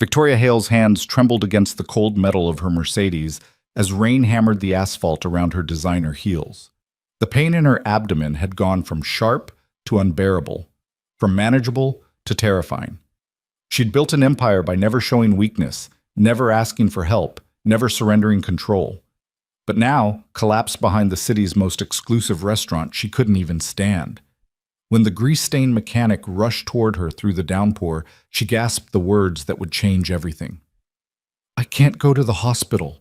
Victoria Hale's hands trembled against the cold metal of her Mercedes as rain hammered the asphalt around her designer heels. The pain in her abdomen had gone from sharp to unbearable, from manageable to terrifying. She'd built an empire by never showing weakness, never asking for help, never surrendering control. But now, collapsed behind the city's most exclusive restaurant, she couldn't even stand. When the grease-stained mechanic rushed toward her through the downpour, she gasped the words that would change everything. "I can't go to the hospital."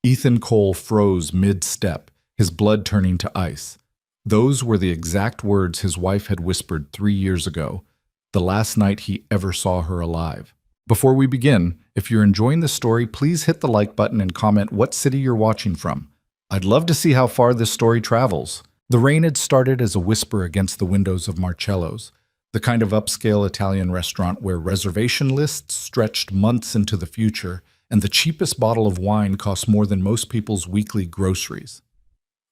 Ethan Cole froze mid-step, his blood turning to ice. Those were the exact words his wife had whispered 3 years ago, the last night he ever saw her alive. Before we begin, if you're enjoying this story, please hit the like button and comment what city you're watching from. I'd love to see how far this story travels. The rain had started as a whisper against the windows of Marcello's, the kind of upscale Italian restaurant where reservation lists stretched months into the future and the cheapest bottle of wine cost more than most people's weekly groceries.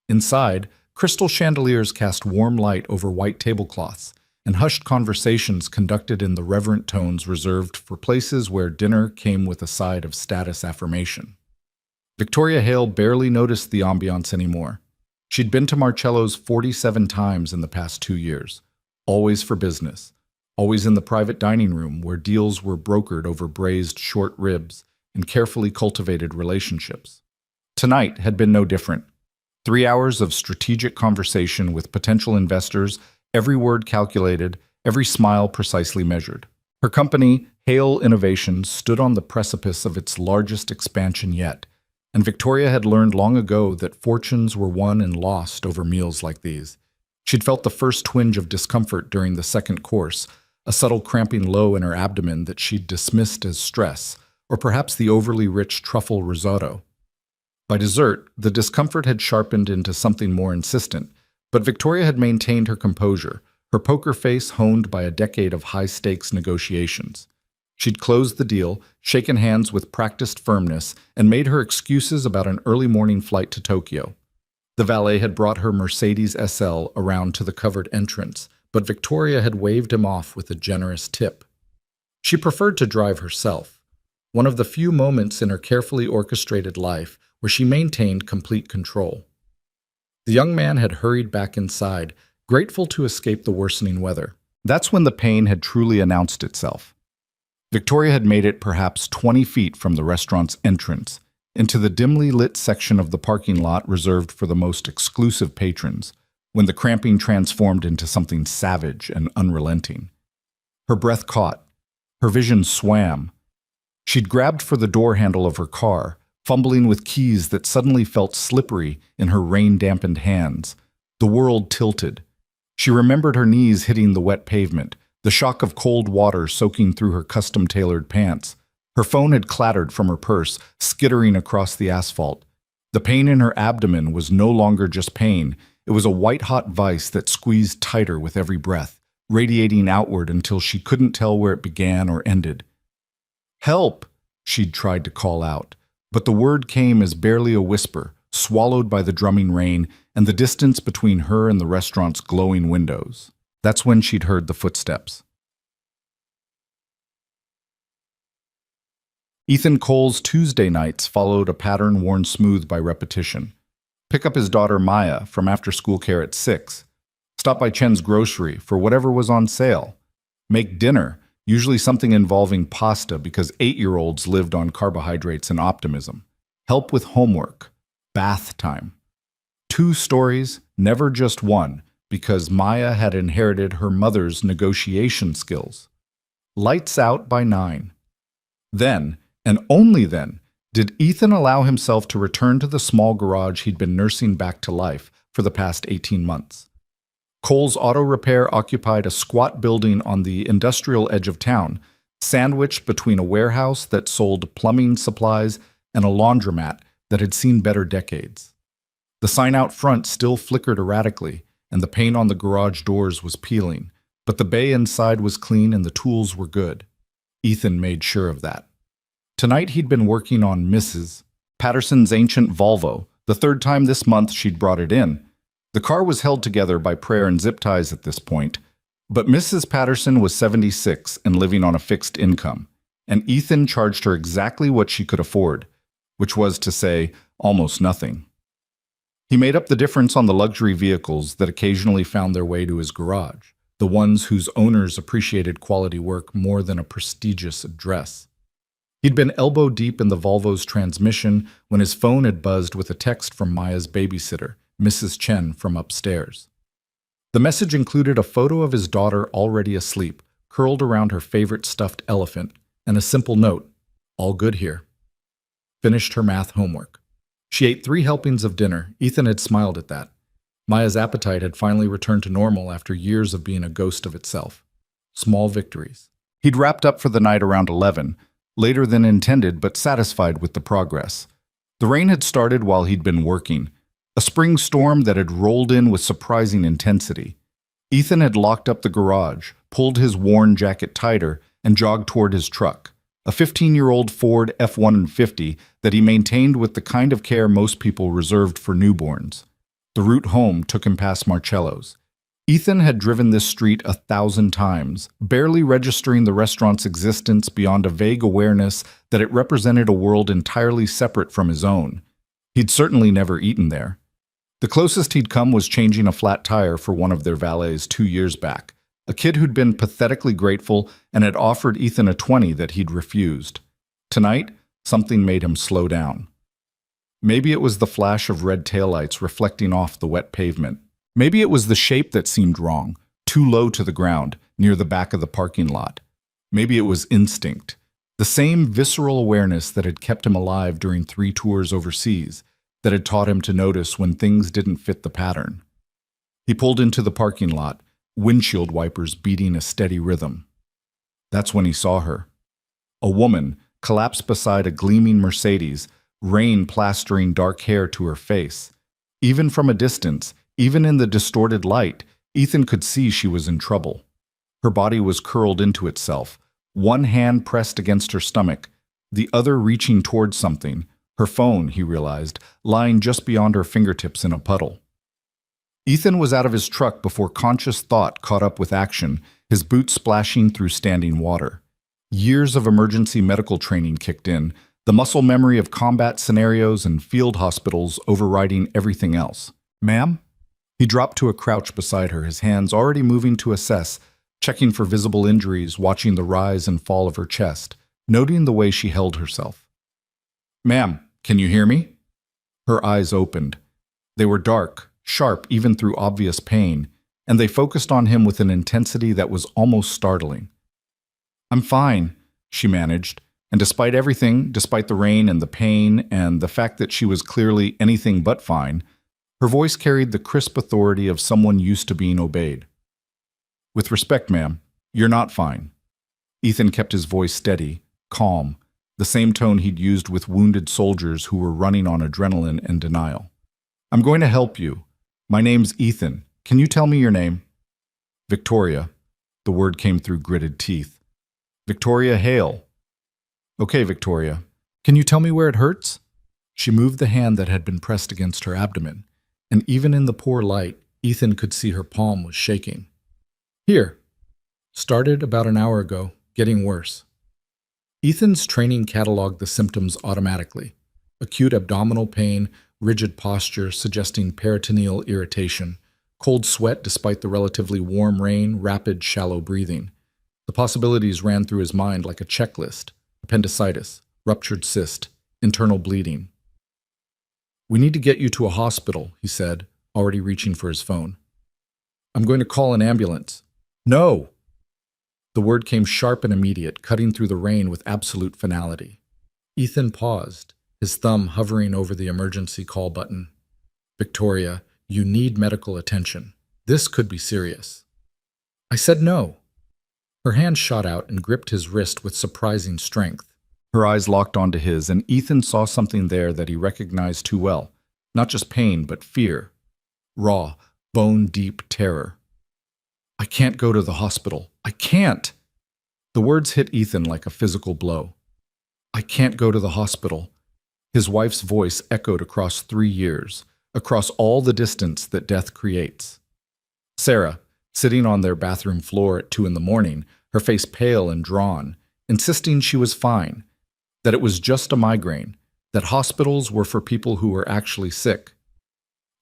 Inside, crystal chandeliers cast warm light over white tablecloths, and hushed conversations conducted in the reverent tones reserved for places where dinner came with a side of status affirmation. Victoria Hale barely noticed the ambiance anymore. She'd been to Marcello's 47 times in the past 2 years, always for business, always in the private dining room where deals were brokered over braised short ribs and carefully cultivated relationships. Tonight had been no different. 3 hours of strategic conversation with potential investors, every word calculated, every smile precisely measured. Her company, Hale Innovations, stood on the precipice of its largest expansion yet, and Victoria had learned long ago that fortunes were won and lost over meals like these. She'd felt the first twinge of discomfort during the second course, a subtle cramping low in her abdomen that she'd dismissed as stress, or perhaps the overly rich truffle risotto. By dessert, the discomfort had sharpened into something more insistent, but Victoria had maintained her composure, her poker face honed by a decade of high-stakes negotiations. She'd closed the deal, shaken hands with practiced firmness, and made her excuses about an early morning flight to Tokyo. The valet had brought her Mercedes SL around to the covered entrance, but Victoria had waved him off with a generous tip. She preferred to drive herself, one of the few moments in her carefully orchestrated life where she maintained complete control. The young man had hurried back inside, grateful to escape the worsening weather. That's when the pain had truly announced itself. Victoria had made it perhaps 20 feet from the restaurant's entrance, into the dimly lit section of the parking lot reserved for the most exclusive patrons, when the cramping transformed into something savage and unrelenting. Her breath caught. Her vision swam. She'd grabbed for the door handle of her car, fumbling with keys that suddenly felt slippery in her rain-dampened hands. The world tilted. She remembered her knees hitting the wet pavement, the shock of cold water soaking through her custom-tailored pants. Her phone had clattered from her purse, skittering across the asphalt. The pain in her abdomen was no longer just pain. It was a white-hot vice that squeezed tighter with every breath, radiating outward until she couldn't tell where it began or ended. "Help!" she'd tried to call out, but the word came as barely a whisper, swallowed by the drumming rain and the distance between her and the restaurant's glowing windows. That's when she'd heard the footsteps. Ethan Cole's Tuesday nights followed a pattern worn smooth by repetition. Pick up his daughter Maya from after-school care at 6. Stop by Chen's grocery for whatever was on sale. Make dinner, usually something involving pasta because 8-year-olds lived on carbohydrates and optimism. Help with homework. Bath time. 2 stories, never just one, because Maya had inherited her mother's negotiation skills. Lights out by 9. Then, and only then, did Ethan allow himself to return to the small garage he'd been nursing back to life for the past 18 months. Cole's Auto Repair occupied a squat building on the industrial edge of town, sandwiched between a warehouse that sold plumbing supplies and a laundromat that had seen better decades. The sign out front still flickered erratically, and the paint on the garage doors was peeling, but the bay inside was clean and the tools were good. Ethan made sure of that. Tonight he'd been working on Mrs. Patterson's ancient Volvo, the 3rd time this month she'd brought it in. The car was held together by prayer and zip ties at this point, but Mrs. Patterson was 76 and living on a fixed income. and Ethan charged her exactly what she could afford, which was to say, almost nothing. He made up the difference on the luxury vehicles that occasionally found their way to his garage, the ones whose owners appreciated quality work more than a prestigious address. He'd been elbow deep in the Volvo's transmission when his phone had buzzed with a text from Maya's babysitter, Mrs. Chen, from upstairs. The message included a photo of his daughter already asleep, curled around her favorite stuffed elephant, and a simple note, "All good here." Finished her math homework. She ate 3 helpings of dinner. Ethan had smiled at that. Maya's appetite had finally returned to normal after years of being a ghost of itself. Small victories. He'd wrapped up for the night around 11, later than intended but satisfied with the progress. The rain had started while he'd been working, a spring storm that had rolled in with surprising intensity. Ethan had locked up the garage, pulled his worn jacket tighter, and jogged toward his truck, a 15-year-old Ford F-150 that he maintained with the kind of care most people reserved for newborns. The route home took him past Marcello's. Ethan had driven this street 1,000 times, barely registering the restaurant's existence beyond a vague awareness that it represented a world entirely separate from his own. He'd certainly never eaten there. The closest he'd come was changing a flat tire for one of their valets 2 years back, a kid who'd been pathetically grateful and had offered Ethan a 20 that he'd refused. Tonight, something made him slow down. Maybe it was the flash of red taillights reflecting off the wet pavement. Maybe it was the shape that seemed wrong, too low to the ground, near the back of the parking lot. Maybe it was instinct, the same visceral awareness that had kept him alive during 3 tours overseas, that had taught him to notice when things didn't fit the pattern. He pulled into the parking lot, windshield wipers beating a steady rhythm. That's when he saw her. A woman, collapsed beside a gleaming Mercedes, rain plastering dark hair to her face. Even from a distance, even in the distorted light, Ethan could see she was in trouble. Her body was curled into itself, one hand pressed against her stomach, the other reaching towards something, her phone, he realized, lying just beyond her fingertips in a puddle. Ethan was out of his truck before conscious thought caught up with action, his boots splashing through standing water. Years of emergency medical training kicked in, the muscle memory of combat scenarios and field hospitals overriding everything else. "Ma'am?" He dropped to a crouch beside her, his hands already moving to assess, checking for visible injuries, watching the rise and fall of her chest, noting the way she held herself. "Ma'am, can you hear me?" Her eyes opened. They were dark, sharp even through obvious pain, and they focused on him with an intensity that was almost startling. "I'm fine," she managed, and despite everything, despite the rain and the pain and the fact that she was clearly anything but fine, her voice carried the crisp authority of someone used to being obeyed. "With respect, ma'am, you're not fine." Ethan kept his voice steady, calm, the same tone he'd used with wounded soldiers who were running on adrenaline and denial. "I'm going to help you. My name's Ethan. Can you tell me your name?" "Victoria." The word came through gritted teeth. "Victoria Hale." "Okay, Victoria. Can you tell me where it hurts?" She moved the hand that had been pressed against her abdomen, and even in the poor light, Ethan could see her palm was shaking. "Here. Started about an hour ago, getting worse." Ethan's training cataloged the symptoms automatically. Acute abdominal pain, rigid posture suggesting peritoneal irritation, cold sweat despite the relatively warm rain, rapid, shallow breathing. The possibilities ran through his mind like a checklist: appendicitis, ruptured cyst, internal bleeding. "We need to get you to a hospital," he said, already reaching for his phone. "I'm going to call an ambulance." "No!" The word came sharp and immediate, cutting through the rain with absolute finality. Ethan paused, his thumb hovering over the emergency call button. "Victoria, you need medical attention. This could be serious." "I said no." Her hand shot out and gripped his wrist with surprising strength. Her eyes locked onto his, and Ethan saw something there that he recognized too well. Not just pain, but fear. Raw, bone-deep terror. "I can't go to the hospital. I can't!" The words hit Ethan like a physical blow. "I can't go to the hospital." His wife's voice echoed across 3 years, across all the distance that death creates. Sarah, sitting on their bathroom floor at 2 in the morning, her face pale and drawn, insisting she was fine, that it was just a migraine, that hospitals were for people who were actually sick.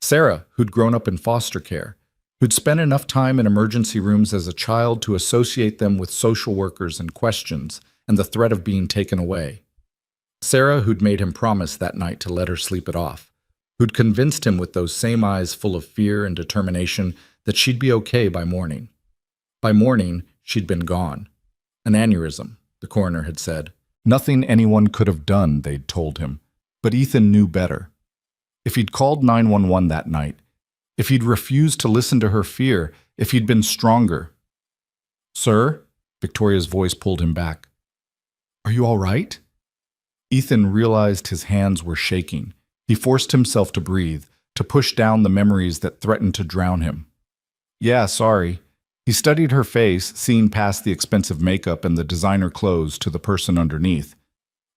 Sarah, who'd grown up in foster care, who'd spent enough time in emergency rooms as a child to associate them with social workers and questions and the threat of being taken away. Sarah, who'd made him promise that night to let her sleep it off, who'd convinced him with those same eyes full of fear and determination that she'd be okay by morning. By morning, she'd been gone. An aneurysm, the coroner had said. Nothing anyone could have done, they'd told him. But Ethan knew better. If he'd called 911 that night, if he'd refused to listen to her fear, if he'd been stronger. "Sir?" Victoria's voice pulled him back. "Are you all right?" Ethan realized his hands were shaking. He forced himself to breathe, to push down the memories that threatened to drown him. "Yeah, sorry." He studied her face, seeing past the expensive makeup and the designer clothes to the person underneath.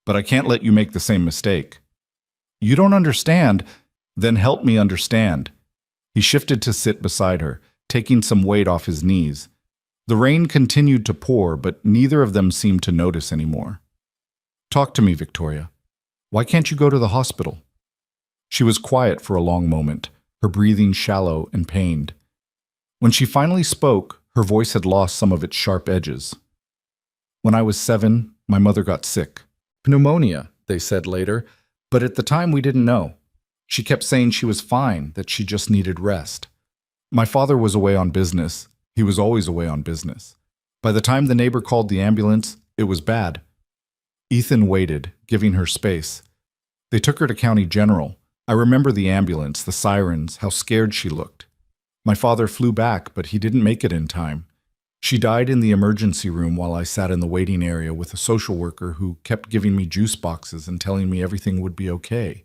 "But I can't let you make the same mistake." "You don't understand? Then help me understand." He shifted to sit beside her, taking some weight off his knees. The rain continued to pour, but neither of them seemed to notice anymore. "Talk to me, Victoria. Why can't you go to the hospital?" She was quiet for a long moment, her breathing shallow and pained. When she finally spoke, her voice had lost some of its sharp edges. "When I was 7, my mother got sick. Pneumonia," they said later, but at the time we didn't know. She kept saying she was fine, that she just needed rest. My father was away on business. He was always away on business. By the time the neighbor called the ambulance, it was bad. Ethan waited, giving her space. They took her to County General. I remember the ambulance, the sirens, how scared she looked. My father flew back, but he didn't make it in time. She died in the emergency room while I sat in the waiting area with a social worker who kept giving me juice boxes and telling me everything would be okay.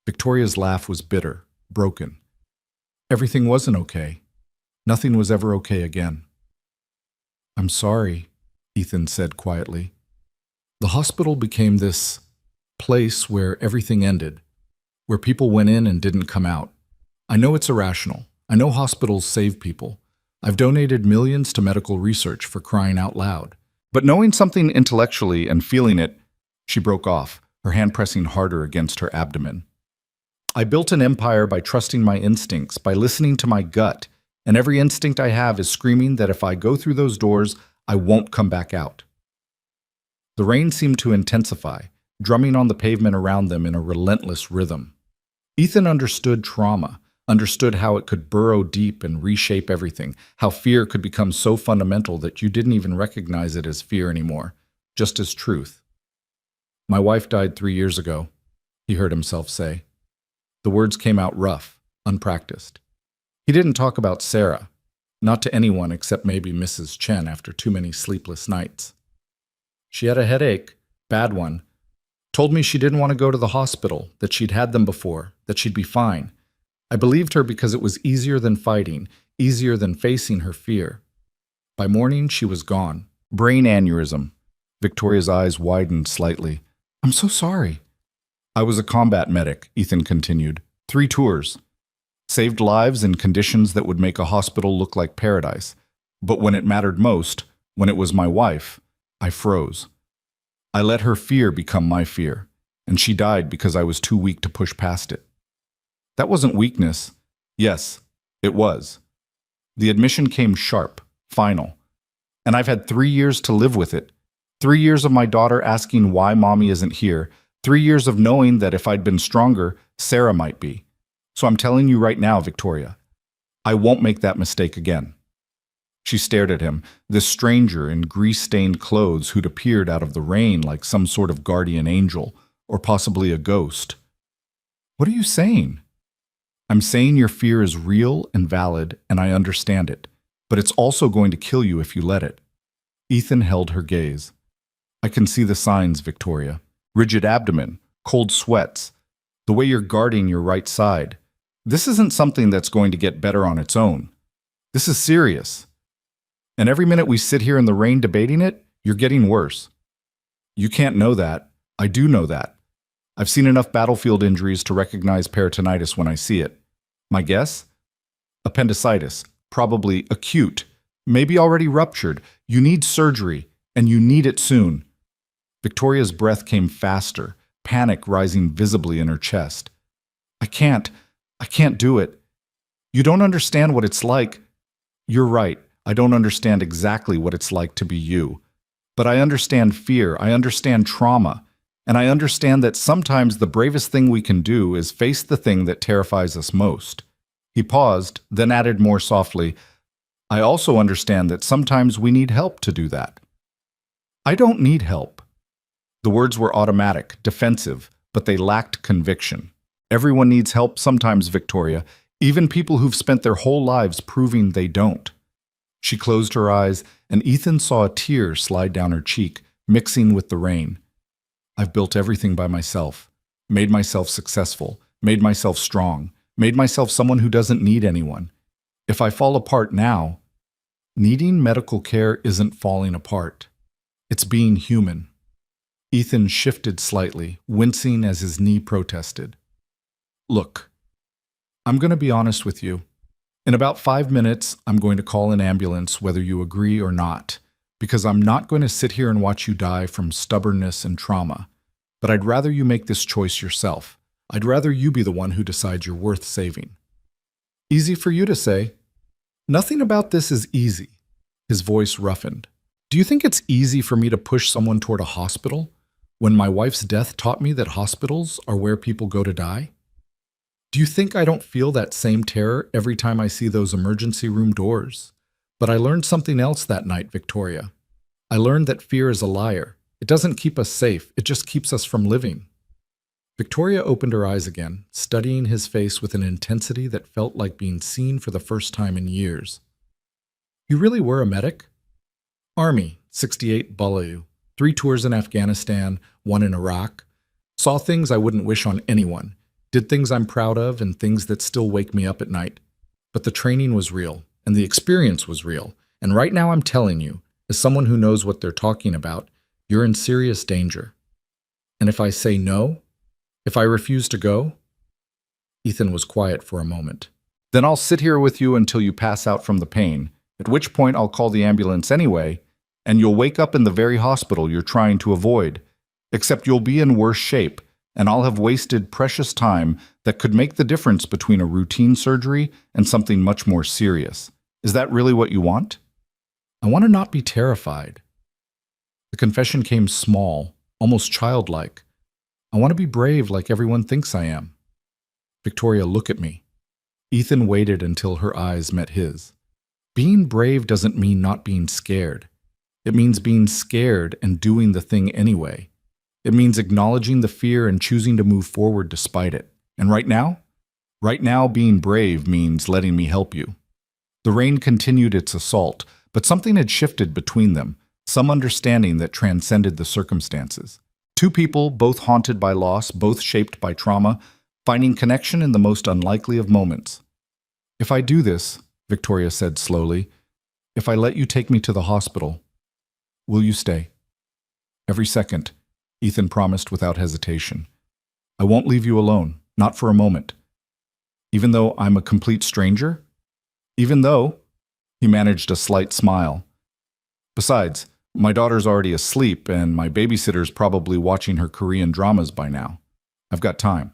Victoria's laugh was bitter, broken. Everything wasn't okay. Nothing was ever okay again. "I'm sorry," Ethan said quietly. The hospital became this place where everything ended, where people went in and didn't come out. I know it's irrational. I know hospitals save people. I've donated millions to medical research, for crying out loud. But knowing something intellectually and feeling it, she broke off, her hand pressing harder against her abdomen. I built an empire by trusting my instincts, by listening to my gut, and every instinct I have is screaming that if I go through those doors, I won't come back out. The rain seemed to intensify, drumming on the pavement around them in a relentless rhythm. Ethan understood trauma, understood how it could burrow deep and reshape everything, how fear could become so fundamental that you didn't even recognize it as fear anymore, just as truth. "My wife died 3 years ago," he heard himself say. The words came out rough, unpracticed. He didn't talk about Sarah, not to anyone except maybe Mrs. Chen after too many sleepless nights. "She had a headache, bad one. Told me she didn't want to go to the hospital, that she'd had them before, that she'd be fine. I believed her because it was easier than fighting, easier than facing her fear. By morning, she was gone. Brain aneurysm." Victoria's eyes widened slightly. "I'm so sorry." "I was a combat medic," Ethan continued. 3 tours. Saved lives in conditions that would make a hospital look like paradise. But when it mattered most, when it was my wife, I froze. I let her fear become my fear, and she died because I was too weak to push past it. That wasn't weakness. Yes, it was. The admission came sharp, final. And I've had 3 years to live with it. 3 years of my daughter asking why mommy isn't here. 3 years of knowing that if I'd been stronger, Sarah might be. So I'm telling you right now, Victoria, I won't make that mistake again. She stared at him, this stranger in grease-stained clothes who'd appeared out of the rain like some sort of guardian angel, or possibly a ghost. "What are you saying?" "I'm saying your fear is real and valid, and I understand it, but it's also going to kill you if you let it." Ethan held her gaze. "I can see the signs, Victoria. Rigid abdomen, cold sweats, the way you're guarding your right side. This isn't something that's going to get better on its own. This is serious. And every minute we sit here in the rain debating it, you're getting worse. You can't know that. I do know that. I've seen enough battlefield injuries to recognize peritonitis when I see it. My guess? Appendicitis, probably acute, maybe already ruptured. You need surgery. And you need it soon. Victoria's breath came faster, panic rising visibly in her chest. I can't do it. You don't understand what it's like. You're right, I don't understand exactly what it's like to be you. But I understand fear, I understand trauma, and I understand that sometimes the bravest thing we can do is face the thing that terrifies us most. He paused, then added more softly, I also understand that sometimes we need help to do that. I don't need help. The words were automatic, defensive, but they lacked conviction. Everyone needs help sometimes, Victoria, even people who've spent their whole lives proving they don't. She closed her eyes, and Ethan saw a tear slide down her cheek, mixing with the rain. I've built everything by myself, made myself successful, made myself strong, made myself someone who doesn't need anyone. If I fall apart now, needing medical care isn't falling apart. It's being human. Ethan shifted slightly, wincing as his knee protested. Look, I'm going to be honest with you. In about 5 minutes, I'm going to call an ambulance whether you agree or not, because I'm not going to sit here and watch you die from stubbornness and trauma. But I'd rather you make this choice yourself. I'd rather you be the one who decides you're worth saving. Easy for you to say. Nothing about this is easy. His voice roughened. Do you think it's easy for me to push someone toward a hospital when my wife's death taught me that hospitals are where people go to die? Do you think I don't feel that same terror every time I see those emergency room doors? But I learned something else that night, Victoria. I learned that fear is a liar. It doesn't keep us safe, it just keeps us from living. Victoria opened her eyes again, studying his face with an intensity that felt like being seen for the first time in years. You really were a medic? Army, 68 Bulayu, 3 tours in Afghanistan, 1 in Iraq. Saw things I wouldn't wish on anyone. Did things I'm proud of and things that still wake me up at night. But the training was real, and the experience was real. And right now I'm telling you, as someone who knows what they're talking about, you're in serious danger. And if I say no, if I refuse to go, Ethan was quiet for a moment. Then I'll sit here with you until you pass out from the pain, at which point I'll call the ambulance anyway, and you'll wake up in the very hospital you're trying to avoid. Except you'll be in worse shape, and I'll have wasted precious time that could make the difference between a routine surgery and something much more serious. Is that really what you want? I want to not be terrified. The confession came small, almost childlike. I want to be brave like everyone thinks I am. Victoria, look at me. Ethan waited until her eyes met his. Being brave doesn't mean not being scared. It means being scared and doing the thing anyway. It means acknowledging the fear and choosing to move forward despite it. And right now, being brave means letting me help you. The rain continued its assault, but something had shifted between them, some understanding that transcended the circumstances. 2 people, both haunted by loss, both shaped by trauma, finding connection in the most unlikely of moments. If I do this, Victoria said slowly, if I let you take me to the hospital, will you stay? Every second, Ethan promised without hesitation. I won't leave you alone, not for a moment. Even though I'm a complete stranger? Even though, he managed a slight smile. Besides, my daughter's already asleep and my babysitter's probably watching her Korean dramas by now. I've got time.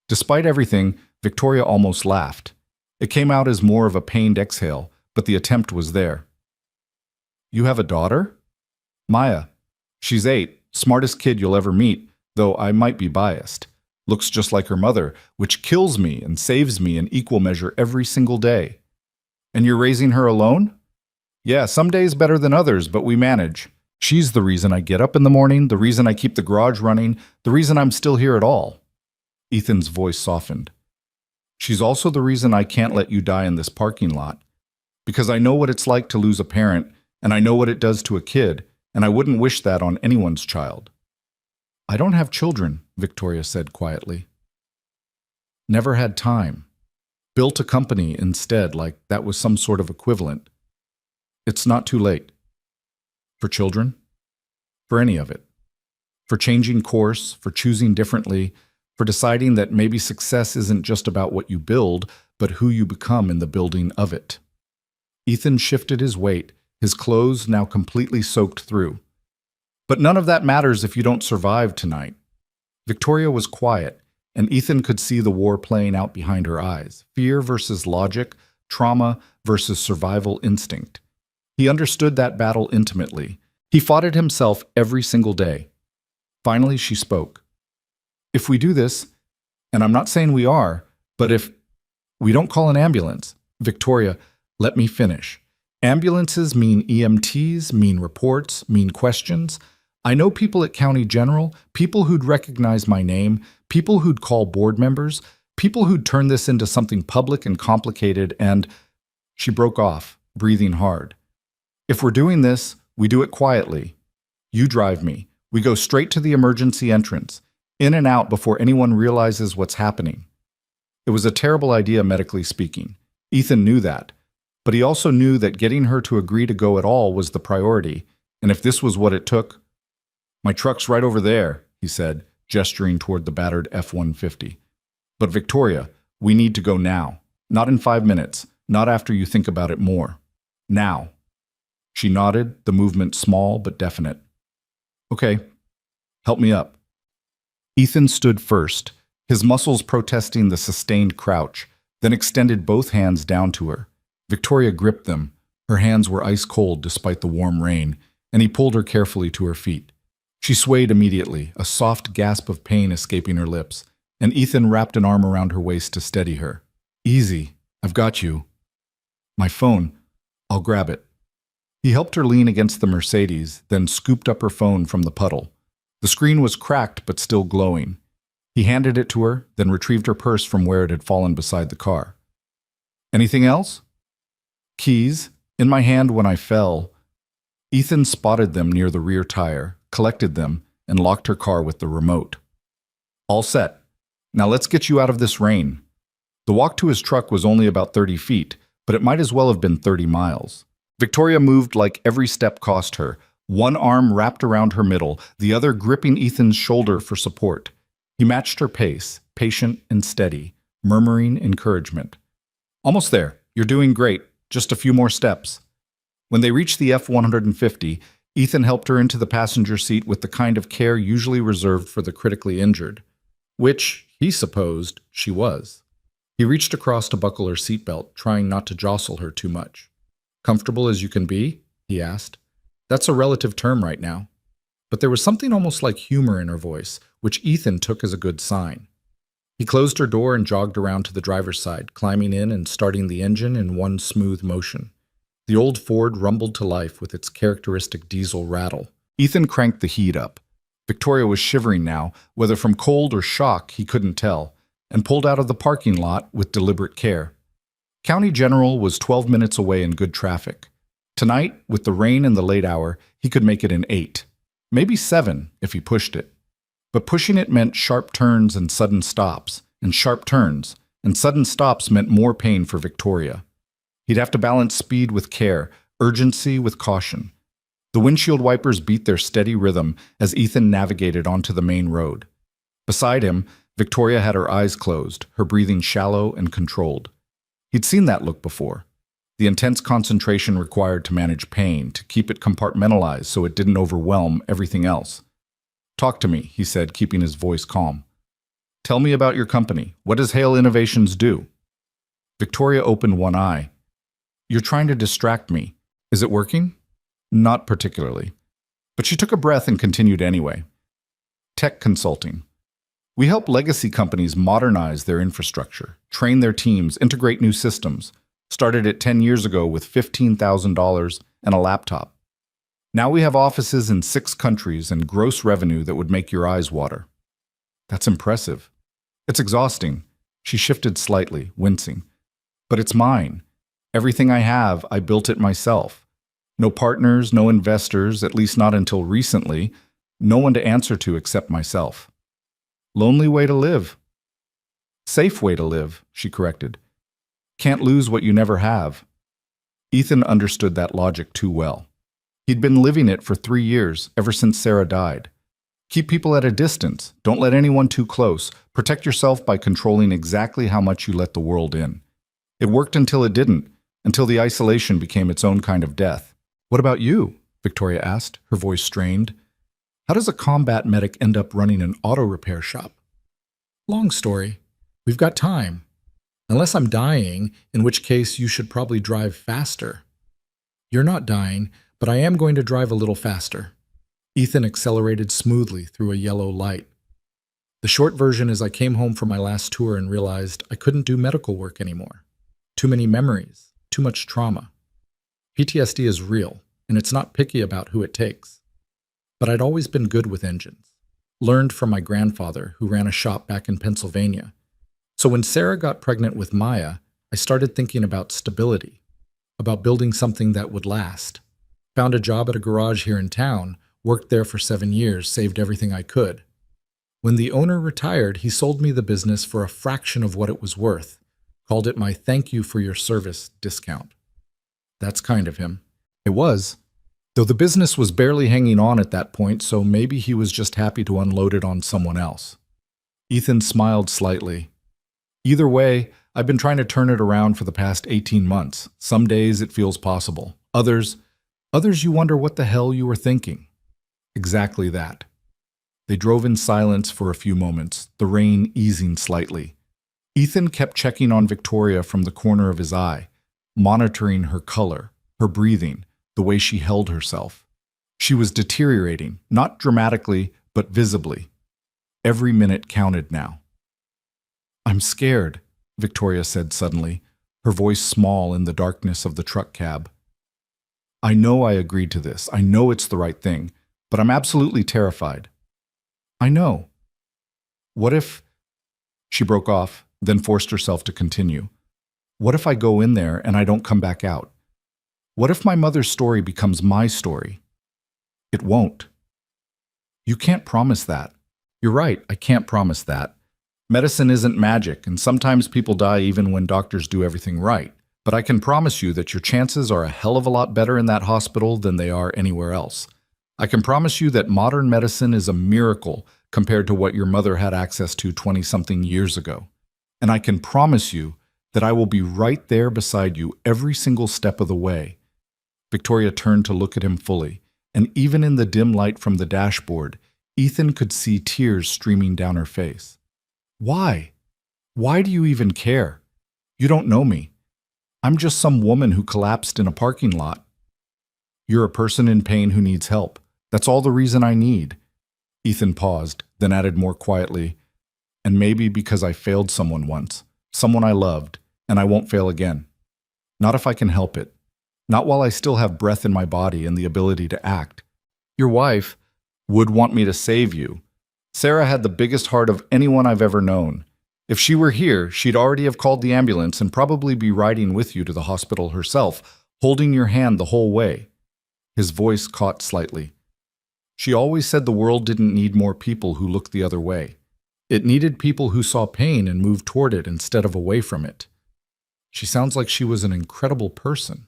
Despite everything, Victoria almost laughed. It came out as more of a pained exhale, but the attempt was there. You have a daughter? Maya. She's 8, smartest kid you'll ever meet, though I might be biased. Looks just like her mother, which kills me and saves me in equal measure every single day. And you're raising her alone? Yeah, some days better than others, but we manage. She's the reason I get up in the morning, the reason I keep the garage running, the reason I'm still here at all. Ethan's voice softened. She's also the reason I can't let you die in this parking lot. Because I know what it's like to lose a parent, and I know what it does to a kid, and I wouldn't wish that on anyone's child. I don't have children, Victoria said quietly. Never had time. Built a company instead, like that was some sort of equivalent. It's not too late. For children? For any of it. For changing course, for choosing differently, for deciding that maybe success isn't just about what you build, but who you become in the building of it. Ethan shifted his weight, his clothes now completely soaked through. But none of that matters if you don't survive tonight. Victoria was quiet, and Ethan could see the war playing out behind her eyes. Fear versus logic, trauma versus survival instinct. He understood that battle intimately. He fought it himself every single day. Finally, she spoke. If we do this, and I'm not saying we are, but if we don't call an ambulance, Victoria, let me finish. Ambulances mean EMTs, mean reports, mean questions. I know people at County General, people who'd recognize my name, people who'd call board members, people who'd turn this into something public and complicated, and she broke off, breathing hard. If we're doing this, we do it quietly. You drive me. We go straight to the emergency entrance, in and out before anyone realizes what's happening. It was a terrible idea, medically speaking. Ethan knew that. But he also knew that getting her to agree to go at all was the priority, and if this was what it took... My truck's right over there, he said, gesturing toward the battered F-150. But Victoria, we need to go now. Not in 5 minutes, not after you think about it more. Now. She nodded, the movement small but definite. Okay, help me up. Ethan stood first, his muscles protesting the sustained crouch, then extended both hands down to her. Victoria gripped them. Her hands were ice cold despite the warm rain, and he pulled her carefully to her feet. She swayed immediately, a soft gasp of pain escaping her lips, and Ethan wrapped an arm around her waist to steady her. Easy, I've got you. My phone, I'll grab it. He helped her lean against the Mercedes, then scooped up her phone from the puddle. The screen was cracked but still glowing. He handed it to her, then retrieved her purse from where it had fallen beside the car. Anything else? Keys, in my hand when I fell. Ethan spotted them near the rear tire, collected them, and locked her car with the remote. All set. Now let's get you out of this rain. The walk to his truck was only about 30 feet, but it might as well have been 30 miles. Victoria moved like every step cost her, one arm wrapped around her middle, the other gripping Ethan's shoulder for support. He matched her pace, patient and steady, murmuring encouragement. Almost there. You're doing great. Just a few more steps. When they reached the F-150, Ethan helped her into the passenger seat with the kind of care usually reserved for the critically injured, which, he supposed, she was. He reached across to buckle her seatbelt, trying not to jostle her too much. Comfortable as you can be? He asked. That's a relative term right now. But there was something almost like humor in her voice, which Ethan took as a good sign. He closed her door and jogged around to the driver's side, climbing in and starting the engine in one smooth motion. The old Ford rumbled to life with its characteristic diesel rattle. Ethan cranked the heat up. Victoria was shivering now, whether from cold or shock he couldn't tell, and pulled out of the parking lot with deliberate care. County General was 12 minutes away in good traffic. Tonight, with the rain and the late hour, he could make it in 8, maybe 7 if he pushed it. But pushing it meant sharp turns and sudden stops, and sharp turns, and sudden stops meant more pain for Victoria. He'd have to balance speed with care, urgency with caution. The windshield wipers beat their steady rhythm as Ethan navigated onto the main road. Beside him, Victoria had her eyes closed, her breathing shallow and controlled. He'd seen that look before. The intense concentration required to manage pain, to keep it compartmentalized so it didn't overwhelm everything else. Talk to me, he said, keeping his voice calm. Tell me about your company. What does Hale Innovations do? Victoria opened one eye. You're trying to distract me. Is it working? Not particularly. But she took a breath and continued anyway. Tech consulting. We help legacy companies modernize their infrastructure, train their teams, integrate new systems. Started it 10 years ago with $15,000 and a laptop. Now we have offices in 6 countries and gross revenue that would make your eyes water. That's impressive. It's exhausting. She shifted slightly, wincing. But it's mine. Everything I have, I built it myself. No partners, no investors, at least not until recently. No one to answer to except myself. Lonely way to live. Safe way to live, she corrected. Can't lose what you never have. Ethan understood that logic too well. He'd been living it for 3 years, ever since Sarah died. Keep people at a distance. Don't let anyone too close. Protect yourself by controlling exactly how much you let the world in. It worked until it didn't, until the isolation became its own kind of death. What about you? Victoria asked, her voice strained. How does a combat medic end up running an auto repair shop? Long story. We've got time. Unless I'm dying, in which case you should probably drive faster. You're not dying, but I am going to drive a little faster. Ethan accelerated smoothly through a yellow light. The short version is I came home from my last tour and realized I couldn't do medical work anymore. Too many memories, too much trauma. PTSD is real, and it's not picky about who it takes. But I'd always been good with engines. Learned from my grandfather, who ran a shop back in Pennsylvania. So when Sarah got pregnant with Maya, I started thinking about stability, about building something that would last. Found a job at a garage here in town, worked there for 7 years, saved everything I could. When the owner retired, he sold me the business for a fraction of what it was worth, called it my thank you for your service discount. That's kind of him. It was. Though the business was barely hanging on at that point, so maybe he was just happy to unload it on someone else. Ethan smiled slightly. Either way, I've been trying to turn it around for the past 18 months. Some days it feels possible. Others you wonder what the hell you were thinking. Exactly that. They drove in silence for a few moments, the rain easing slightly. Ethan kept checking on Victoria from the corner of his eye, monitoring her color, her breathing, the way she held herself. She was deteriorating, not dramatically, but visibly. Every minute counted now. I'm scared, Victoria said suddenly, her voice small in the darkness of the truck cab. I know I agreed to this. I know it's the right thing, but I'm absolutely terrified. I know. What if... She broke off, then forced herself to continue. What if I go in there and I don't come back out? What if my mother's story becomes my story? It won't. You can't promise that. You're right, I can't promise that. Medicine isn't magic, and sometimes people die even when doctors do everything right. But I can promise you that your chances are a hell of a lot better in that hospital than they are anywhere else. I can promise you that modern medicine is a miracle compared to what your mother had access to 20-something years ago. And I can promise you that I will be right there beside you every single step of the way. Victoria turned to look at him fully, and even in the dim light from the dashboard, Ethan could see tears streaming down her face. Why? Why do you even care? You don't know me. I'm just some woman who collapsed in a parking lot. You're a person in pain who needs help. That's all the reason I need. Ethan paused, then added more quietly, and maybe because I failed someone once, someone I loved, and I won't fail again. Not if I can help it. Not while I still have breath in my body and the ability to act. Your wife would want me to save you. Sarah had the biggest heart of anyone I've ever known. If she were here, she'd already have called the ambulance and probably be riding with you to the hospital herself, holding your hand the whole way. His voice caught slightly. She always said the world didn't need more people who looked the other way. It needed people who saw pain and moved toward it instead of away from it. She sounds like she was an incredible person.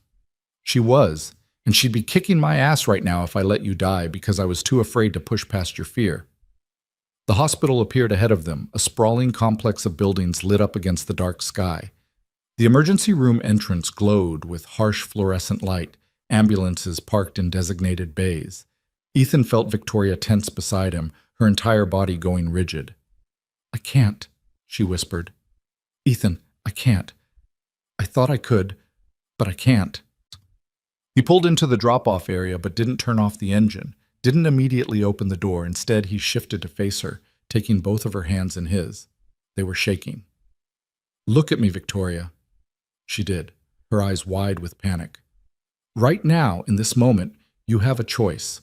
She was, and she'd be kicking my ass right now if I let you die because I was too afraid to push past your fear. The hospital appeared ahead of them, a sprawling complex of buildings lit up against the dark sky. The emergency room entrance glowed with harsh fluorescent light, ambulances parked in designated bays. Ethan felt Victoria tense beside him, her entire body going rigid. I can't, she whispered. Ethan, I can't. I thought I could, but I can't. He pulled into the drop-off area but didn't turn off the engine, didn't immediately open the door. Instead, he shifted to face her, taking both of her hands in his. They were shaking. Look at me, Victoria. She did, her eyes wide with panic. Right now, in this moment, you have a choice.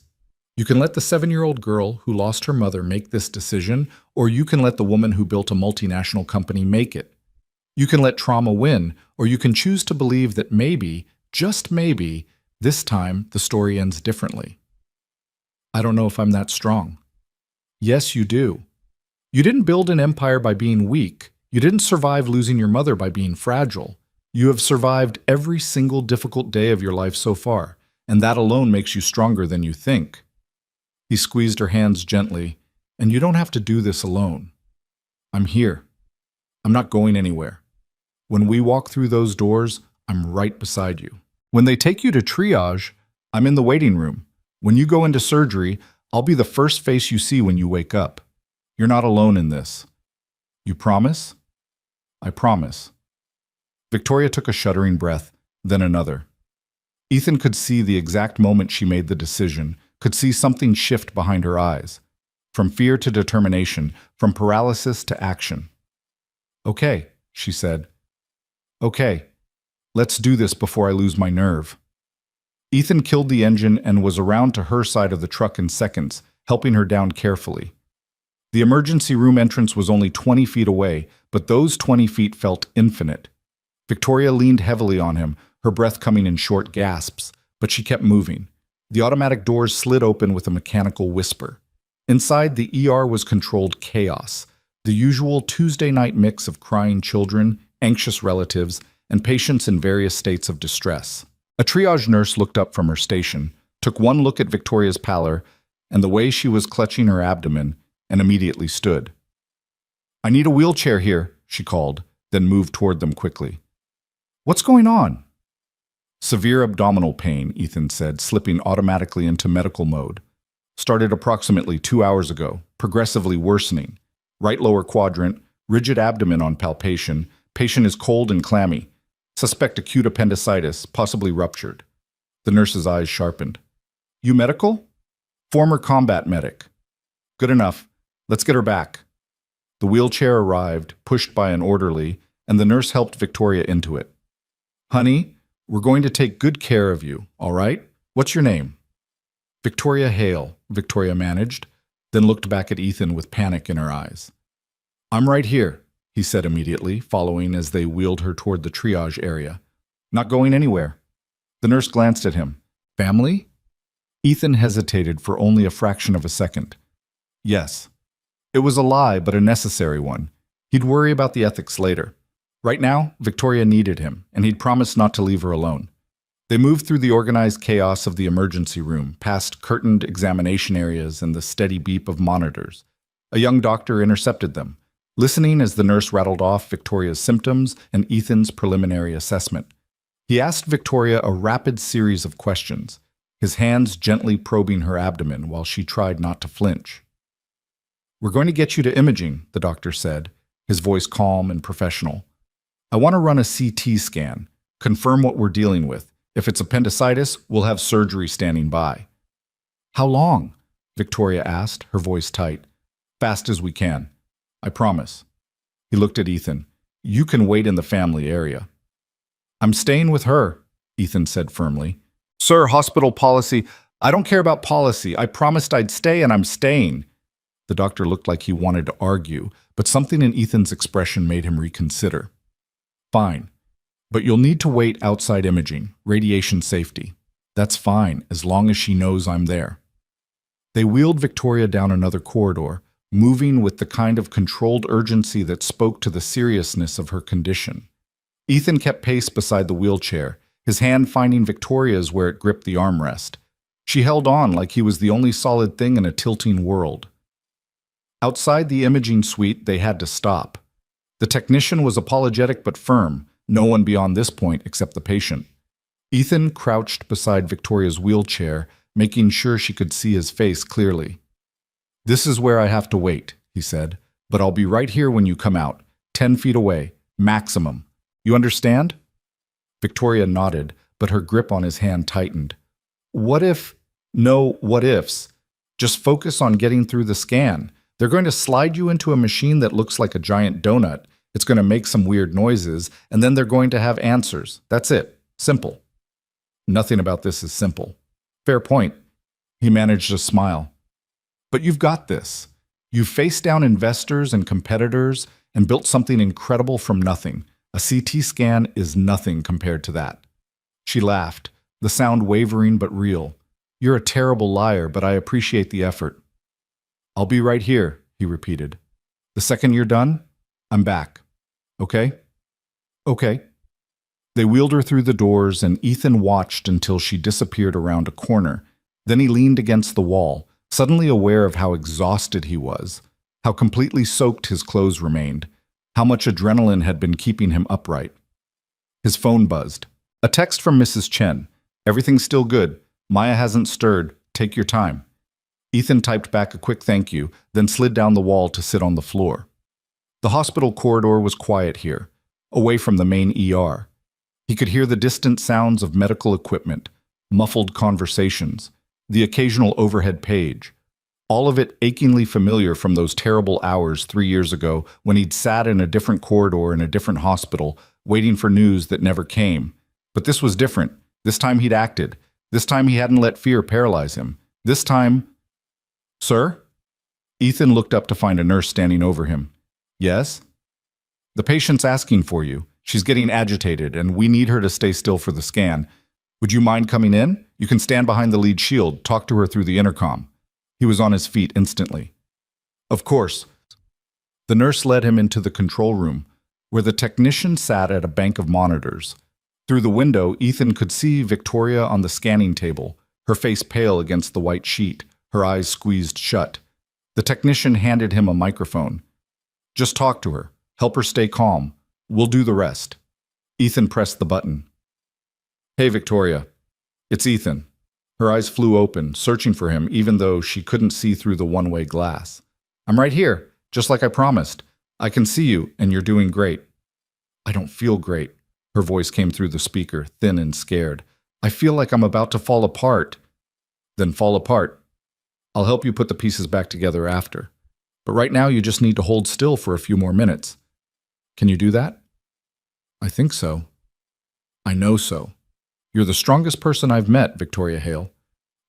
You can let the 7-year-old girl who lost her mother make this decision, or you can let the woman who built a multinational company make it. You can let trauma win, or you can choose to believe that maybe, just maybe, this time the story ends differently. I don't know if I'm that strong. Yes, you do. You didn't build an empire by being weak. You didn't survive losing your mother by being fragile. You have survived every single difficult day of your life so far, and that alone makes you stronger than you think. He squeezed her hands gently, and you don't have to do this alone. I'm here. I'm not going anywhere. When we walk through those doors, I'm right beside you. When they take you to triage, I'm in the waiting room. When you go into surgery, I'll be the first face you see when you wake up. You're not alone in this. You promise? I promise. Victoria took a shuddering breath, then another. Ethan could see the exact moment she made the decision, could see something shift behind her eyes. From fear to determination, from paralysis to action. Okay, she said. Okay, let's do this before I lose my nerve. Ethan killed the engine and was around to her side of the truck in seconds, helping her down carefully. The emergency room entrance was only 20 feet away, but those 20 feet felt infinite. Victoria leaned heavily on him, her breath coming in short gasps, but she kept moving. The automatic doors slid open with a mechanical whisper. Inside, the ER was controlled chaos, the usual Tuesday night mix of crying children, anxious relatives, and patients in various states of distress. A triage nurse looked up from her station, took one look at Victoria's pallor and the way she was clutching her abdomen, and immediately stood. I need a wheelchair here, she called, then moved toward them quickly. What's going on? Severe abdominal pain, Ethan said, slipping automatically into medical mode. Started approximately 2 hours ago, progressively worsening. Right lower quadrant, rigid abdomen on palpation, patient is cold and clammy. Suspect acute appendicitis, possibly ruptured. The nurse's eyes sharpened. You medical? Former combat medic. Good enough. Let's get her back. The wheelchair arrived, pushed by an orderly, and the nurse helped Victoria into it. Honey, we're going to take good care of you, all right? What's your name? Victoria Hale, Victoria managed, then looked back at Ethan with panic in her eyes. I'm right here, he said immediately, following as they wheeled her toward the triage area. Not going anywhere. The nurse glanced at him. Family? Ethan hesitated for only a fraction of a second. Yes. It was a lie, but a necessary one. He'd worry about the ethics later. Right now, Victoria needed him, and he'd promised not to leave her alone. They moved through the organized chaos of the emergency room, past curtained examination areas and the steady beep of monitors. A young doctor intercepted them, listening as the nurse rattled off Victoria's symptoms and Ethan's preliminary assessment. He asked Victoria a rapid series of questions, his hands gently probing her abdomen while she tried not to flinch. We're going to get you to imaging, the doctor said, his voice calm and professional. I want to run a CT scan, confirm what we're dealing with. If it's appendicitis, we'll have surgery standing by. How long? Victoria asked, her voice tight. Fast as we can. I promise. He looked at Ethan. You can wait in the family area. I'm staying with her, Ethan said firmly. Sir, hospital policy. I don't care about policy. I promised I'd stay and I'm staying. The doctor looked like he wanted to argue, but something in Ethan's expression made him reconsider. Fine. But you'll need to wait outside imaging, radiation safety. That's fine, as long as she knows I'm there. They wheeled Victoria down another corridor, moving with the kind of controlled urgency that spoke to the seriousness of her condition. Ethan kept pace beside the wheelchair, his hand finding Victoria's where it gripped the armrest. She held on like he was the only solid thing in a tilting world. Outside the imaging suite, they had to stop. The technician was apologetic but firm, no one beyond this point except the patient. Ethan crouched beside Victoria's wheelchair, making sure she could see his face clearly. This is where I have to wait, he said, but I'll be right here when you come out, 10 feet away, maximum. You understand? Victoria nodded, but her grip on his hand tightened. What if? No what ifs. Just focus on getting through the scan. They're going to slide you into a machine that looks like a giant donut. It's going to make some weird noises, and then they're going to have answers. That's it. Simple. Nothing about this is simple. Fair point. He managed a smile. But you've got this. You've faced down investors and competitors and built something incredible from nothing. A CT scan is nothing compared to that. She laughed, the sound wavering but real. You're a terrible liar, but I appreciate the effort. I'll be right here, he repeated. The second you're done, I'm back. Okay? Okay. They wheeled her through the doors, and Ethan watched until she disappeared around a corner. Then he leaned against the wall, suddenly aware of how exhausted he was, how completely soaked his clothes remained, how much adrenaline had been keeping him upright. His phone buzzed. A text from Mrs. Chen. Everything's still good. Maya hasn't stirred. Take your time. Ethan typed back a quick thank you, then slid down the wall to sit on the floor. The hospital corridor was quiet here, away from the main ER. He could hear the distant sounds of medical equipment, muffled conversations, the occasional overhead page. All of it achingly familiar from those terrible hours 3 years ago when he'd sat in a different corridor in a different hospital, waiting for news that never came. But this was different. This time he'd acted. This time he hadn't let fear paralyze him. This time... Sir? Ethan looked up to find a nurse standing over him. Yes? The patient's asking for you. She's getting agitated, and we need her to stay still for the scan. Would you mind coming in? You can stand behind the lead shield, talk to her through the intercom. He was on his feet instantly. Of course. The nurse led him into the control room, where the technician sat at a bank of monitors. Through the window, Ethan could see Victoria on the scanning table, her face pale against the white sheet, her eyes squeezed shut. The technician handed him a microphone. Just talk to her. Help her stay calm. We'll do the rest. Ethan pressed the button. Hey, Victoria. It's Ethan. Her eyes flew open, searching for him even though she couldn't see through the one-way glass. I'm right here, just like I promised. I can see you, and you're doing great. I don't feel great. Her voice came through the speaker, thin and scared. I feel like I'm about to fall apart. Then fall apart. I'll help you put the pieces back together after. But right now you just need to hold still for a few more minutes. Can you do that? I think so. I know so. You're the strongest person I've met, Victoria Hale.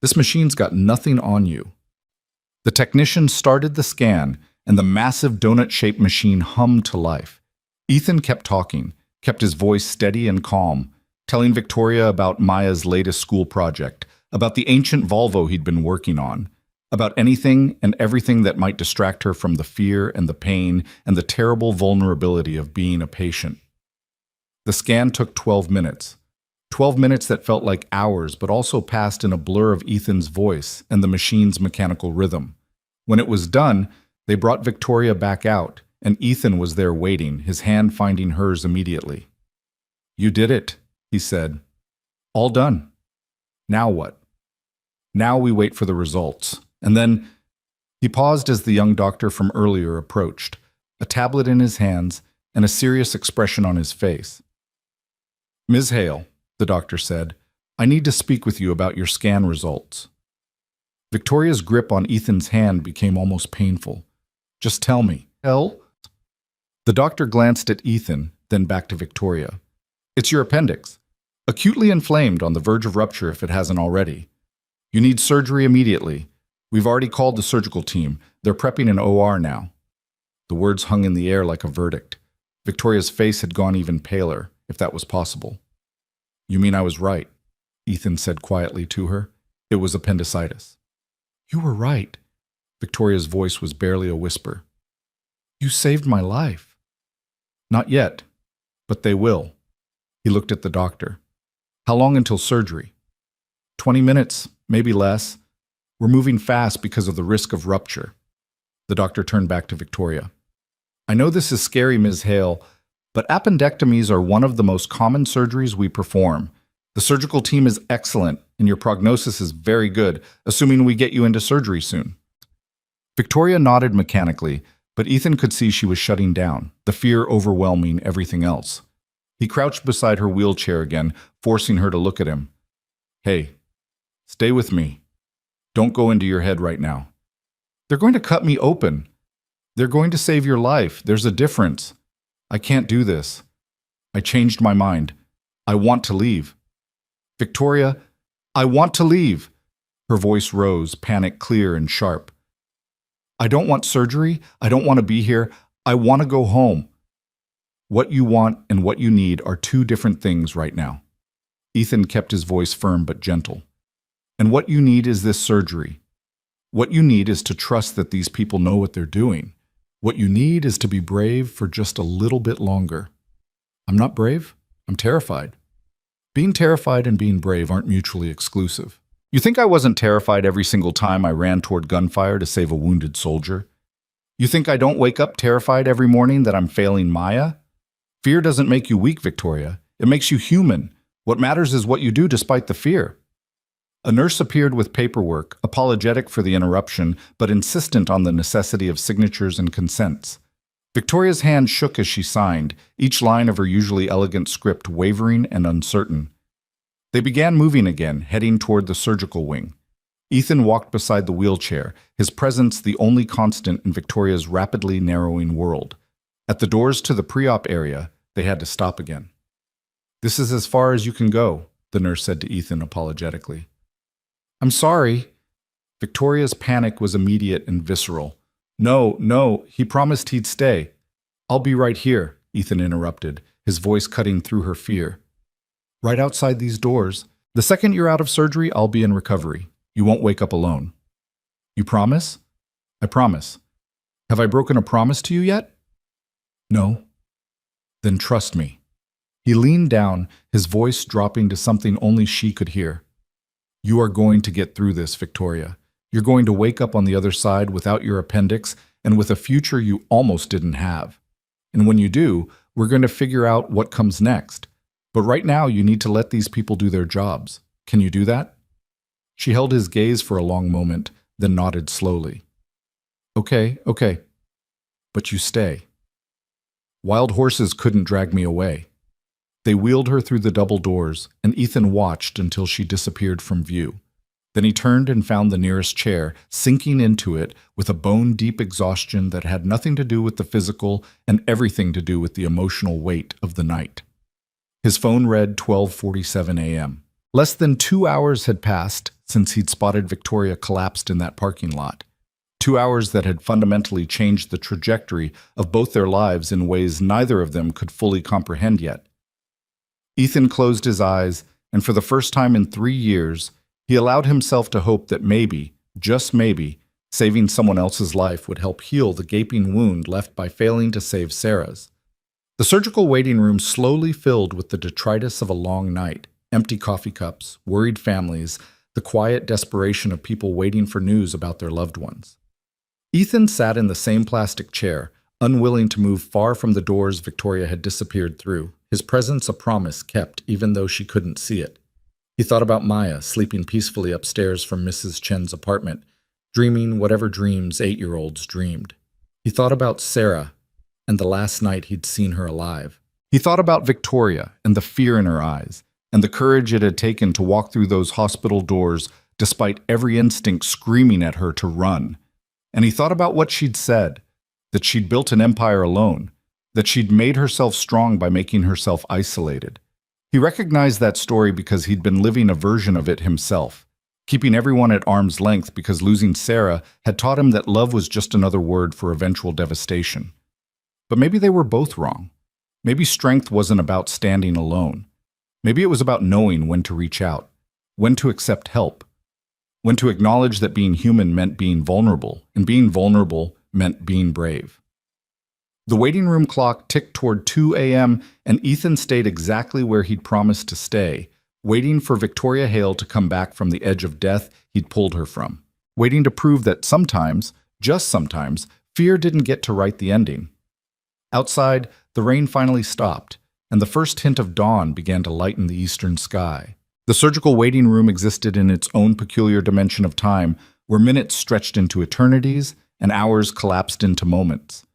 This machine's got nothing on you. The technician started the scan, and the massive donut-shaped machine hummed to life. Ethan kept talking, kept his voice steady and calm, telling Victoria about Maya's latest school project, about the ancient Volvo he'd been working on, about anything and everything that might distract her from the fear and the pain and the terrible vulnerability of being a patient. The scan took 12 minutes. 12 minutes that felt like hours, but also passed in a blur of Ethan's voice and the machine's mechanical rhythm. When it was done, they brought Victoria back out, and Ethan was there waiting, his hand finding hers immediately. You did it, he said. All done. Now what? Now we wait for the results. And then he paused as the young doctor from earlier approached, a tablet in his hands and a serious expression on his face. Ms. Hale, the doctor said, I need to speak with you about your scan results. Victoria's grip on Ethan's hand became almost painful. Just tell me. Hell? The doctor glanced at Ethan, then back to Victoria. It's your appendix. Acutely inflamed, on the verge of rupture if it hasn't already. You need surgery immediately. We've already called the surgical team. They're prepping an OR now. The words hung in the air like a verdict. Victoria's face had gone even paler, if that was possible. You mean I was right? Ethan said quietly to her. It was appendicitis. You were right. Victoria's voice was barely a whisper. You saved my life. Not yet, but they will. He looked at the doctor. How long until surgery? 20 minutes, maybe less. We're moving fast because of the risk of rupture. The doctor turned back to Victoria. I know this is scary, Ms. Hale, but appendectomies are one of the most common surgeries we perform. The surgical team is excellent, and your prognosis is very good, assuming we get you into surgery soon. Victoria nodded mechanically, but Ethan could see she was shutting down, the fear overwhelming everything else. He crouched beside her wheelchair again, forcing her to look at him. Hey, stay with me. Don't go into your head right now. They're going to cut me open. They're going to save your life. There's a difference. I can't do this. I changed my mind. I want to leave. Victoria, I want to leave. Her voice rose, panic clear and sharp. I don't want surgery. I don't want to be here. I want to go home. What you want and what you need are two different things right now. Ethan kept his voice firm but gentle. And what you need is this surgery. What you need is to trust that these people know what they're doing. What you need is to be brave for just a little bit longer. I'm not brave. I'm terrified. Being terrified and being brave aren't mutually exclusive. You think I wasn't terrified every single time I ran toward gunfire to save a wounded soldier? You think I don't wake up terrified every morning that I'm failing Maya? Fear doesn't make you weak, Victoria. It makes you human. What matters is what you do despite the fear. A nurse appeared with paperwork, apologetic for the interruption, but insistent on the necessity of signatures and consents. Victoria's hand shook as she signed, each line of her usually elegant script wavering and uncertain. They began moving again, heading toward the surgical wing. Ethan walked beside the wheelchair, his presence the only constant in Victoria's rapidly narrowing world. At the doors to the pre-op area, they had to stop again. "This is as far as you can go," the nurse said to Ethan apologetically. "I'm sorry." Victoria's panic was immediate and visceral. No, he promised he'd stay." "I'll be right here," Ethan interrupted, his voice cutting through her fear. "Right outside these doors. The second you're out of surgery, I'll be in recovery. You won't wake up alone." "You promise?" "I promise." "Have I broken a promise to you yet?" "No." "Then trust me." He leaned down, his voice dropping to something only she could hear. "You are going to get through this, Victoria. You're going to wake up on the other side without your appendix and with a future you almost didn't have. And when you do, we're going to figure out what comes next. But right now, you need to let these people do their jobs. Can you do that?" She held his gaze for a long moment, then nodded slowly. Okay. But you stay." "Wild horses couldn't drag me away." They wheeled her through the double doors, and Ethan watched until she disappeared from view. Then he turned and found the nearest chair, sinking into it with a bone-deep exhaustion that had nothing to do with the physical and everything to do with the emotional weight of the night. His phone read 12:47 a.m. Less than 2 hours had passed since he'd spotted Victoria collapsed in that parking lot. 2 hours that had fundamentally changed the trajectory of both their lives in ways neither of them could fully comprehend yet. Ethan closed his eyes, and for the first time in 3 years, he allowed himself to hope that maybe, just maybe, saving someone else's life would help heal the gaping wound left by failing to save Sarah's. The surgical waiting room slowly filled with the detritus of a long night, empty coffee cups, worried families, the quiet desperation of people waiting for news about their loved ones. Ethan sat in the same plastic chair, unwilling to move far from the doors Victoria had disappeared through, his presence a promise kept even though she couldn't see it. He thought about Maya sleeping peacefully upstairs from Mrs. Chen's apartment, dreaming whatever dreams 8-year-olds dreamed. He thought about Sarah and the last night he'd seen her alive. He thought about Victoria and the fear in her eyes, and the courage it had taken to walk through those hospital doors despite every instinct screaming at her to run. And he thought about what she'd said, that she'd built an empire alone, that she'd made herself strong by making herself isolated. He recognized that story because he'd been living a version of it himself, keeping everyone at arm's length because losing Sarah had taught him that love was just another word for eventual devastation. But maybe they were both wrong. Maybe strength wasn't about standing alone. Maybe it was about knowing when to reach out, when to accept help, when to acknowledge that being human meant being vulnerable, and being vulnerable meant being brave. The waiting room clock ticked toward 2 a.m., and Ethan stayed exactly where he'd promised to stay, waiting for Victoria Hale to come back from the edge of death he'd pulled her from, waiting to prove that sometimes, just sometimes, fear didn't get to write the ending. Outside, the rain finally stopped, and the first hint of dawn began to lighten the eastern sky. The surgical waiting room existed in its own peculiar dimension of time, where minutes stretched into eternities and hours collapsed into moments.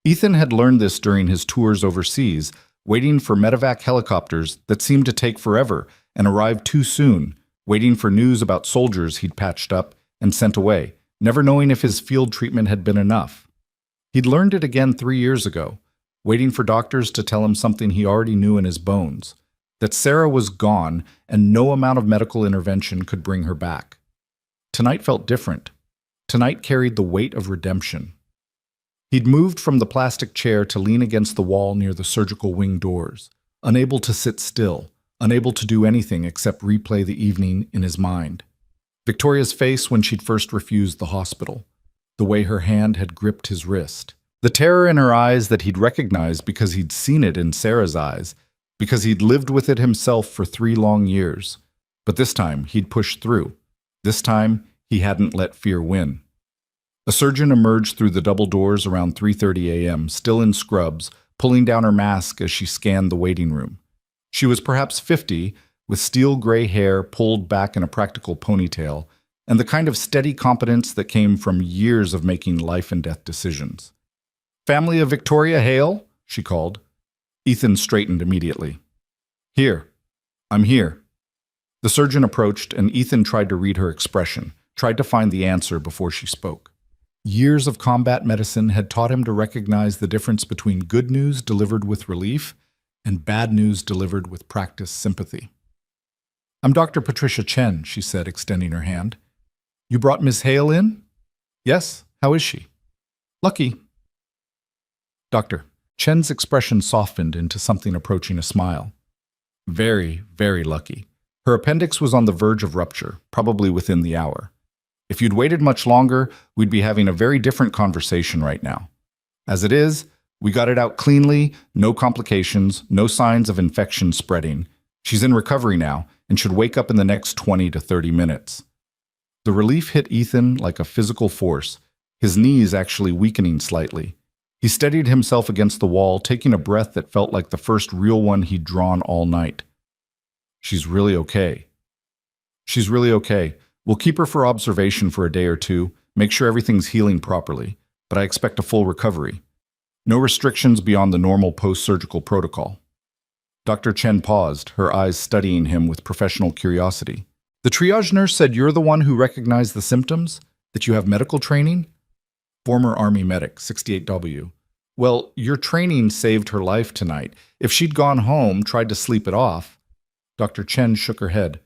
Ethan had learned this during his tours overseas, waiting for medevac helicopters that seemed to take forever and arrive too soon, waiting for news about soldiers he'd patched up and sent away, never knowing if his field treatment had been enough. He'd learned it again 3 years ago, waiting for doctors to tell him something he already knew in his bones, that Sarah was gone and no amount of medical intervention could bring her back. Tonight felt different. Tonight carried the weight of redemption. He'd moved from the plastic chair to lean against the wall near the surgical wing doors, unable to sit still, unable to do anything except replay the evening in his mind. Victoria's face when she'd first refused the hospital, the way her hand had gripped his wrist, the terror in her eyes that he'd recognized because he'd seen it in Sarah's eyes, because he'd lived with it himself for 3 long years. But this time, he'd pushed through. This time, he hadn't let fear win. A surgeon emerged through the double doors around 3:30 a.m., still in scrubs, pulling down her mask as she scanned the waiting room. She was perhaps 50, with steel gray hair pulled back in a practical ponytail, and the kind of steady competence that came from years of making life and death decisions. "Family of Victoria Hale?" she called. Ethan straightened immediately. "Here. I'm here." The surgeon approached, and Ethan tried to read her expression, tried to find the answer before she spoke. Years of combat medicine had taught him to recognize the difference between good news delivered with relief and bad news delivered with practiced sympathy. "I'm Dr. Patricia Chen," she said, extending her hand. "You brought Miss Hale in?" "Yes. How is she?" "Lucky." Doctor. Chen's expression softened into something approaching a smile. "Very, very lucky. Her appendix was on the verge of rupture, probably within the hour. If you'd waited much longer, we'd be having a very different conversation right now. As it is, we got it out cleanly, no complications, no signs of infection spreading. She's in recovery now and should wake up in the next 20 to 30 minutes. The relief hit Ethan like a physical force, his knees actually weakening slightly. He steadied himself against the wall, taking a breath that felt like the first real one he'd drawn all night. She's really okay. She's really okay. We'll keep her for observation for a day or two, make sure everything's healing properly, but I expect a full recovery. No restrictions beyond the normal post-surgical protocol. Dr. Chen paused, her eyes studying him with professional curiosity. The triage nurse said you're the one who recognized the symptoms? That you have medical training? Former Army medic, 68W. Well, your training saved her life tonight. If she'd gone home, tried to sleep it off. Dr. Chen shook her head.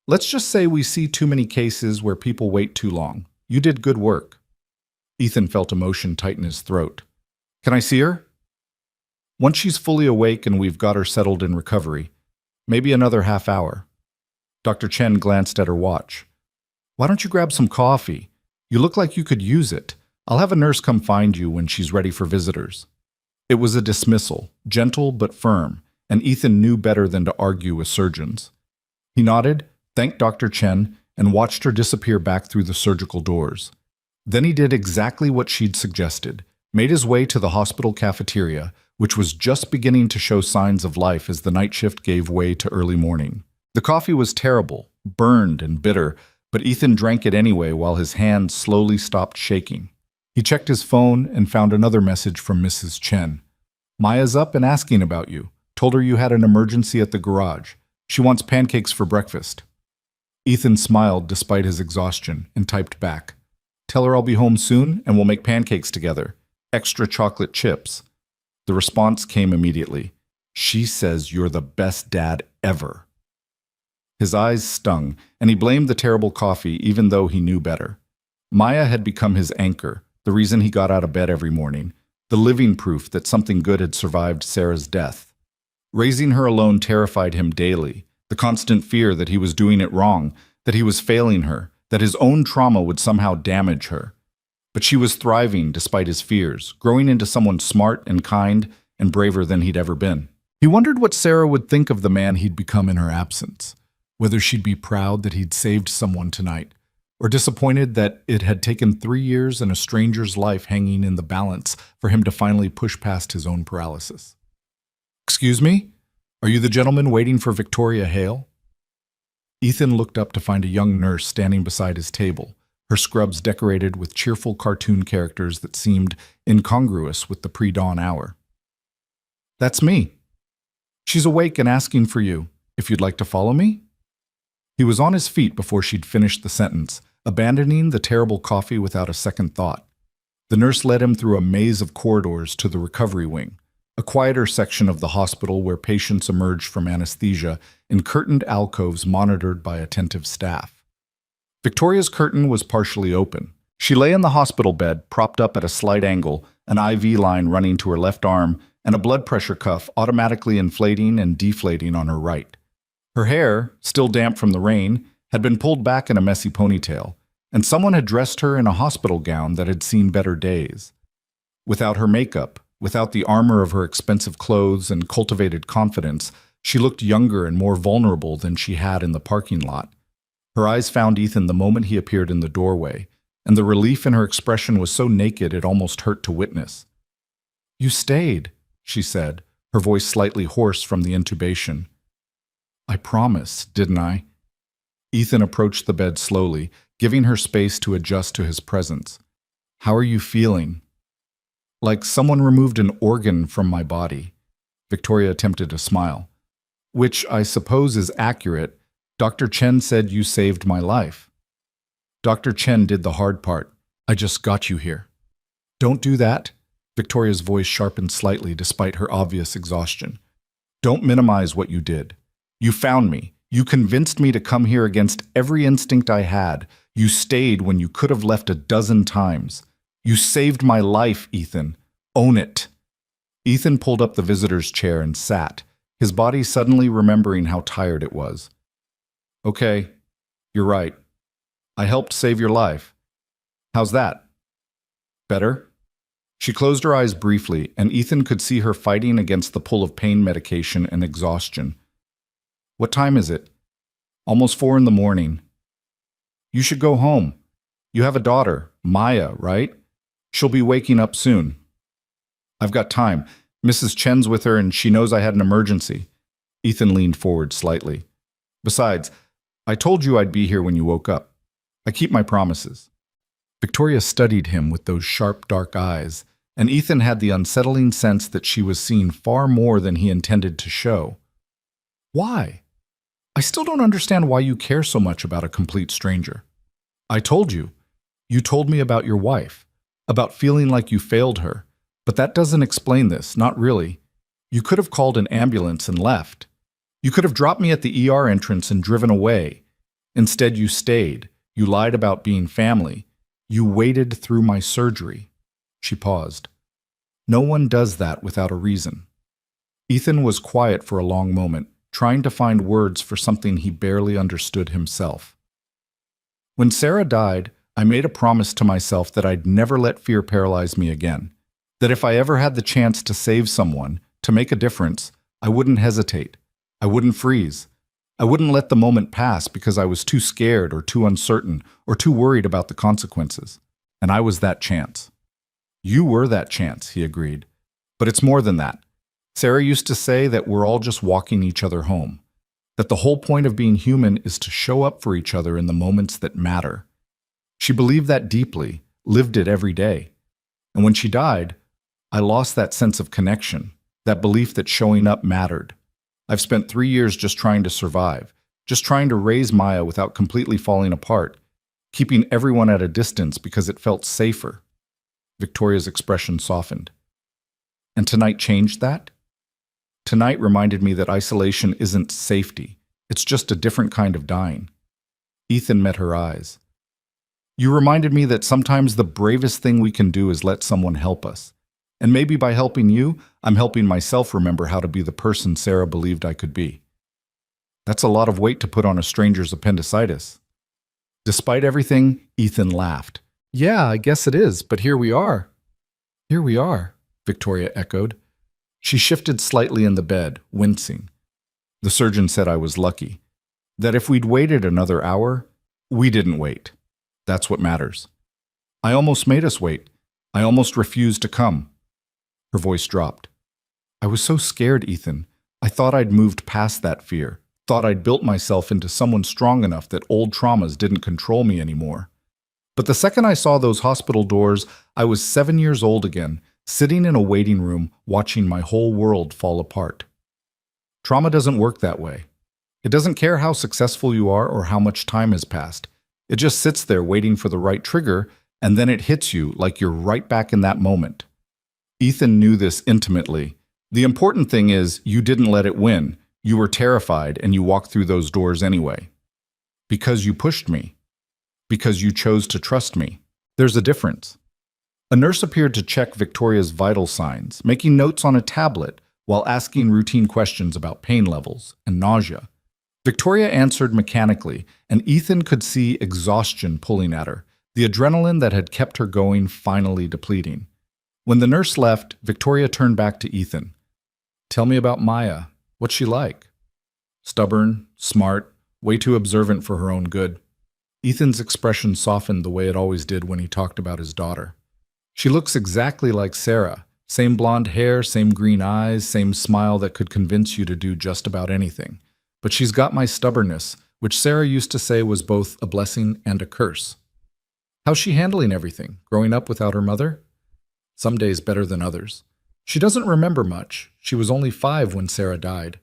Let's just say we see too many cases where people wait too long. You did good work. Ethan felt emotion tighten his throat. Can I see her? Once she's fully awake and we've got her settled in recovery, maybe another half hour. Dr. Chen glanced at her watch. Why don't you grab some coffee? You look like you could use it. I'll have a nurse come find you when she's ready for visitors. It was a dismissal, gentle but firm, and Ethan knew better than to argue with surgeons. He nodded, thanked Dr. Chen, and watched her disappear back through the surgical doors. Then he did exactly what she'd suggested, made his way to the hospital cafeteria, which was just beginning to show signs of life as the night shift gave way to early morning. The coffee was terrible, burned and bitter, but Ethan drank it anyway while his hands slowly stopped shaking. He checked his phone and found another message from Mrs. Chen. Maya's up and asking about you. Told her you had an emergency at the garage. She wants pancakes for breakfast. Ethan smiled despite his exhaustion and typed back. Tell her I'll be home soon and we'll make pancakes together. Extra chocolate chips. The response came immediately. She says you're the best dad ever. His eyes stung, and he blamed the terrible coffee even though he knew better. Maya had become his anchor, the reason he got out of bed every morning, the living proof that something good had survived Sarah's death. Raising her alone terrified him daily, the constant fear that he was doing it wrong, that he was failing her, that his own trauma would somehow damage her. But she was thriving despite his fears, growing into someone smart and kind and braver than he'd ever been. He wondered what Sarah would think of the man he'd become in her absence, whether she'd be proud that he'd saved someone tonight, or disappointed that it had taken 3 years and a stranger's life hanging in the balance for him to finally push past his own paralysis. Excuse me? Are you the gentleman waiting for Victoria Hale? Ethan looked up to find a young nurse standing beside his table, her scrubs decorated with cheerful cartoon characters that seemed incongruous with the pre-dawn hour. That's me. She's awake and asking for you, if you'd like to follow me. He was on his feet before she'd finished the sentence, abandoning the terrible coffee without a second thought. The nurse led him through a maze of corridors to the recovery wing, a quieter section of the hospital where patients emerged from anesthesia in curtained alcoves monitored by attentive staff. Victoria's curtain was partially open. She lay in the hospital bed, propped up at a slight angle, an IV line running to her left arm, and a blood pressure cuff automatically inflating and deflating on her right. Her hair, still damp from the rain, had been pulled back in a messy ponytail, and someone had dressed her in a hospital gown that had seen better days. Without her makeup, without the armor of her expensive clothes and cultivated confidence, she looked younger and more vulnerable than she had in the parking lot. Her eyes found Ethan the moment he appeared in the doorway, and the relief in her expression was so naked it almost hurt to witness. You stayed, she said, her voice slightly hoarse from the intubation. I promised, didn't I? Ethan approached the bed slowly, giving her space to adjust to his presence. How are you feeling? Like someone removed an organ from my body. Victoria attempted a smile. Which I suppose is accurate. Dr. Chen said you saved my life. Dr. Chen did the hard part. I just got you here. Don't do that. Victoria's voice sharpened slightly despite her obvious exhaustion. Don't minimize what you did. You found me. You convinced me to come here against every instinct I had. You stayed when you could have left a dozen times. You saved my life, Ethan. Own it. Ethan pulled up the visitor's chair and sat, his body suddenly remembering how tired it was. Okay, you're right. I helped save your life. How's that? Better? She closed her eyes briefly, and Ethan could see her fighting against the pull of pain medication and exhaustion. What time is it? Almost 4 in the morning. You should go home. You have a daughter, Maya, right? She'll be waking up soon. I've got time. Mrs. Chen's with her and she knows I had an emergency. Ethan leaned forward slightly. Besides, I told you I'd be here when you woke up. I keep my promises. Victoria studied him with those sharp, dark eyes, and Ethan had the unsettling sense that she was seeing far more than he intended to show. Why? I still don't understand why you care so much about a complete stranger. I told you. You told me about your wife, about feeling like you failed her, but that doesn't explain this, not really. You could have called an ambulance and left. You could have dropped me at the ER entrance and driven away. Instead, you stayed. You lied about being family. You waited through my surgery. She paused. No one does that without a reason. Ethan was quiet for a long moment, trying to find words for something he barely understood himself. When Sarah died, I made a promise to myself that I'd never let fear paralyze me again. That if I ever had the chance to save someone, to make a difference, I wouldn't hesitate. I wouldn't freeze. I wouldn't let the moment pass because I was too scared or too uncertain or too worried about the consequences. And I was that chance. You were that chance, he agreed. But it's more than that. Sarah used to say that we're all just walking each other home. That the whole point of being human is to show up for each other in the moments that matter. She believed that deeply, lived it every day. And when she died, I lost that sense of connection, that belief that showing up mattered. I've spent 3 years just trying to survive, just trying to raise Maya without completely falling apart, keeping everyone at a distance because it felt safer. Victoria's expression softened. And tonight changed that? Tonight reminded me that isolation isn't safety. It's just a different kind of dying. Ethan met her eyes. You reminded me that sometimes the bravest thing we can do is let someone help us. And maybe by helping you, I'm helping myself remember how to be the person Sarah believed I could be. That's a lot of weight to put on a stranger's appendicitis. Despite everything, Ethan laughed. Yeah, I guess it is, but here we are. Here we are, Victoria echoed. She shifted slightly in the bed, wincing. The surgeon said I was lucky. That if we'd waited another hour, we didn't wait. That's what matters. I almost made us wait. I almost refused to come. Her voice dropped. I was so scared, Ethan. I thought I'd moved past that fear. Thought I'd built myself into someone strong enough that old traumas didn't control me anymore. But the second I saw those hospital doors, I was 7 years old again, sitting in a waiting room, watching my whole world fall apart. Trauma doesn't work that way. It doesn't care how successful you are or how much time has passed. It just sits there waiting for the right trigger, and then it hits you like you're right back in that moment. Ethan knew this intimately. The important thing is you didn't let it win. You were terrified and you walked through those doors anyway. Because you pushed me. Because you chose to trust me. There's a difference. A nurse appeared to check Victoria's vital signs, making notes on a tablet while asking routine questions about pain levels and nausea. Victoria answered mechanically, and Ethan could see exhaustion pulling at her, the adrenaline that had kept her going finally depleting. When the nurse left, Victoria turned back to Ethan. Tell me about Maya. What's she like? Stubborn, smart, way too observant for her own good. Ethan's expression softened the way it always did when he talked about his daughter. She looks exactly like Sarah. Same blonde hair, same green eyes, same smile that could convince you to do just about anything. But she's got my stubbornness, which Sarah used to say was both a blessing and a curse. How's she handling everything, growing up without her mother? Some days better than others. She doesn't remember much. She was only 5 when Sarah died.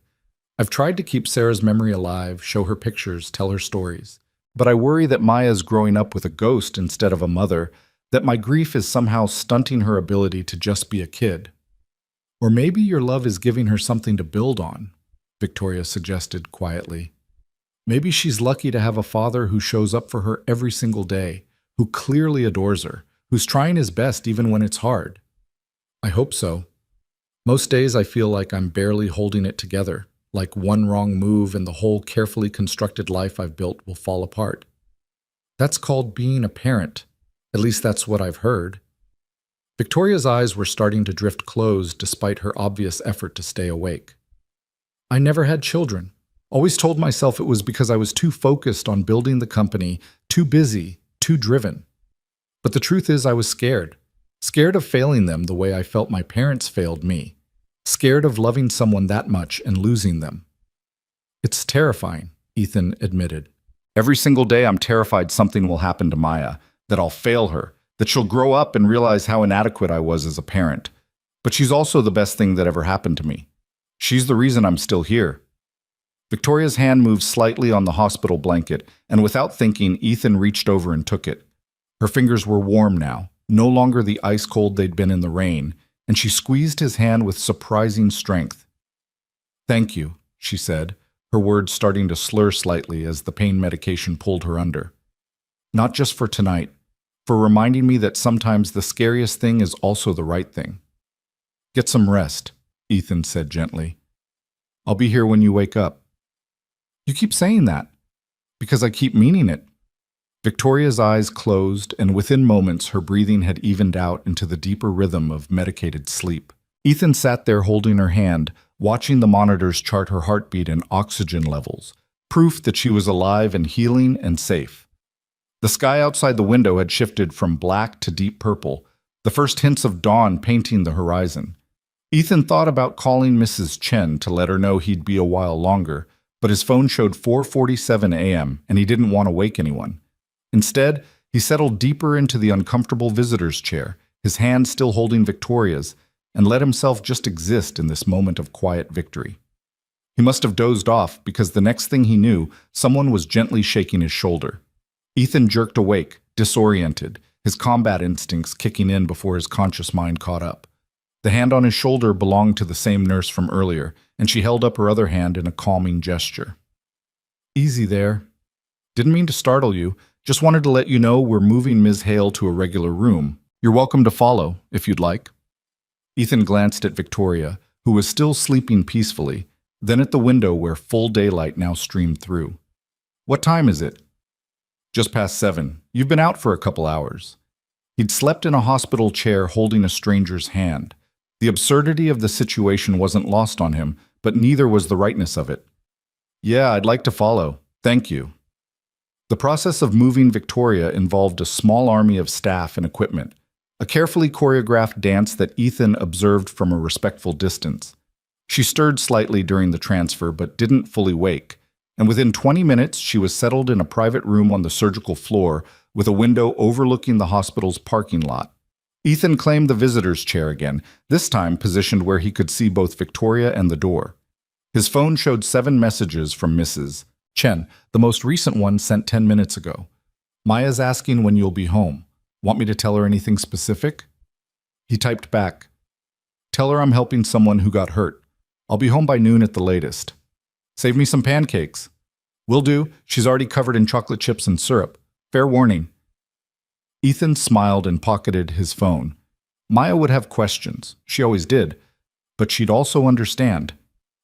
I've tried to keep Sarah's memory alive, show her pictures, tell her stories. But I worry that Maya's growing up with a ghost instead of a mother, that my grief is somehow stunting her ability to just be a kid. Or maybe your love is giving her something to build on, Victoria suggested quietly. Maybe she's lucky to have a father who shows up for her every single day, who clearly adores her, who's trying his best even when it's hard. I hope so. Most days I feel like I'm barely holding it together, like one wrong move and the whole carefully constructed life I've built will fall apart. That's called being a parent. At least that's what I've heard. Victoria's eyes were starting to drift closed despite her obvious effort to stay awake. I never had children. Always told myself it was because I was too focused on building the company, too busy, too driven. But the truth is I was scared. Scared of failing them the way I felt my parents failed me. Scared of loving someone that much and losing them. It's terrifying, Ethan admitted. Every single day I'm terrified something will happen to Maya, that I'll fail her, that she'll grow up and realize how inadequate I was as a parent. But she's also the best thing that ever happened to me. She's the reason I'm still here. Victoria's hand moved slightly on the hospital blanket, and without thinking, Ethan reached over and took it. Her fingers were warm now, no longer the ice cold they'd been in the rain, and she squeezed his hand with surprising strength. "Thank you," she said, her words starting to slur slightly as the pain medication pulled her under. "Not just for tonight, for reminding me that sometimes the scariest thing is also the right thing." "Get some rest," Ethan said gently. "I'll be here when you wake up." "You keep saying that." "Because I keep meaning it." Victoria's eyes closed, and within moments her breathing had evened out into the deeper rhythm of medicated sleep. Ethan sat there holding her hand, watching the monitors chart her heartbeat and oxygen levels, proof that she was alive and healing and safe. The sky outside the window had shifted from black to deep purple, the first hints of dawn painting the horizon. Ethan thought about calling Mrs. Chen to let her know he'd be a while longer, but his phone showed 4:47 a.m. and he didn't want to wake anyone. Instead, he settled deeper into the uncomfortable visitor's chair, his hand still holding Victoria's, and let himself just exist in this moment of quiet victory. He must have dozed off because the next thing he knew, someone was gently shaking his shoulder. Ethan jerked awake, disoriented, his combat instincts kicking in before his conscious mind caught up. The hand on his shoulder belonged to the same nurse from earlier, and she held up her other hand in a calming gesture. "Easy there. Didn't mean to startle you. Just wanted to let you know we're moving Ms. Hale to a regular room. You're welcome to follow, if you'd like." Ethan glanced at Victoria, who was still sleeping peacefully, then at the window where full daylight now streamed through. "What time is it?" "Just past 7. You've been out for a couple hours." He'd slept in a hospital chair holding a stranger's hand. The absurdity of the situation wasn't lost on him, but neither was the rightness of it. "Yeah, I'd like to follow. Thank you." The process of moving Victoria involved a small army of staff and equipment, a carefully choreographed dance that Ethan observed from a respectful distance. She stirred slightly during the transfer but didn't fully wake, and within 20 minutes she was settled in a private room on the surgical floor with a window overlooking the hospital's parking lot. Ethan claimed the visitor's chair again, this time positioned where he could see both Victoria and the door. His phone showed 7 messages from Mrs. Chen, the most recent one sent 10 minutes ago. "Maya's asking when you'll be home. Want me to tell her anything specific?" He typed back, "Tell her I'm helping someone who got hurt. I'll be home by noon at the latest. Save me some pancakes." "Will do. She's already covered in chocolate chips and syrup. Fair warning." Ethan smiled and pocketed his phone. Maya would have questions. She always did. But she'd also understand.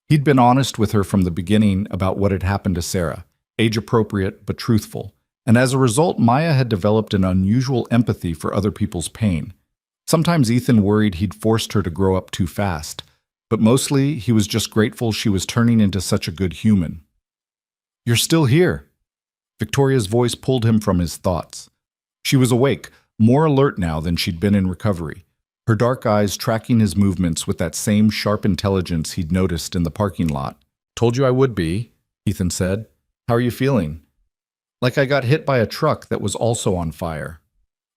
He'd been honest with her from the beginning about what had happened to Sarah, age-appropriate but truthful, and as a result, Maya had developed an unusual empathy for other people's pain. Sometimes Ethan worried he'd forced her to grow up too fast, but mostly he was just grateful she was turning into such a good human. "You're still here." Victoria's voice pulled him from his thoughts. She was awake, more alert now than she'd been in recovery, her dark eyes tracking his movements with that same sharp intelligence he'd noticed in the parking lot. "Told you I would be," he Ethan said. "How are you feeling?" "Like I got hit by a truck that was also on fire."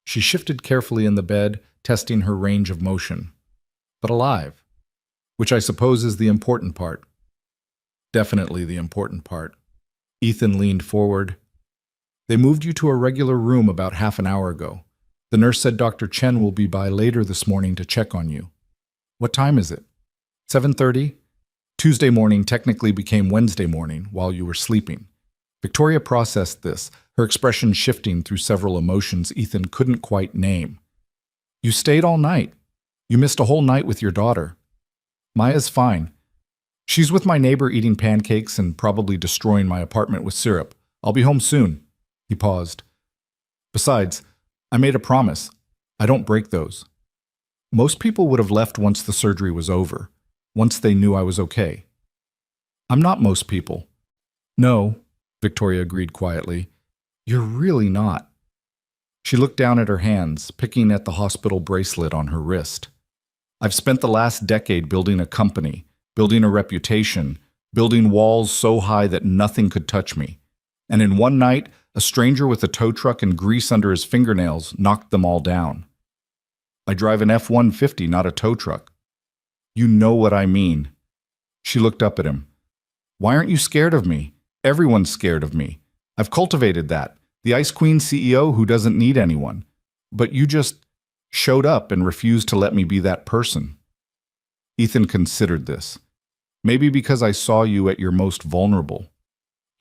She shifted carefully in the bed, testing her range of motion. "But alive. Which I suppose is the important part." "Definitely the important part." Ethan leaned forward. "They moved you to a regular room about half an hour ago. The nurse said Dr. Chen will be by later this morning to check on you." "What time is it?" 7:30. Tuesday morning technically became Wednesday morning while you were sleeping. Victoria processed this, her expression shifting through several emotions Ethan couldn't quite name. "You stayed all night. You missed a whole night with your daughter." "Maya's fine. She's with my neighbor eating pancakes and probably destroying my apartment with syrup. I'll be home soon." He paused. "Besides, I made a promise. I don't break those." Most people would have left once the surgery was over, once they knew I was okay. "I'm not most people." "No," Victoria agreed quietly. "You're really not." She looked down at her hands, picking at the hospital bracelet on her wrist. "I've spent the last decade building a company, building a reputation, building walls so high that nothing could touch me. And in one night, a stranger with a tow truck and grease under his fingernails knocked them all down. I drive an F-150, not a tow truck." "You know what I mean." She looked up at him. "Why aren't you scared of me? Everyone's scared of me. I've cultivated that. The Ice Queen CEO who doesn't need anyone. But you just showed up and refused to let me be that person." Ethan considered this. "Maybe because I saw you at your most vulnerable.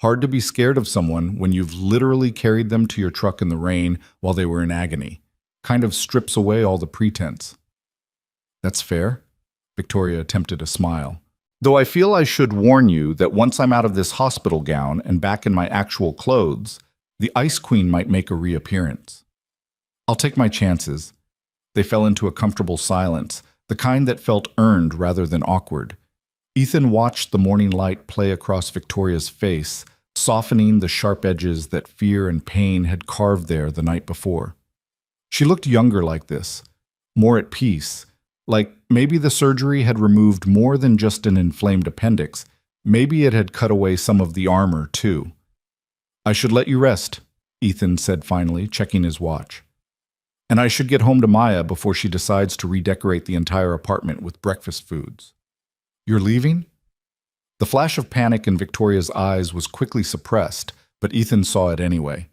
Hard to be scared of someone when you've literally carried them to your truck in the rain while they were in agony. Kind of strips away all the pretense." "That's fair." Victoria attempted a smile. "Though I feel I should warn you that once I'm out of this hospital gown and back in my actual clothes, the Ice Queen might make a reappearance." "I'll take my chances." They fell into a comfortable silence, the kind that felt earned rather than awkward. Ethan watched the morning light play across Victoria's face, softening the sharp edges that fear and pain had carved there the night before. She looked younger like this, more at peace, like maybe the surgery had removed more than just an inflamed appendix. Maybe it had cut away some of the armor, too. "I should let you rest," Ethan said finally, checking his watch. "And I should get home to Maya before she decides to redecorate the entire apartment with breakfast foods." "You're leaving?" The flash of panic in Victoria's eyes was quickly suppressed, but Ethan saw it anyway.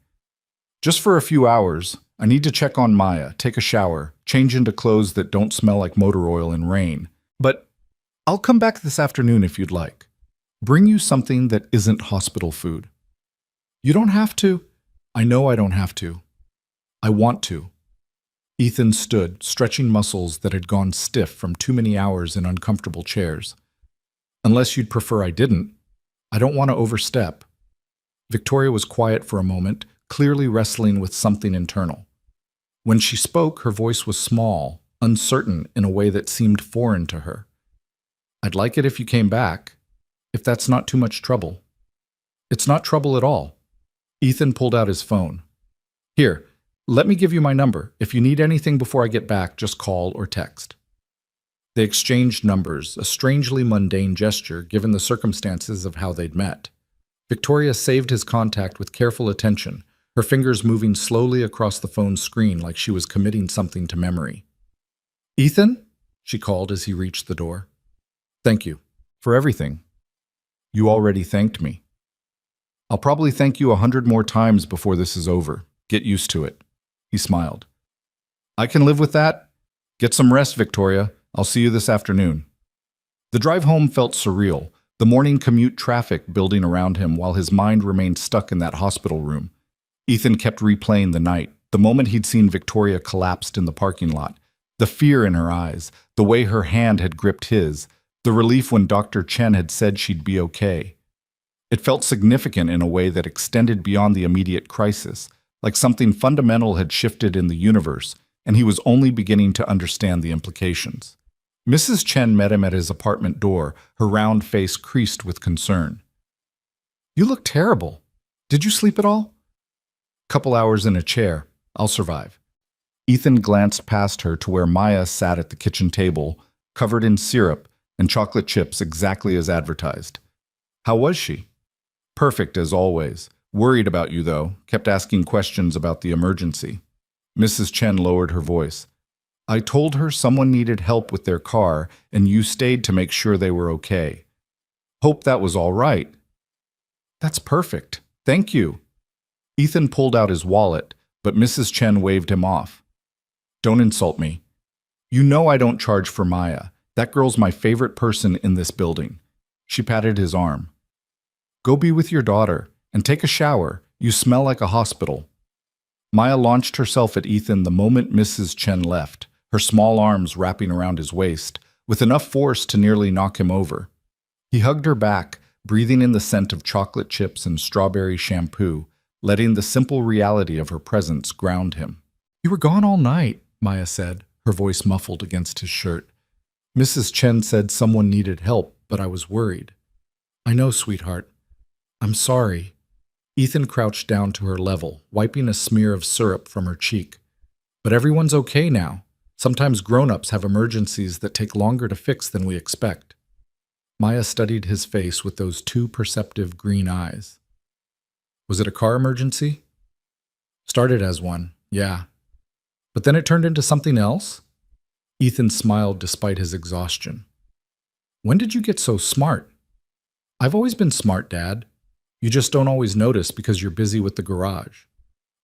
"Just for a few hours. I need to check on Maya, take a shower, change into clothes that don't smell like motor oil and rain. But I'll come back this afternoon if you'd like. Bring you something that isn't hospital food." "You don't have to." "I know I don't have to. I want to." Ethan stood, stretching muscles that had gone stiff from too many hours in uncomfortable chairs. "Unless you'd prefer I didn't. I don't want to overstep." Victoria was quiet for a moment, clearly wrestling with something internal. When she spoke, her voice was small, uncertain in a way that seemed foreign to her. "I'd like it if you came back, if that's not too much trouble." "It's not trouble at all." Ethan pulled out his phone. "Here, let me give you my number. If you need anything before I get back, just call or text." They exchanged numbers, a strangely mundane gesture given the circumstances of how they'd met. Victoria saved his contact with careful attention, her fingers moving slowly across the phone's screen like she was committing something to memory. "Ethan?" she called as he reached the door. "Thank you. For everything." "You already thanked me." "I'll probably thank you 100 more times before this is over. Get used to it." He smiled. "I can live with that. Get some rest, Victoria. I'll see you this afternoon." The drive home felt surreal, the morning commute traffic building around him while his mind remained stuck in that hospital room. Ethan kept replaying the night, the moment he'd seen Victoria collapsed in the parking lot, the fear in her eyes, the way her hand had gripped his, the relief when Dr. Chen had said she'd be okay. It felt significant in a way that extended beyond the immediate crisis, like something fundamental had shifted in the universe, and he was only beginning to understand the implications. Mrs. Chen met him at his apartment door, her round face creased with concern. "You look terrible. Did you sleep at all?" "Couple hours in a chair. I'll survive." Ethan glanced past her to where Maya sat at the kitchen table, covered in syrup and chocolate chips exactly as advertised. "How was she?" Perfect as always. Worried about you, though. Kept asking questions about the emergency. Mrs. Chen lowered her voice. I told her someone needed help with their car, and you stayed to make sure they were okay. Hope that was all right. That's perfect. Thank you. Ethan pulled out his wallet, but Mrs. Chen waved him off. Don't insult me. You know I don't charge for Maya. That girl's my favorite person in this building. She patted his arm. Go be with your daughter and take a shower. You smell like a hospital. Maya launched herself at Ethan the moment Mrs. Chen left, her small arms wrapping around his waist, with enough force to nearly knock him over. He hugged her back, breathing in the scent of chocolate chips and strawberry shampoo, letting the simple reality of her presence ground him. You were gone all night, Maya said, her voice muffled against his shirt. Mrs. Chen said someone needed help, but I was worried. I know, sweetheart. I'm sorry. Ethan crouched down to her level, wiping a smear of syrup from her cheek. But everyone's okay now. Sometimes grown-ups have emergencies that take longer to fix than we expect. Maya studied his face with those two perceptive green eyes. Was it a car emergency? Started as one, yeah. But then it turned into something else? Ethan smiled despite his exhaustion. When did you get so smart? I've always been smart, Dad. You just don't always notice because you're busy with the garage.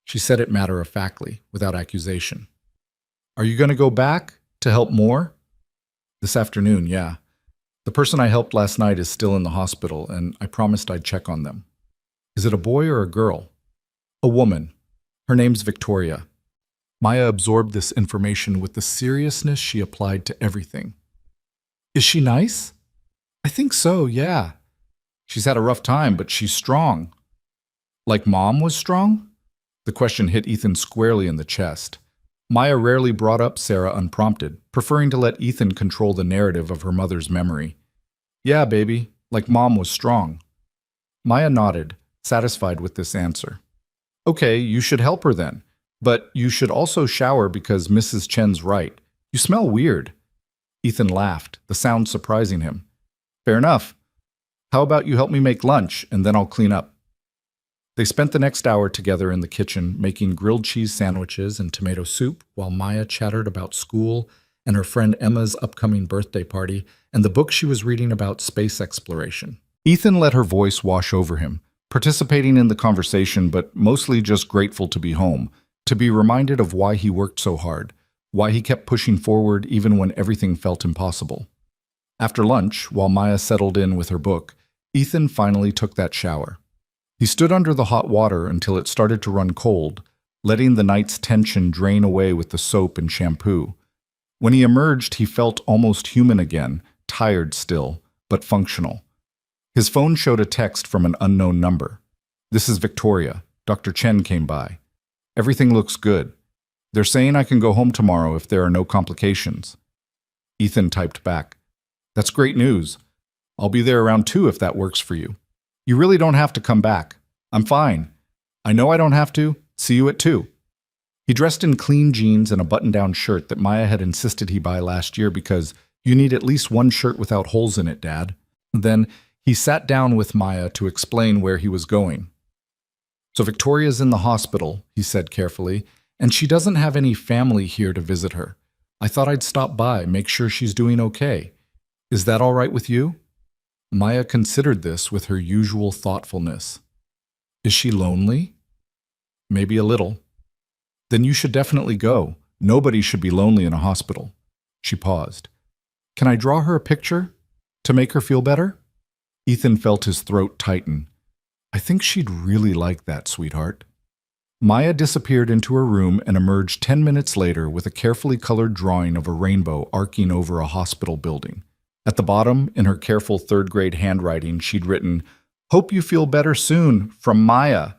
She said it matter-of-factly, without accusation. Are you going to go back to help more? This afternoon, yeah. The person I helped last night is still in the hospital, and I promised I'd check on them. Is it a boy or a girl? A woman. Her name's Victoria. Maya absorbed this information with the seriousness she applied to everything. Is she nice? I think so, yeah. She's had a rough time, but she's strong. Like Mom was strong? The question hit Ethan squarely in the chest. Maya rarely brought up Sarah unprompted, preferring to let Ethan control the narrative of her mother's memory. Yeah, baby, like Mom was strong. Maya nodded, satisfied with this answer. Okay, you should help her then. But you should also shower because Mrs. Chen's right. You smell weird. Ethan laughed, the sound surprising him. Fair enough. How about you help me make lunch, and then I'll clean up? They spent the next hour together in the kitchen, making grilled cheese sandwiches and tomato soup, while Maya chattered about school and her friend Emma's upcoming birthday party and the book she was reading about space exploration. Ethan let her voice wash over him, participating in the conversation but mostly just grateful to be home, to be reminded of why he worked so hard, why he kept pushing forward even when everything felt impossible. After lunch, while Maya settled in with her book, Ethan finally took that shower. He stood under the hot water until it started to run cold, letting the night's tension drain away with the soap and shampoo. When he emerged, he felt almost human again, tired still, but functional. His phone showed a text from an unknown number. This is Victoria. Dr. Chen came by. Everything looks good. They're saying I can go home tomorrow if there are no complications. Ethan typed back. That's great news. I'll be there around 2 if that works for you. You really don't have to come back. I'm fine. I know I don't have to. See you at 2. He dressed in clean jeans and a button-down shirt that Maya had insisted he buy last year because you need at least one shirt without holes in it, Dad. Then he sat down with Maya to explain where he was going. So Victoria's in the hospital, he said carefully, and she doesn't have any family here to visit her. I thought I'd stop by, make sure she's doing okay. Is that all right with you? Maya considered this with her usual thoughtfulness. Is she lonely? Maybe a little. Then you should definitely go. Nobody should be lonely in a hospital. She paused. Can I draw her a picture? To make her feel better? Ethan felt his throat tighten. I think she'd really like that, sweetheart. Maya disappeared into her room and emerged 10 minutes later with a carefully colored drawing of a rainbow arcing over a hospital building. At the bottom, in her careful third-grade handwriting, she'd written, Hope you feel better soon, from Maya.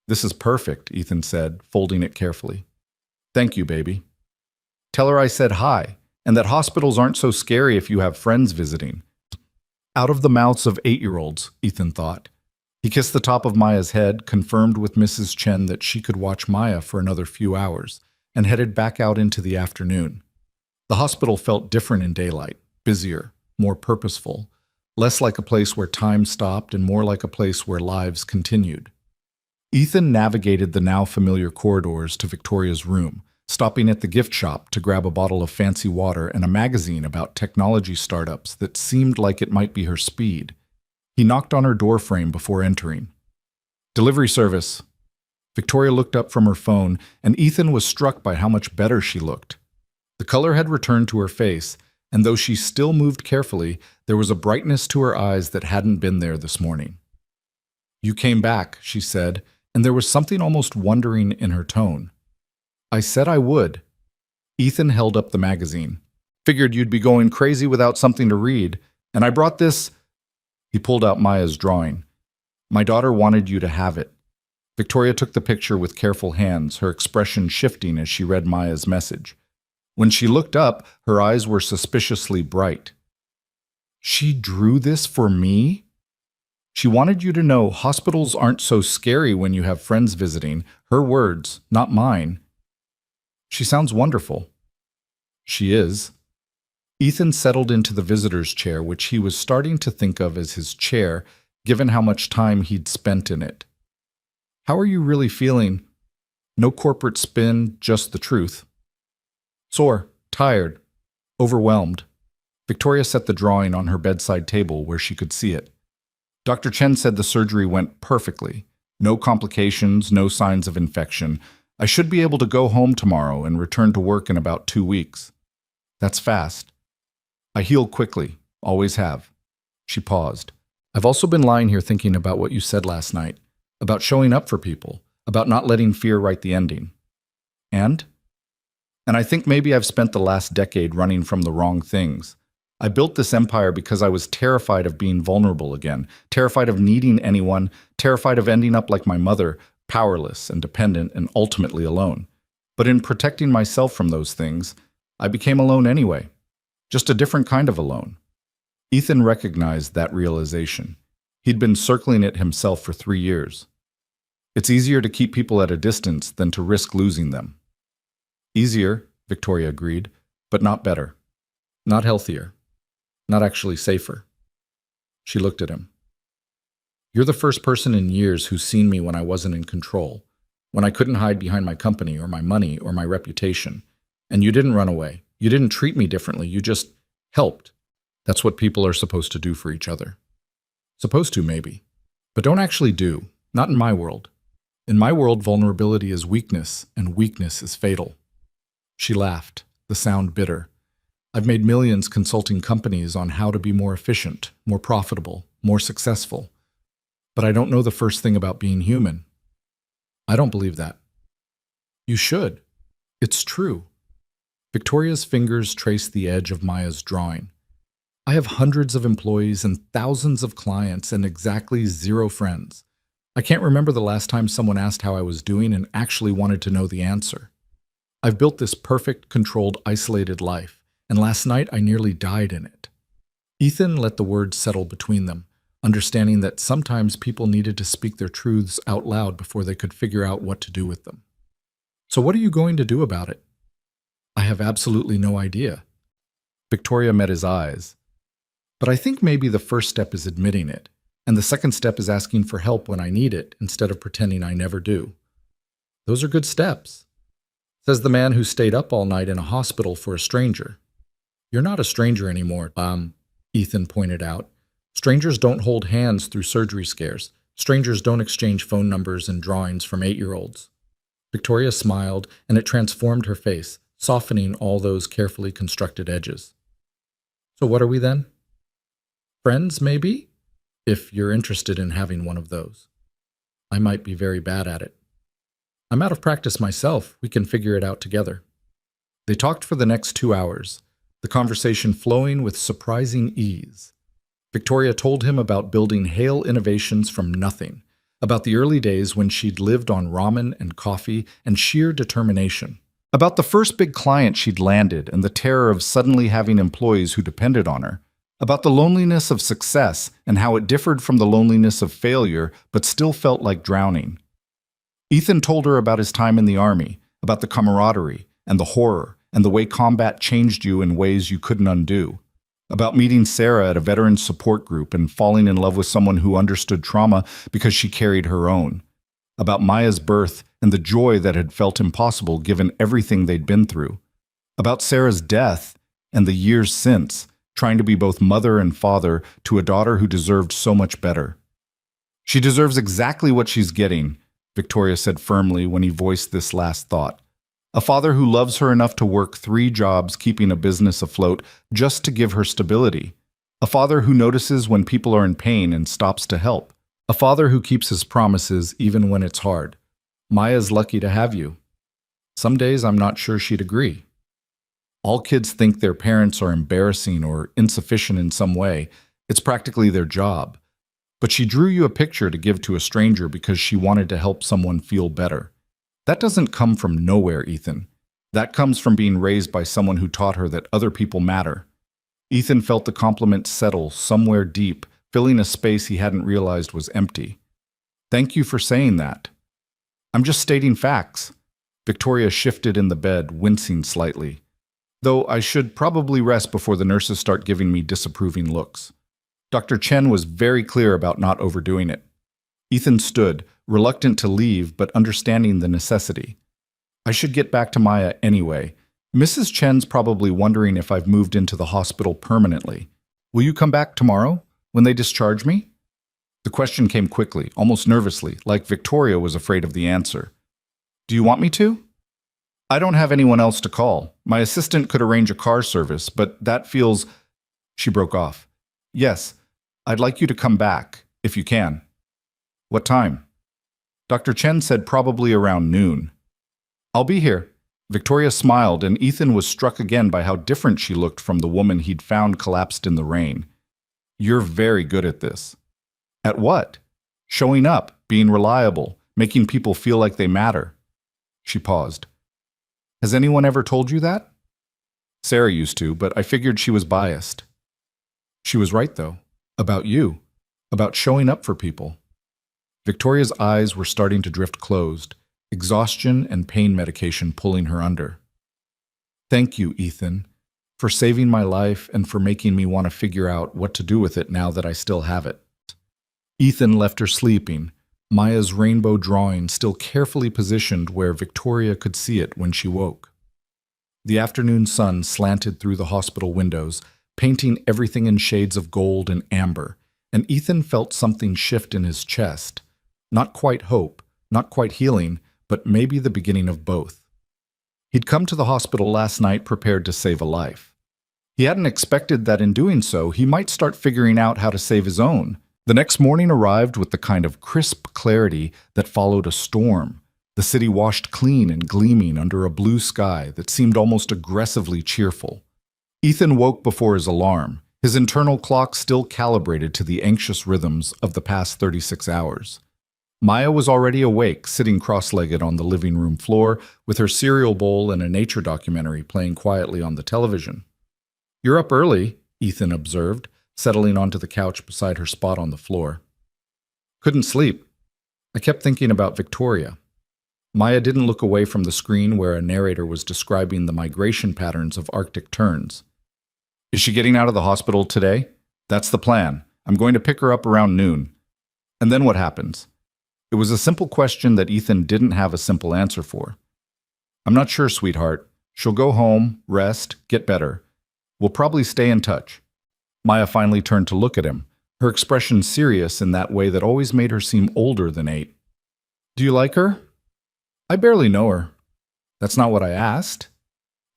This is perfect, Ethan said, folding it carefully. Thank you, baby. Tell her I said hi, and that hospitals aren't so scary if you have friends visiting. Out of the mouths of 8-year-olds, Ethan thought. He kissed the top of Maya's head, confirmed with Mrs. Chen that she could watch Maya for another few hours, and headed back out into the afternoon. The hospital felt different in daylight, busier, more purposeful, less like a place where time stopped and more like a place where lives continued. Ethan navigated the now familiar corridors to Victoria's room, stopping at the gift shop to grab a bottle of fancy water and a magazine about technology startups that seemed like it might be her speed. He knocked on her doorframe before entering. "Delivery service." Victoria looked up from her phone, and Ethan was struck by how much better she looked. The color had returned to her face, and though she still moved carefully, there was a brightness to her eyes that hadn't been there this morning. "You came back," she said, and there was something almost wondering in her tone. "I said I would." Ethan held up the magazine. "Figured you'd be going crazy without something to read, and I brought this." He pulled out Maya's drawing. "My daughter wanted you to have it." Victoria took the picture with careful hands, her expression shifting as she read Maya's message. When she looked up, her eyes were suspiciously bright. "She drew this for me?" "She wanted you to know hospitals aren't so scary when you have friends visiting." Her words, not mine. "She sounds wonderful." "She is." Ethan settled into the visitor's chair, which he was starting to think of as his chair, given how much time he'd spent in it. "How are you really feeling?" "No corporate spin, just the truth." "Sore, tired, overwhelmed." Victoria set the drawing on her bedside table where she could see it. "Dr. Chen said the surgery went perfectly. No complications, no signs of infection. I should be able to go home tomorrow and return to work in about 2 weeks." "That's fast." "I heal quickly, always have." She paused. "I've also been lying here thinking about what you said last night, about showing up for people, about not letting fear write the ending." "And?" "And I think maybe I've spent the last decade running from the wrong things. I built this empire because I was terrified of being vulnerable again, terrified of needing anyone, terrified of ending up like my mother, powerless and dependent and ultimately alone. But in protecting myself from those things, I became alone anyway. Just a different kind of alone." Ethan recognized that realization. He'd been circling it himself for 3 years. It's easier to keep people at a distance than to risk losing them. "Easier," Victoria agreed, "but not better. Not healthier. Not actually safer." She looked at him. "You're the first person in years who's seen me when I wasn't in control, when I couldn't hide behind my company or my money or my reputation. And you didn't run away. You didn't treat me differently. You just helped. That's what people are supposed to do for each other." "Supposed to, maybe. But don't actually do. Not in my world. In my world, vulnerability is weakness, and weakness is fatal." She laughed, the sound bitter. "I've made millions consulting companies on how to be more efficient, more profitable, more successful. But I don't know the first thing about being human." "I don't believe that." "You should. It's true." Victoria's fingers traced the edge of Maya's drawing. "I have hundreds of employees and thousands of clients and exactly 0 friends. I can't remember the last time someone asked how I was doing and actually wanted to know the answer. I've built this perfect, controlled, isolated life, and last night I nearly died in it." Ethan let the words settle between them, understanding that sometimes people needed to speak their truths out loud before they could figure out what to do with them. "So what are you going to do about it?" "I have absolutely no idea." Victoria met his eyes. "But I think maybe the first step is admitting it, and the second step is asking for help when I need it instead of pretending I never do." "Those are good steps," says the man who stayed up all night in a hospital for a stranger. "You're not a stranger anymore," Ethan pointed out. "Strangers don't hold hands through surgery scares. Strangers don't exchange phone numbers and drawings from 8-year-olds. Victoria smiled, and it transformed her face, softening all those carefully constructed edges. "So what are we then?" "Friends, maybe? If you're interested in having one of those." "I might be very bad at it." "I'm out of practice myself. We can figure it out together." They talked for the next 2 hours, the conversation flowing with surprising ease. Victoria told him about building Hale Innovations from nothing, about the early days when she'd lived on ramen and coffee and sheer determination, about the first big client she'd landed and the terror of suddenly having employees who depended on her, about the loneliness of success and how it differed from the loneliness of failure but still felt like drowning. Ethan told her about his time in the army, about the camaraderie and the horror and the way combat changed you in ways you couldn't undo, about meeting Sarah at a veterans support group and falling in love with someone who understood trauma because she carried her own, about Maya's birth and the joy that had felt impossible given everything they'd been through, about Sarah's death and the years since, trying to be both mother and father to a daughter who deserved so much better. She deserves exactly what she's getting, Victoria said firmly when he voiced this last thought. A father who loves her enough to work 3 jobs keeping a business afloat just to give her stability. A father who notices when people are in pain and stops to help. A father who keeps his promises even when it's hard. Maya's lucky to have you. Some days I'm not sure she'd agree. All kids think their parents are embarrassing or insufficient in some way. It's practically their job. But she drew you a picture to give to a stranger because she wanted to help someone feel better. That doesn't come from nowhere, Ethan. That comes from being raised by someone who taught her that other people matter. Ethan felt the compliment settle somewhere deep, filling a space he hadn't realized was empty. Thank you for saying that. I'm just stating facts. Victoria shifted in the bed, wincing slightly. Though I should probably rest before the nurses start giving me disapproving looks. Dr. Chen was very clear about not overdoing it. Ethan stood, reluctant to leave but understanding the necessity. I should get back to Maya anyway. Mrs. Chen's probably wondering if I've moved into the hospital permanently. Will you come back tomorrow, when they discharge me? The question came quickly, almost nervously, like Victoria was afraid of the answer. Do you want me to? I don't have anyone else to call. My assistant could arrange a car service, but that feels... She broke off. Yes, I'd like you to come back, if you can. What time? Dr. Chen said probably around noon. I'll be here. Victoria smiled, and Ethan was struck again by how different she looked from the woman he'd found collapsed in the rain. You're very good at this. At what? Showing up, being reliable, making people feel like they matter. She paused. Has anyone ever told you that? Sarah used to, but I figured she was biased. She was right, though. About you. About showing up for people. Victoria's eyes were starting to drift closed, exhaustion and pain medication pulling her under. Thank you, Ethan, for saving my life and for making me want to figure out what to do with it now that I still have it. Ethan left her sleeping, Maya's rainbow drawing still carefully positioned where Victoria could see it when she woke. The afternoon sun slanted through the hospital windows, painting everything in shades of gold and amber, and Ethan felt something shift in his chest. Not quite hope, not quite healing, but maybe the beginning of both. He'd come to the hospital last night prepared to save a life. He hadn't expected that in doing so, he might start figuring out how to save his own. The next morning arrived with the kind of crisp clarity that followed a storm. The city washed clean and gleaming under a blue sky that seemed almost aggressively cheerful. Ethan woke before his alarm, his internal clock still calibrated to the anxious rhythms of the past 36 hours. Maya was already awake, sitting cross-legged on the living room floor with her cereal bowl and a nature documentary playing quietly on the television. You're up early, Ethan observed, settling onto the couch beside her spot on the floor. Couldn't sleep. I kept thinking about Victoria. Maya didn't look away from the screen where a narrator was describing the migration patterns of Arctic terns. Is she getting out of the hospital today? That's the plan. I'm going to pick her up around noon. And then what happens? It was a simple question that Ethan didn't have a simple answer for. I'm not sure, sweetheart. She'll go home, rest, get better. We'll probably stay in touch. Maya finally turned to look at him, her expression serious in that way that always made her seem older than 8. Do you like her? I barely know her. That's not what I asked.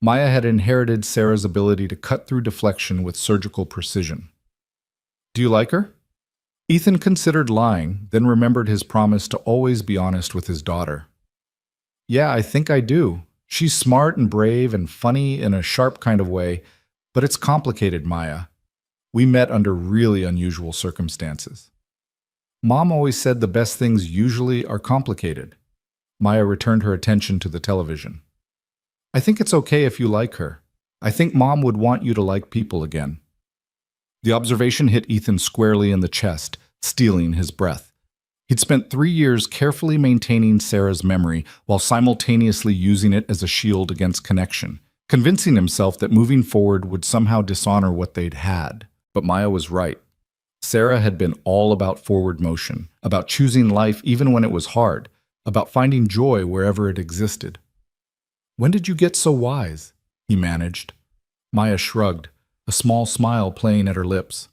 Maya had inherited Sarah's ability to cut through deflection with surgical precision. Do you like her? Ethan considered lying, then remembered his promise to always be honest with his daughter. Yeah, I think I do. She's smart and brave and funny in a sharp kind of way, but it's complicated, Maya. We met under really unusual circumstances. Mom always said the best things usually are complicated. Maya returned her attention to the television. I think it's okay if you like her. I think Mom would want you to like people again. The observation hit Ethan squarely in the chest, stealing his breath. He'd spent 3 years carefully maintaining Sarah's memory while simultaneously using it as a shield against connection convincing himself that moving forward would somehow dishonor what they'd had. But Maya was right. Sarah had been all about forward motion, about choosing life even when it was hard, about finding joy wherever it existed. "When did you get so wise?" he managed. Maya shrugged, a small smile playing at her lips.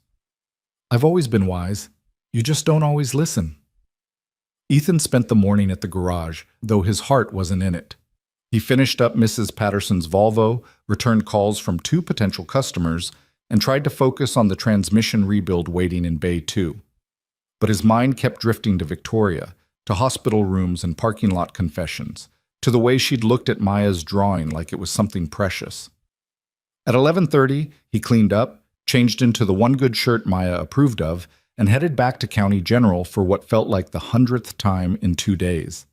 "I've always been wise. You just don't always listen." Ethan spent the morning at the garage, though his heart wasn't in it. He finished up Mrs. Patterson's Volvo, returned calls from 2 potential customers, and tried to focus on the transmission rebuild waiting in Bay 2. But his mind kept drifting to Victoria, to hospital rooms and parking lot confessions, to the way she'd looked at Maya's drawing like it was something precious. At 11:30, he cleaned up, changed into the one good shirt Maya approved of, and headed back to County General for what felt like the 100th time in 2 days.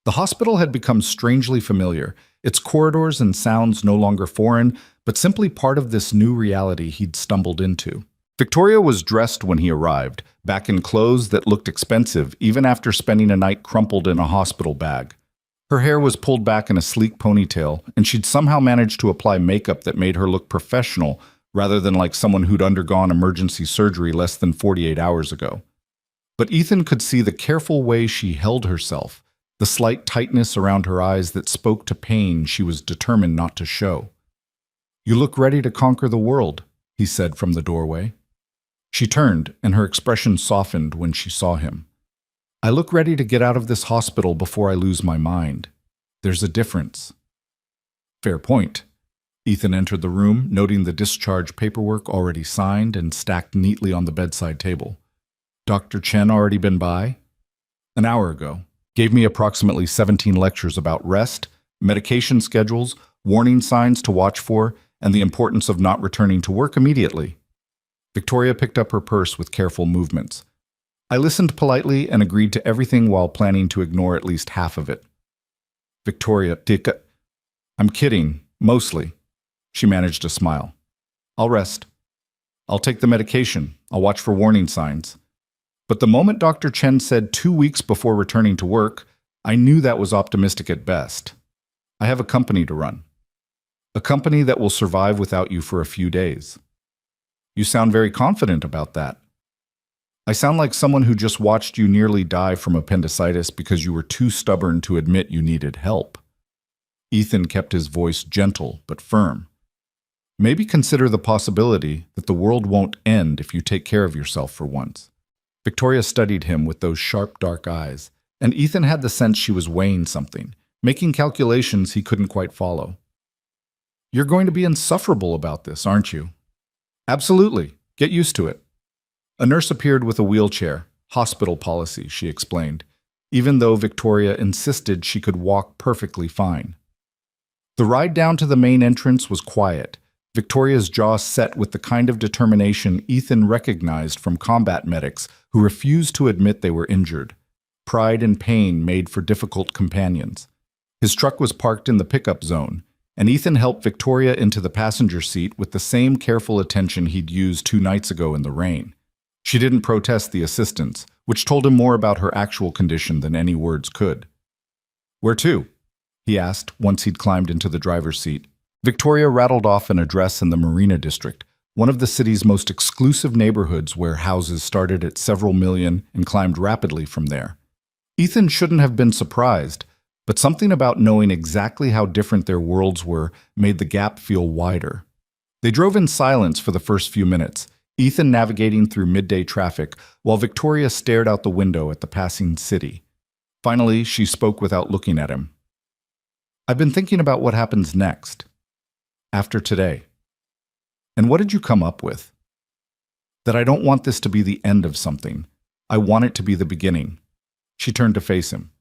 The hospital had become strangely familiar, its corridors and sounds no longer foreign, but simply part of this new reality he'd stumbled into. Victoria was dressed when he arrived, back in clothes that looked expensive even after spending a night crumpled in a hospital bag. Her hair was pulled back in a sleek ponytail, and she'd somehow managed to apply makeup that made her look professional rather than like someone who'd undergone emergency surgery less than 48 hours ago. But Ethan could see the careful way she held herself, the slight tightness around her eyes that spoke to pain she was determined not to show. "You look ready to conquer the world," he said from the doorway. She turned, and her expression softened when she saw him. "I look ready to get out of this hospital before I lose my mind. There's a difference." "Fair point." Ethan entered the room, noting the discharge paperwork already signed and stacked neatly on the bedside table. "Dr. Chen already been by?" "An hour ago. Gave me approximately 17 lectures about rest, medication schedules, warning signs to watch for, and the importance of not returning to work immediately." Victoria picked up her purse with careful movements. "I listened politely and agreed to everything while planning to ignore at least half of it." Victoria, "I'm kidding, mostly." She managed a smile. "I'll rest. I'll take the medication. I'll watch for warning signs." But the moment Dr. Chen said 2 weeks before returning to work, I knew that was optimistic at best. "I have a company to run. A company that will survive without you for a few days." "You sound very confident about that." "I sound like someone who just watched you nearly die from appendicitis because you were too stubborn to admit you needed help." Ethan kept his voice gentle but firm. "Maybe consider the possibility that the world won't end if you take care of yourself for once." Victoria studied him with those sharp, dark eyes, and Ethan had the sense she was weighing something, making calculations he couldn't quite follow. "You're going to be insufferable about this, aren't you?" "Absolutely. Get used to it." A nurse appeared with a wheelchair. "Hospital policy," she explained, even though Victoria insisted she could walk perfectly fine. The ride down to the main entrance was quiet, Victoria's jaw set with the kind of determination Ethan recognized from combat medics who refused to admit they were injured. Pride and pain made for difficult companions. His truck was parked in the pickup zone, and Ethan helped Victoria into the passenger seat with the same careful attention he'd used 2 nights ago in the rain. She didn't protest the assistance, which told him more about her actual condition than any words could. "Where to?" he asked once he'd climbed into the driver's seat. Victoria rattled off an address in the Marina District, one of the city's most exclusive neighborhoods where houses started at several million and climbed rapidly from there. Ethan shouldn't have been surprised, but something about knowing exactly how different their worlds were made the gap feel wider. They drove in silence for the first few minutes, Ethan navigating through midday traffic while Victoria stared out the window at the passing city. Finally, she spoke without looking at him. "I've been thinking about what happens next. After today." "And what did you come up with?" "That I don't want this to be the end of something. I want it to be the beginning." She turned to face him.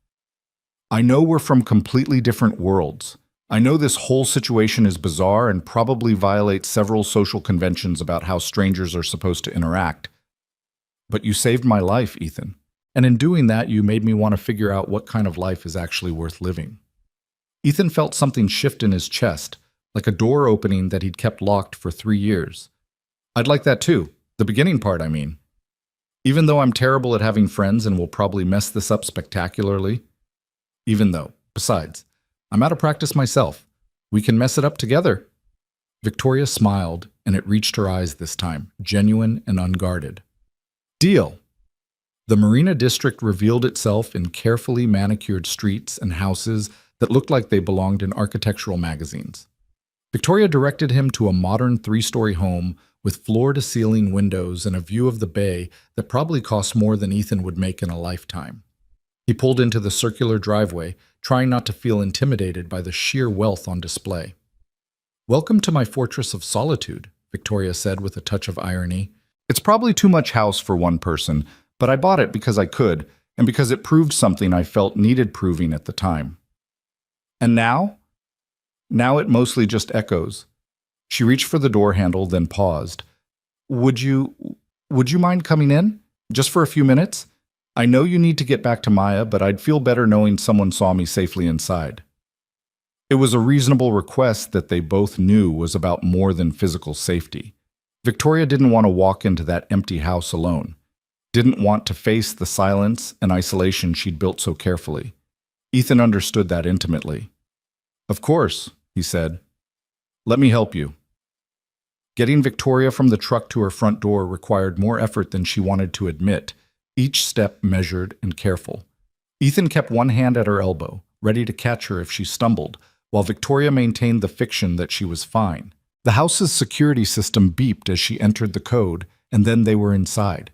"I know we're from completely different worlds. I know this whole situation is bizarre and probably violates several social conventions about how strangers are supposed to interact. But you saved my life, Ethan. And in doing that, you made me want to figure out what kind of life is actually worth living." Ethan felt something shift in his chest, like a door opening that he'd kept locked for 3 years. "I'd like that too. The beginning part, I mean. Even though I'm terrible at having friends and will probably mess this up spectacularly. Besides, I'm out of practice myself. We can mess it up together. Victoria smiled, and it reached her eyes this time, genuine and unguarded. Deal. The Marina District revealed itself in carefully manicured streets and houses that looked like they belonged in architectural magazines. Victoria directed him to a modern 3-story home with floor-to-ceiling windows and a view of the bay that probably cost more than Ethan would make in a lifetime. He pulled into the circular driveway, trying not to feel intimidated by the sheer wealth on display. "Welcome to my fortress of solitude," Victoria said with a touch of irony. "It's probably too much house for one person, but I bought it because I could, and because it proved something I felt needed proving at the time. And now? Now it mostly just echoes." She reached for the door handle, then paused. Would you mind coming in? Just for a few minutes? I know you need to get back to Maya, but I'd feel better knowing someone saw me safely inside." It was a reasonable request that they both knew was about more than physical safety. Victoria didn't want to walk into that empty house alone. Didn't want to face the silence and isolation she'd built so carefully. Ethan understood that intimately. "Of course," he said. "Let me help you." Getting Victoria from the truck to her front door required more effort than she wanted to admit, each step measured and careful. Ethan kept one hand at her elbow, ready to catch her if she stumbled, while Victoria maintained the fiction that she was fine. The house's security system beeped as she entered the code, and then they were inside.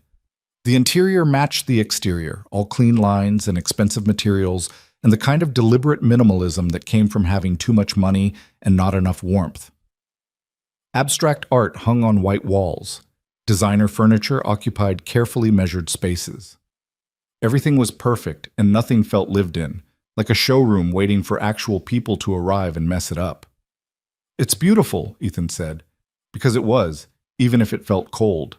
The interior matched the exterior, all clean lines and expensive materials, and the kind of deliberate minimalism that came from having too much money and not enough warmth. Abstract art hung on white walls. Designer furniture occupied carefully measured spaces. Everything was perfect, and nothing felt lived in, like a showroom waiting for actual people to arrive and mess it up. "It's beautiful," Ethan said, because it was, even if it felt cold.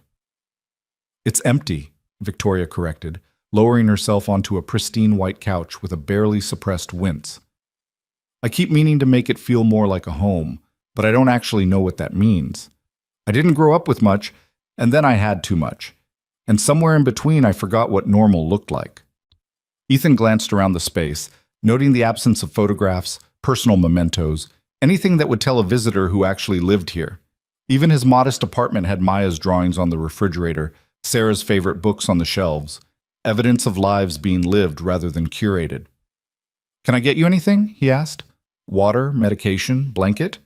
"It's empty," Victoria corrected, lowering herself onto a pristine white couch with a barely suppressed wince. "I keep meaning to make it feel more like a home, but I don't actually know what that means. I didn't grow up with much, and then I had too much. And somewhere in between I forgot what normal looked like." Ethan glanced around the space, noting the absence of photographs, personal mementos, anything that would tell a visitor who actually lived here. Even his modest apartment had Maya's drawings on the refrigerator, Sarah's favorite books on the shelves, evidence of lives being lived rather than curated. "Can I get you anything?" he asked. "Water, medication, blanket?"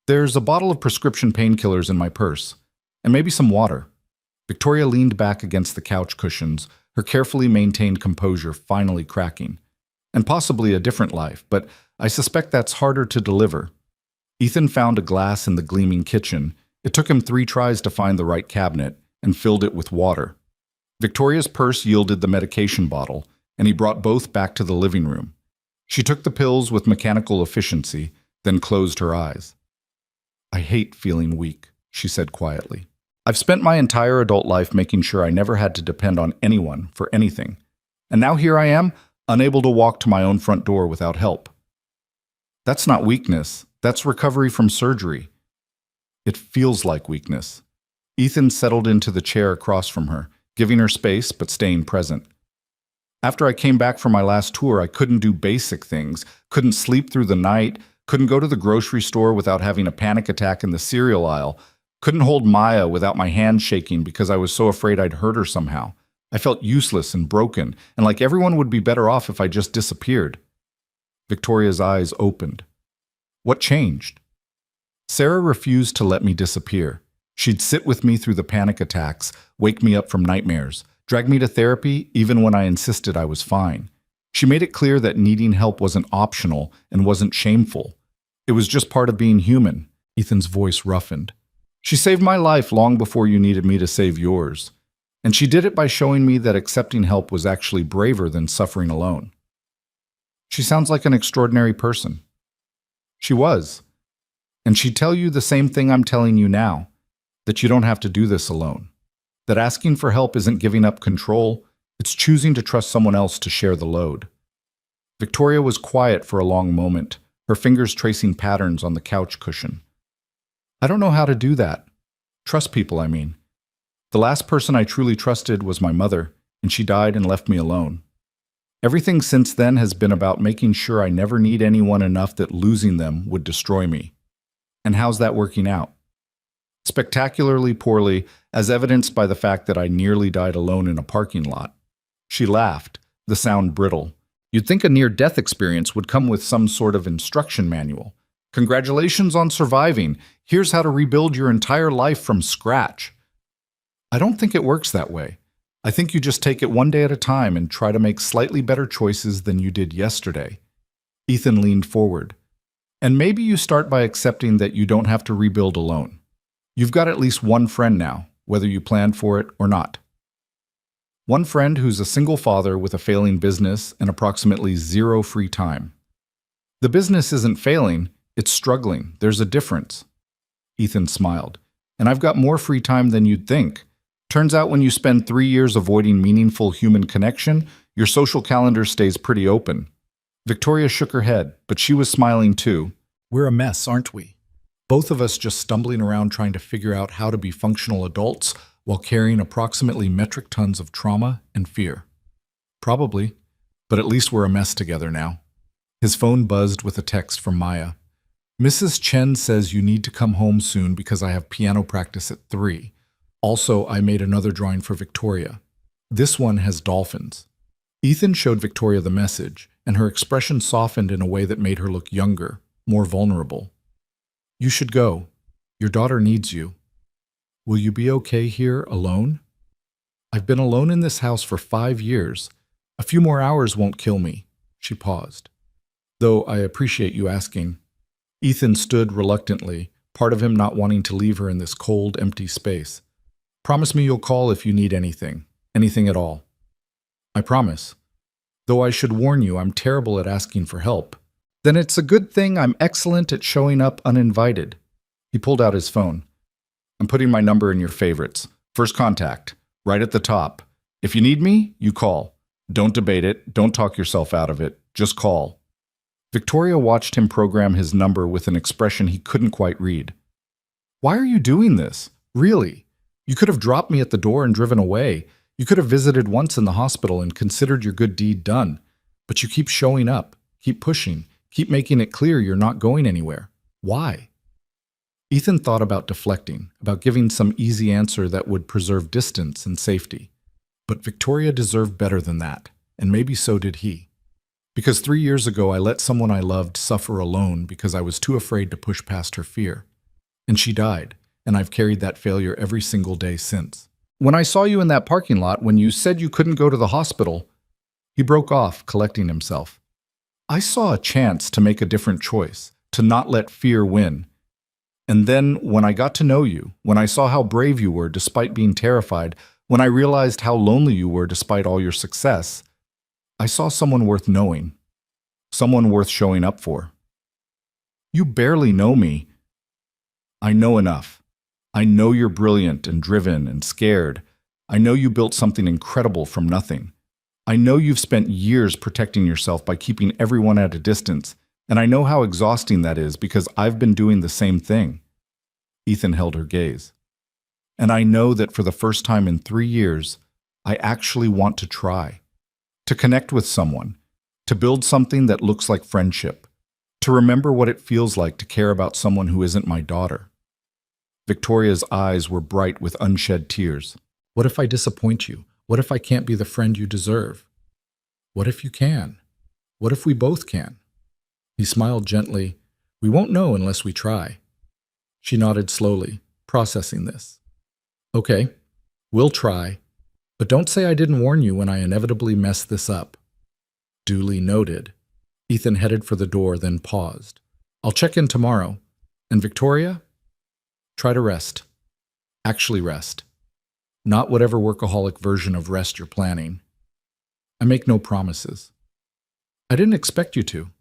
"There's a bottle of prescription painkillers in my purse, and maybe some water." Victoria leaned back against the couch cushions, her carefully maintained composure finally cracking. "And possibly a different life, but I suspect that's harder to deliver." Ethan found a glass in the gleaming kitchen. It took him 3 tries to find the right cabinet, and filled it with water. Victoria's purse yielded the medication bottle, and he brought both back to the living room. She took the pills with mechanical efficiency, then closed her eyes. "I hate feeling weak," she said quietly. "I've spent my entire adult life making sure I never had to depend on anyone for anything. And now here I am, unable to walk to my own front door without help." "That's not weakness. That's recovery from surgery." "It feels like weakness." Ethan settled into the chair across from her, giving her space but staying present. "After I came back from my last tour, I couldn't do basic things, couldn't sleep through the night, couldn't go to the grocery store without having a panic attack in the cereal aisle, couldn't hold Maya without my hand shaking because I was so afraid I'd hurt her somehow. I felt useless and broken, and like everyone would be better off if I just disappeared." Victoria's eyes opened. "What changed?" "Sarah refused to let me disappear. She'd sit with me through the panic attacks, wake me up from nightmares, drag me to therapy even when I insisted I was fine. She made it clear that needing help wasn't optional and wasn't shameful. It was just part of being human." Ethan's voice roughened. "She saved my life long before you needed me to save yours. And she did it by showing me that accepting help was actually braver than suffering alone." "She sounds like an extraordinary person." "She was. And she'd tell you the same thing I'm telling you now, that you don't have to do this alone. That asking for help isn't giving up control, it's choosing to trust someone else to share the load." Victoria was quiet for a long moment, her fingers tracing patterns on the couch cushion. "I don't know how to do that. Trust people, I mean. The last person I truly trusted was my mother, and she died and left me alone." Everything since then has been about making sure I never need anyone enough that losing them would destroy me. And how's that working out? Spectacularly poorly, as evidenced by the fact that I nearly died alone in a parking lot. She laughed, the sound brittle. You'd think a near-death experience would come with some sort of instruction manual. Congratulations on surviving. Here's how to rebuild your entire life from scratch. I don't think it works that way. I think you just take it one day at a time and try to make slightly better choices than you did yesterday. Ethan leaned forward. And maybe you start by accepting that you don't have to rebuild alone. You've got at least one friend now, whether you planned for it or not. One friend who's a single father with a failing business and approximately zero free time. The business isn't failing, it's struggling. There's a difference. Ethan smiled. And I've got more free time than you'd think. Turns out when you spend 3 years avoiding meaningful human connection, your social calendar stays pretty open. Victoria shook her head, but she was smiling too. We're a mess, aren't we? Both of us just stumbling around trying to figure out how to be functional adults while carrying approximately metric tons of trauma and fear. Probably, but at least we're a mess together now. His phone buzzed with a text from Maya. Mrs. Chen says you need to come home soon because I have piano practice at 3. Also, I made another drawing for Victoria. This one has dolphins. Ethan showed Victoria the message, and her expression softened in a way that made her look younger, more vulnerable. You should go. Your daughter needs you. Will you be okay here alone? I've been alone in this house for 5 years. A few more hours won't kill me. She paused. Though I appreciate you asking. Ethan stood reluctantly, part of him not wanting to leave her in this cold, empty space. Promise me you'll call if you need anything at all. I promise. Though I should warn you, I'm terrible at asking for help. Then it's a good thing I'm excellent at showing up uninvited. He pulled out his phone. I'm putting my number in your favorites. First contact, right at the top. If you need me, you call. Don't debate it. Don't talk yourself out of it. Just call. Victoria watched him program his number with an expression he couldn't quite read. Why are you doing this? Really? You could have dropped me at the door and driven away. You could have visited once in the hospital and considered your good deed done. But you keep showing up, keep pushing, keep making it clear you're not going anywhere. Why? Ethan thought about deflecting, about giving some easy answer that would preserve distance and safety. But Victoria deserved better than that, and maybe so did he. Because 3 years ago I let someone I loved suffer alone because I was too afraid to push past her fear. And she died, and I've carried that failure every single day since. When I saw you in that parking lot, when you said you couldn't go to the hospital, he broke off, collecting himself. I saw a chance to make a different choice, to not let fear win. And then, when I got to know you, when I saw how brave you were despite being terrified, when I realized how lonely you were despite all your success, I saw someone worth knowing, someone worth showing up for. You barely know me. I know enough. I know you're brilliant and driven and scared. I know you built something incredible from nothing. I know you've spent years protecting yourself by keeping everyone at a distance, and I know how exhausting that is because I've been doing the same thing. Ethan held her gaze. And I know that for the first time in 3 years, I actually want to try. To connect with someone, to build something that looks like friendship, to remember what it feels like to care about someone who isn't my daughter. Victoria's eyes were bright with unshed tears. What if I disappoint you? What if I can't be the friend you deserve? What if you can? What if we both can? He smiled gently. We won't know unless we try. She nodded slowly, processing this. Okay, we'll try. But don't say I didn't warn you when I inevitably messed this up. Duly noted. Ethan headed for the door, then paused. I'll check in tomorrow. And Victoria? Try to rest. Actually rest. Not whatever workaholic version of rest you're planning. I make no promises. I didn't expect you to.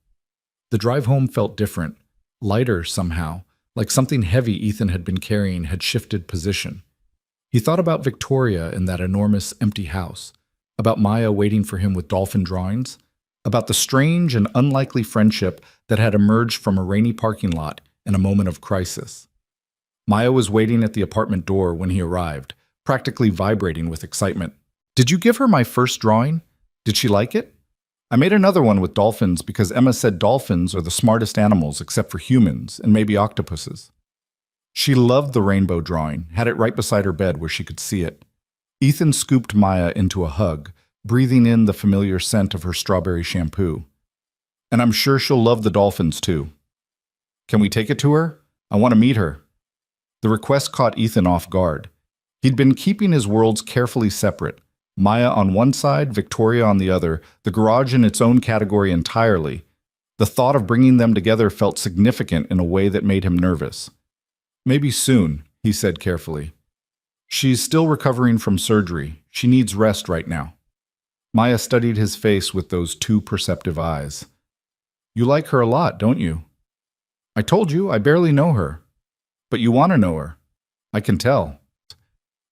The drive home felt different, lighter somehow, like something heavy Ethan had been carrying had shifted position. He thought about Victoria in that enormous empty house, about Maya waiting for him with dolphin drawings, about the strange and unlikely friendship that had emerged from a rainy parking lot in a moment of crisis. Maya was waiting at the apartment door when he arrived, practically vibrating with excitement. Did you give her my first drawing? Did she like it? I made another one with dolphins because Emma said dolphins are the smartest animals except for humans and maybe octopuses. She loved the rainbow drawing, had it right beside her bed where she could see it. Ethan scooped Maya into a hug, breathing in the familiar scent of her strawberry shampoo. And I'm sure she'll love the dolphins too. Can we take it to her? I want to meet her. The request caught Ethan off guard. He'd been keeping his worlds carefully separate. Maya on one side, Victoria on the other, the garage in its own category entirely. The thought of bringing them together felt significant in a way that made him nervous. Maybe soon, he said carefully. She's still recovering from surgery. She needs rest right now. Maya studied his face with those two perceptive eyes. You like her a lot, don't you? I told you, I barely know her. But you want to know her. I can tell.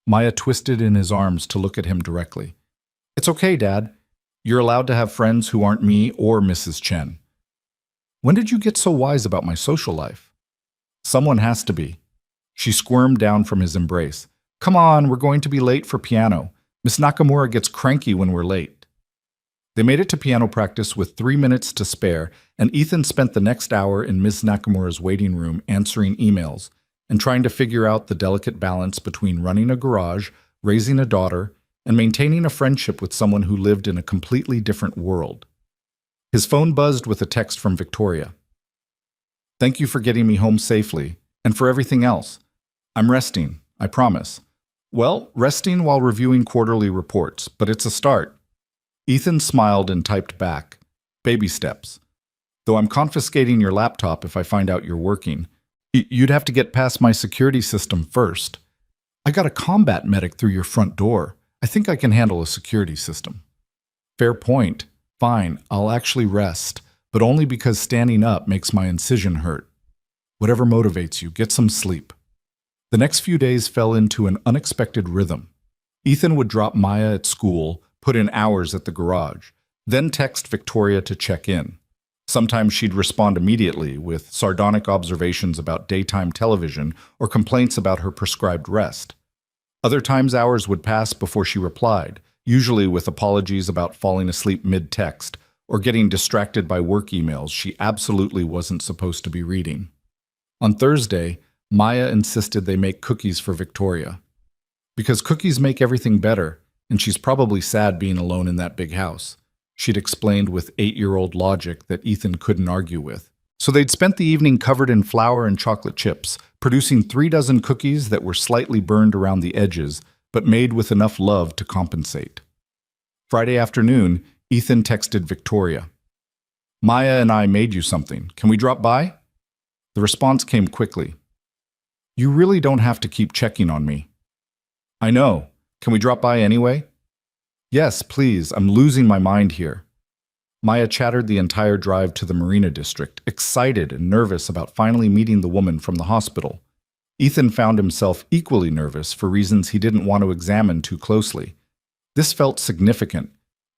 Maya twisted in his arms to look at him directly. It's okay, Dad. You're allowed to have friends who aren't me or Mrs. Chen. When did you get so wise about my social life? Someone has to be. She squirmed down from his embrace. Come on, we're going to be late for piano. Miss Nakamura gets cranky when we're late. They made it to piano practice with 3 minutes to spare, and Ethan spent the next hour in Miss Nakamura's waiting room answering emails and trying to figure out the delicate balance between running a garage, raising a daughter, and maintaining a friendship with someone who lived in a completely different world. His phone buzzed with a text from Victoria. Thank you for getting me home safely, and for everything else. I'm resting, I promise. Well, resting while reviewing quarterly reports, but it's a start. Ethan smiled and typed back. Baby steps. Though I'm confiscating your laptop if I find out you're working. You'd have to get past my security system first. I got a combat medic through your front door. I think I can handle a security system. Fair point. Fine, I'll actually rest, but only because standing up makes my incision hurt. Whatever motivates you, get some sleep. The next few days fell into an unexpected rhythm. Ethan would drop Maya at school, put in hours at the garage, then text Victoria to check in. Sometimes she'd respond immediately with sardonic observations about daytime television or complaints about her prescribed rest. Other times hours would pass before she replied, usually with apologies about falling asleep mid-text or getting distracted by work emails she absolutely wasn't supposed to be reading. On Thursday, Maya insisted they make cookies for Victoria. Because cookies make everything better, and she's probably sad being alone in that big house. She'd explained with 8-year-old logic that Ethan couldn't argue with. So they'd spent the evening covered in flour and chocolate chips, producing 3 dozen cookies that were slightly burned around the edges, but made with enough love to compensate. Friday afternoon, Ethan texted Victoria. Maya and I made you something. Can we drop by? The response came quickly. You really don't have to keep checking on me. I know. Can we drop by anyway? Yes, please. I'm losing my mind here. Maya chattered the entire drive to the Marina District, excited and nervous about finally meeting the woman from the hospital. Ethan found himself equally nervous for reasons he didn't want to examine too closely. This felt significant.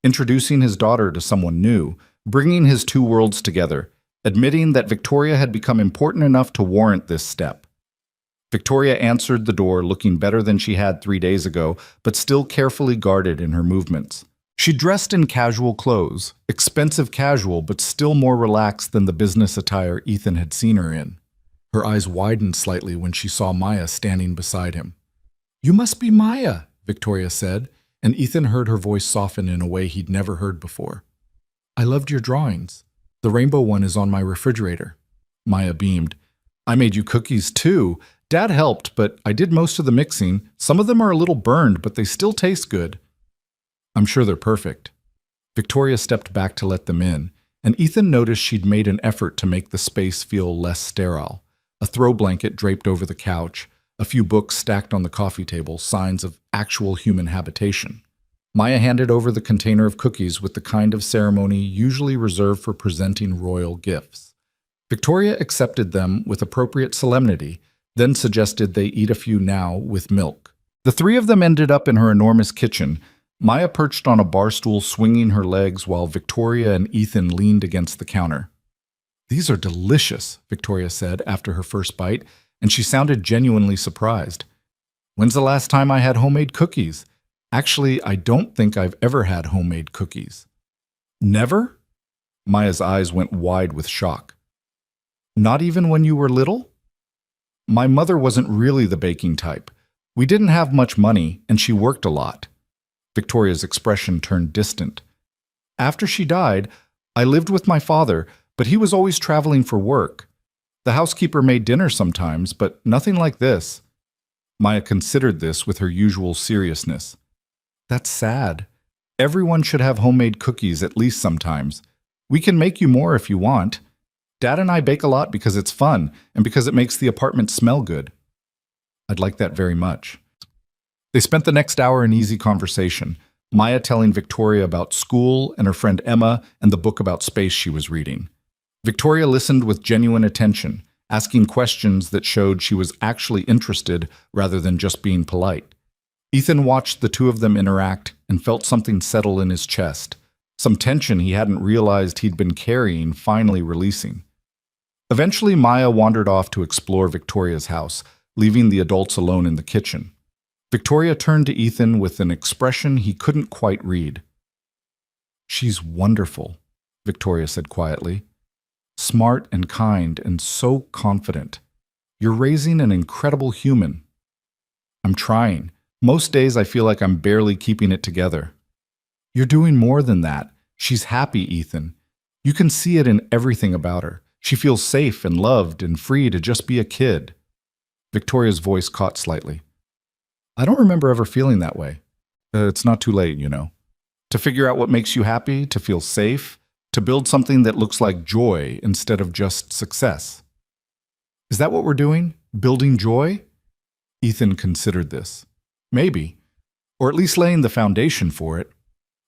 Introducing his daughter to someone new, bringing his two worlds together, admitting that Victoria had become important enough to warrant this step. Victoria answered the door looking better than she had 3 days ago, but still carefully guarded in her movements. She dressed in casual clothes, expensive casual but still more relaxed than the business attire Ethan had seen her in. Her eyes widened slightly when she saw Maya standing beside him. You must be Maya, Victoria said, and Ethan heard her voice soften in a way he'd never heard before. I loved your drawings. The rainbow one is on my refrigerator. Maya beamed. I made you cookies too. Dad helped, but I did most of the mixing. Some of them are a little burned, but they still taste good. I'm sure they're perfect. Victoria stepped back to let them in, and Ethan noticed she'd made an effort to make the space feel less sterile. A throw blanket draped over the couch, a few books stacked on the coffee table, signs of actual human habitation. Maya handed over the container of cookies with the kind of ceremony usually reserved for presenting royal gifts. Victoria accepted them with appropriate solemnity, then suggested they eat a few now with milk. The three of them ended up in her enormous kitchen, Maya perched on a bar stool swinging her legs while Victoria and Ethan leaned against the counter. These are delicious, Victoria said after her first bite, and she sounded genuinely surprised. When's the last time I had homemade cookies? Actually, I don't think I've ever had homemade cookies. Never? Maya's eyes went wide with shock. Not even when you were little? My mother wasn't really the baking type. We didn't have much money, and she worked a lot. Victoria's expression turned distant. After she died, I lived with my father, but he was always traveling for work. The housekeeper made dinner sometimes, but nothing like this. Maya considered this with her usual seriousness. That's sad. Everyone should have homemade cookies at least sometimes. We can make you more if you want. Dad and I bake a lot because it's fun and because it makes the apartment smell good. I'd like that very much. They spent the next hour in easy conversation, Maya telling Victoria about school and her friend Emma and the book about space she was reading. Victoria listened with genuine attention, asking questions that showed she was actually interested rather than just being polite. Ethan watched the two of them interact and felt something settle in his chest, some tension he hadn't realized he'd been carrying finally releasing. Eventually, Maya wandered off to explore Victoria's house, leaving the adults alone in the kitchen. Victoria turned to Ethan with an expression he couldn't quite read. She's wonderful, Victoria said quietly. Smart and kind and so confident. You're raising an incredible human. I'm trying. Most days I feel like I'm barely keeping it together. You're doing more than that. She's happy, Ethan. You can see it in everything about her. She feels safe and loved and free to just be a kid. Victoria's voice caught slightly. I don't remember ever feeling that way. It's not too late, you know. To figure out what makes you happy, to feel safe, to build something that looks like joy instead of just success. Is that what we're doing? Building joy? Ethan considered this. Maybe. Or at least laying the foundation for it.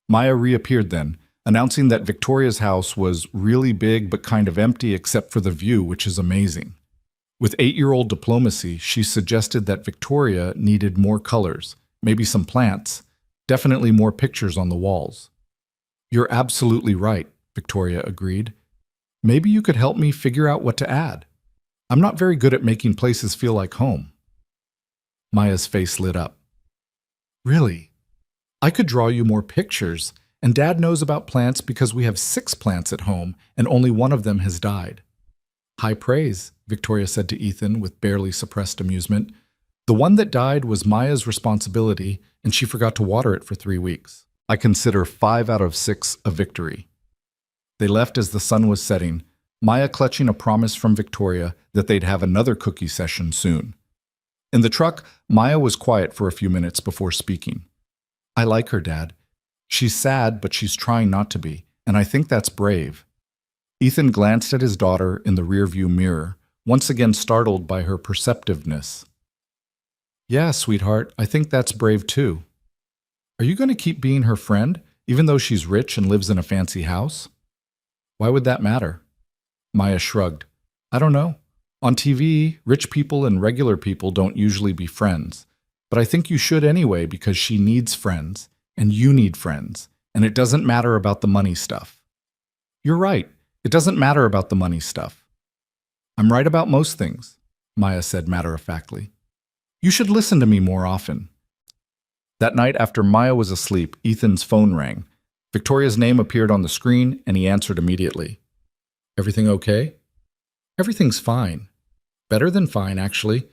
Maya reappeared then, announcing that Victoria's house was really big but kind of empty except for the view, which is amazing. With 8-year-old diplomacy, she suggested that Victoria needed more colors, maybe some plants, definitely more pictures on the walls. You're absolutely right, Victoria agreed. Maybe you could help me figure out what to add. I'm not very good at making places feel like home. Maya's face lit up. Really? I could draw you more pictures, and Dad knows about plants because we have 6 plants at home, and only one of them has died. High praise, Victoria said to Ethan with barely suppressed amusement. The one that died was Maya's responsibility, and she forgot to water it for 3 weeks. I consider 5 out of 6 a victory. They left as the sun was setting, Maya clutching a promise from Victoria that they'd have another cookie session soon. In the truck, Maya was quiet for a few minutes before speaking. I like her, Dad. She's sad, but she's trying not to be, and I think that's brave. Ethan glanced at his daughter in the rearview mirror, once again startled by her perceptiveness. Yeah, sweetheart, I think that's brave too. Are you going to keep being her friend, even though she's rich and lives in a fancy house? Why would that matter? Maya shrugged. I don't know. On TV, rich people and regular people don't usually be friends. But I think you should anyway because she needs friends, and you need friends, and it doesn't matter about the money stuff. You're right. It doesn't matter about the money stuff. I'm right about most things, Maya said matter-of-factly. You should listen to me more often. That night after Maya was asleep, Ethan's phone rang. Victoria's name appeared on the screen, and he answered immediately. Everything okay? Everything's fine. Better than fine, actually.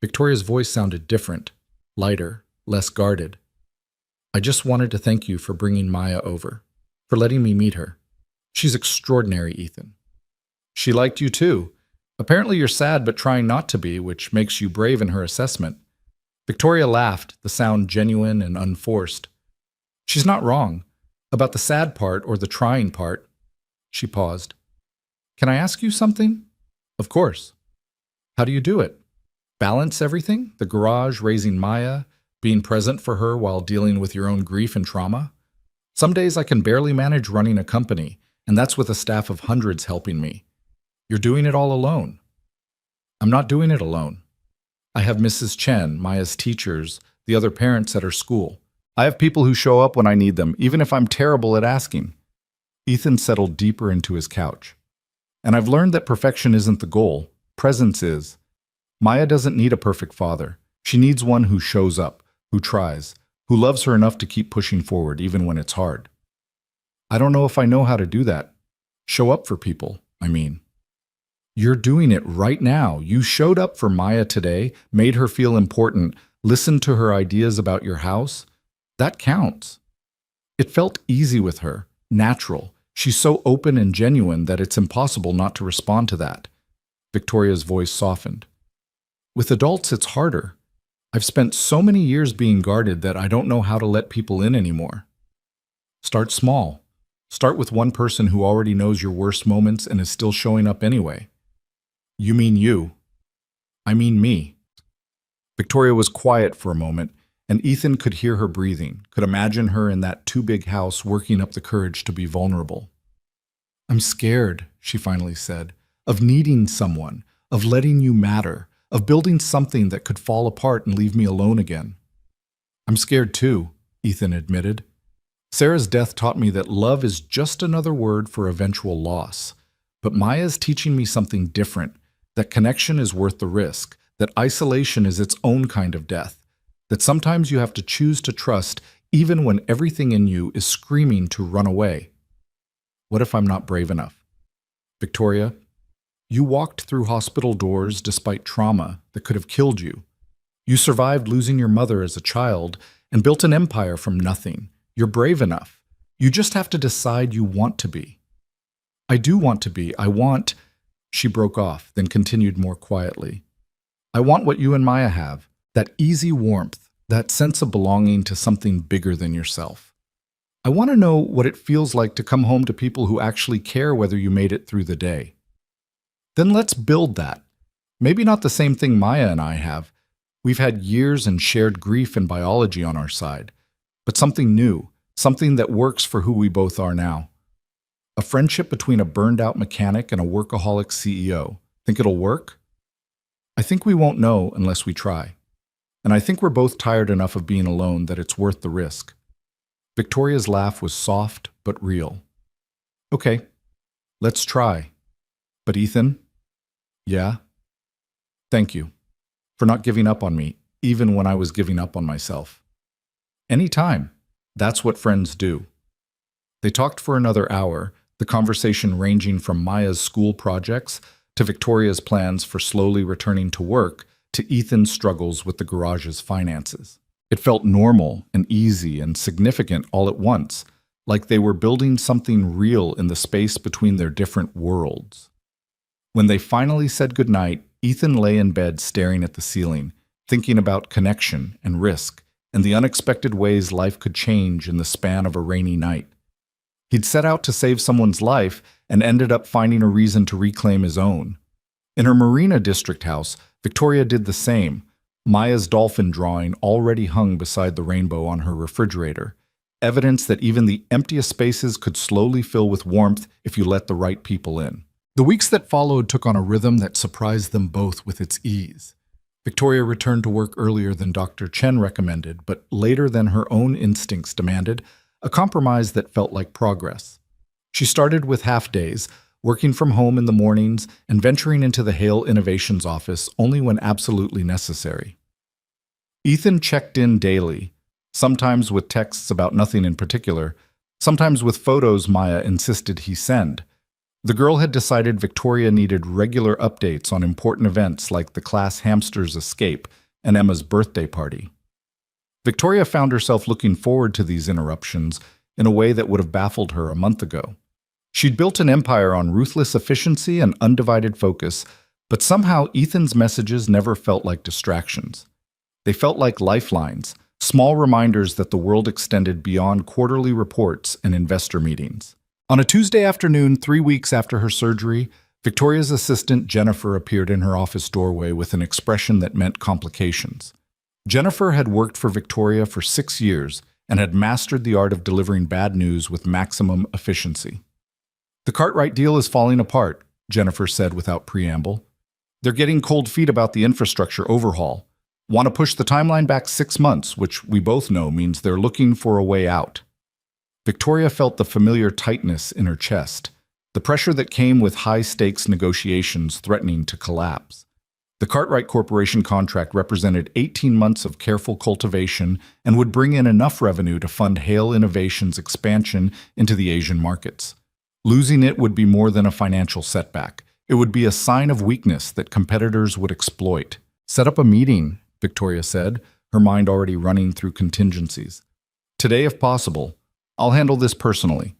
Victoria's voice sounded different, lighter, less guarded. I just wanted to thank you for bringing Maya over, for letting me meet her. She's extraordinary, Ethan. She liked you too. Apparently you're sad but trying not to be, which makes you brave in her assessment. Victoria laughed, the sound genuine and unforced. She's not wrong. About the sad part or the trying part. She paused. Can I ask you something? Of course. How do you do it? Balance everything? The garage, raising Maya, being present for her while dealing with your own grief and trauma? Some days I can barely manage running a company, and that's with a staff of hundreds helping me. You're doing it all alone. I'm not doing it alone. I have Mrs. Chen, Maya's teachers, the other parents at her school. I have people who show up when I need them, even if I'm terrible at asking. Ethan settled deeper into his couch. And I've learned that perfection isn't the goal. Presence is. Maya doesn't need a perfect father. She needs one who shows up, who tries, who loves her enough to keep pushing forward even when it's hard. I don't know if I know how to do that. Show up for people, I mean. You're doing it right now. You showed up for Maya today, made her feel important, listened to her ideas about your house. That counts. It felt easy with her, natural. She's so open and genuine that it's impossible not to respond to that. Victoria's voice softened. With adults, it's harder. I've spent so many years being guarded that I don't know how to let people in anymore. Start small. Start with one person who already knows your worst moments and is still showing up anyway. You mean you. I mean me. Victoria was quiet for a moment, and Ethan could hear her breathing, could imagine her in that too-big house working up the courage to be vulnerable. I'm scared, she finally said, of needing someone, of letting you matter, of building something that could fall apart and leave me alone again. I'm scared too, Ethan admitted. Sarah's death taught me that love is just another word for eventual loss. But Maya's teaching me something different, that connection is worth the risk, that isolation is its own kind of death, that sometimes you have to choose to trust even when everything in you is screaming to run away. What if I'm not brave enough? Victoria, you walked through hospital doors despite trauma that could have killed you. You survived losing your mother as a child and built an empire from nothing. You're brave enough. You just have to decide you want to be. I do want to be. I want... She broke off, then continued more quietly. I want what you and Maya have, that easy warmth, that sense of belonging to something bigger than yourself. I want to know what it feels like to come home to people who actually care whether you made it through the day. Then let's build that. Maybe not the same thing Maya and I have. We've had years and shared grief and biology on our side. But something new, something that works for who we both are now. A friendship between a burned-out mechanic and a workaholic CEO. Think it'll work? I think we won't know unless we try. And I think we're both tired enough of being alone that it's worth the risk. Victoria's laugh was soft but real. Okay, let's try. But Ethan? Yeah? Thank you for not giving up on me, even when I was giving up on myself. Anytime. That's what friends do. They talked for another hour, the conversation ranging from Maya's school projects to Victoria's plans for slowly returning to work to Ethan's struggles with the garage's finances. It felt normal and easy and significant all at once, like they were building something real in the space between their different worlds. When they finally said goodnight, Ethan lay in bed staring at the ceiling, thinking about connection and risk and the unexpected ways life could change in the span of a rainy night. He'd set out to save someone's life and ended up finding a reason to reclaim his own. In her Marina District house, Victoria did the same. Maya's dolphin drawing already hung beside the rainbow on her refrigerator, evidence that even the emptiest spaces could slowly fill with warmth if you let the right people in. The weeks that followed took on a rhythm that surprised them both with its ease. Victoria returned to work earlier than Dr. Chen recommended, but later than her own instincts demanded, a compromise that felt like progress. She started with half-days, working from home in the mornings and venturing into the Hale Innovations office only when absolutely necessary. Ethan checked in daily, sometimes with texts about nothing in particular, sometimes with photos Maya insisted he send. The girl had decided Victoria needed regular updates on important events like the class hamster's escape and Emma's birthday party. Victoria found herself looking forward to these interruptions in a way that would have baffled her a month ago. She'd built an empire on ruthless efficiency and undivided focus, but somehow Ethan's messages never felt like distractions. They felt like lifelines, small reminders that the world extended beyond quarterly reports and investor meetings. On a Tuesday afternoon, 3 weeks after her surgery, Victoria's assistant Jennifer appeared in her office doorway with an expression that meant complications. Jennifer had worked for Victoria for 6 years and had mastered the art of delivering bad news with maximum efficiency. The Cartwright deal is falling apart, Jennifer said without preamble. They're getting cold feet about the infrastructure overhaul. Want to push the timeline back 6 months, which we both know means they're looking for a way out. Victoria felt the familiar tightness in her chest, the pressure that came with high-stakes negotiations threatening to collapse. The Cartwright Corporation contract represented 18 months of careful cultivation and would bring in enough revenue to fund Hale Innovations' expansion into the Asian markets. Losing it would be more than a financial setback. It would be a sign of weakness that competitors would exploit. "Set up a meeting," Victoria said, her mind already running through contingencies. "Today, if possible. I'll handle this personally."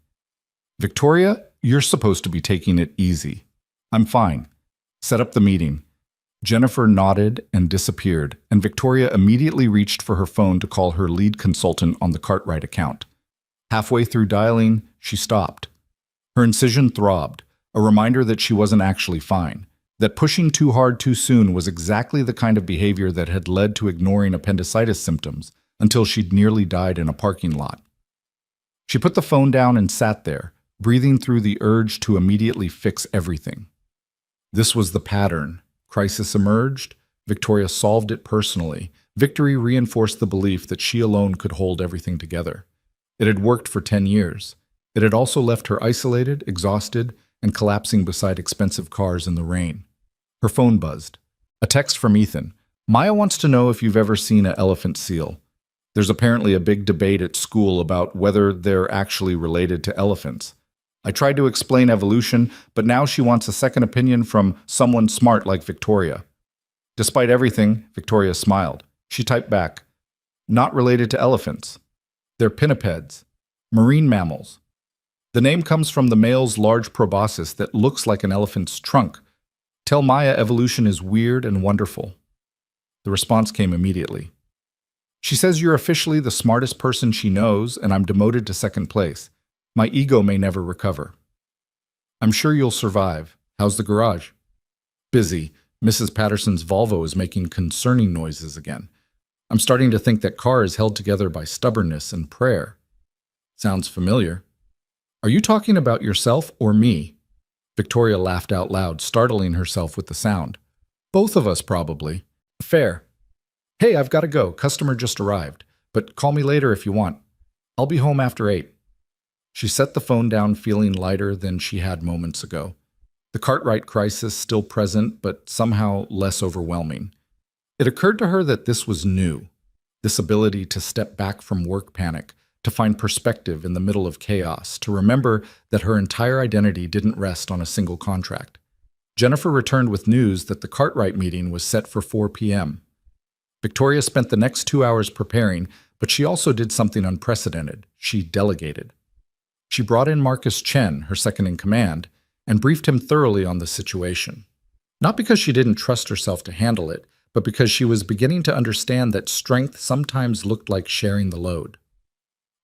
"Victoria, you're supposed to be taking it easy." "I'm fine. Set up the meeting." Jennifer nodded and disappeared, and Victoria immediately reached for her phone to call her lead consultant on the Cartwright account. Halfway through dialing, she stopped. Her incision throbbed, a reminder that she wasn't actually fine, that pushing too hard too soon was exactly the kind of behavior that had led to ignoring appendicitis symptoms until she'd nearly died in a parking lot. She put the phone down and sat there, breathing through the urge to immediately fix everything. This was the pattern. Crisis emerged. Victoria solved it personally. Victory reinforced the belief that she alone could hold everything together. It had worked for 10 years. It had also left her isolated, exhausted, and collapsing beside expensive cars in the rain. Her phone buzzed. A text from Ethan. "Maya wants to know if you've ever seen an elephant seal. There's apparently a big debate at school about whether they're actually related to elephants. I tried to explain evolution, but now she wants a second opinion from someone smart like Victoria." Despite everything, Victoria smiled. She typed back, "Not related to elephants. They're pinnipeds, marine mammals. The name comes from the male's large proboscis that looks like an elephant's trunk. Tell Maya evolution is weird and wonderful." The response came immediately. "She says you're officially the smartest person she knows, and I'm demoted to second place. My ego may never recover. I'm sure you'll survive. How's the garage?" "Busy. Mrs. Patterson's Volvo is making concerning noises again. I'm starting to think that car is held together by stubbornness and prayer." "Sounds familiar." "Are you talking about yourself or me?" Victoria laughed out loud, startling herself with the sound. "Both of us, probably." "Fair. Hey, I've got to go. Customer just arrived. But call me later if you want. I'll be home after 8. She set the phone down, feeling lighter than she had moments ago. The Cartwright crisis still present, but somehow less overwhelming. It occurred to her that this was new, this ability to step back from work panic, to find perspective in the middle of chaos, to remember that her entire identity didn't rest on a single contract. Jennifer returned with news that the Cartwright meeting was set for 4 p.m. Victoria spent the next 2 hours preparing, but she also did something unprecedented. She delegated. She brought in Marcus Chen, her second-in-command, and briefed him thoroughly on the situation. Not because she didn't trust herself to handle it, but because she was beginning to understand that strength sometimes looked like sharing the load.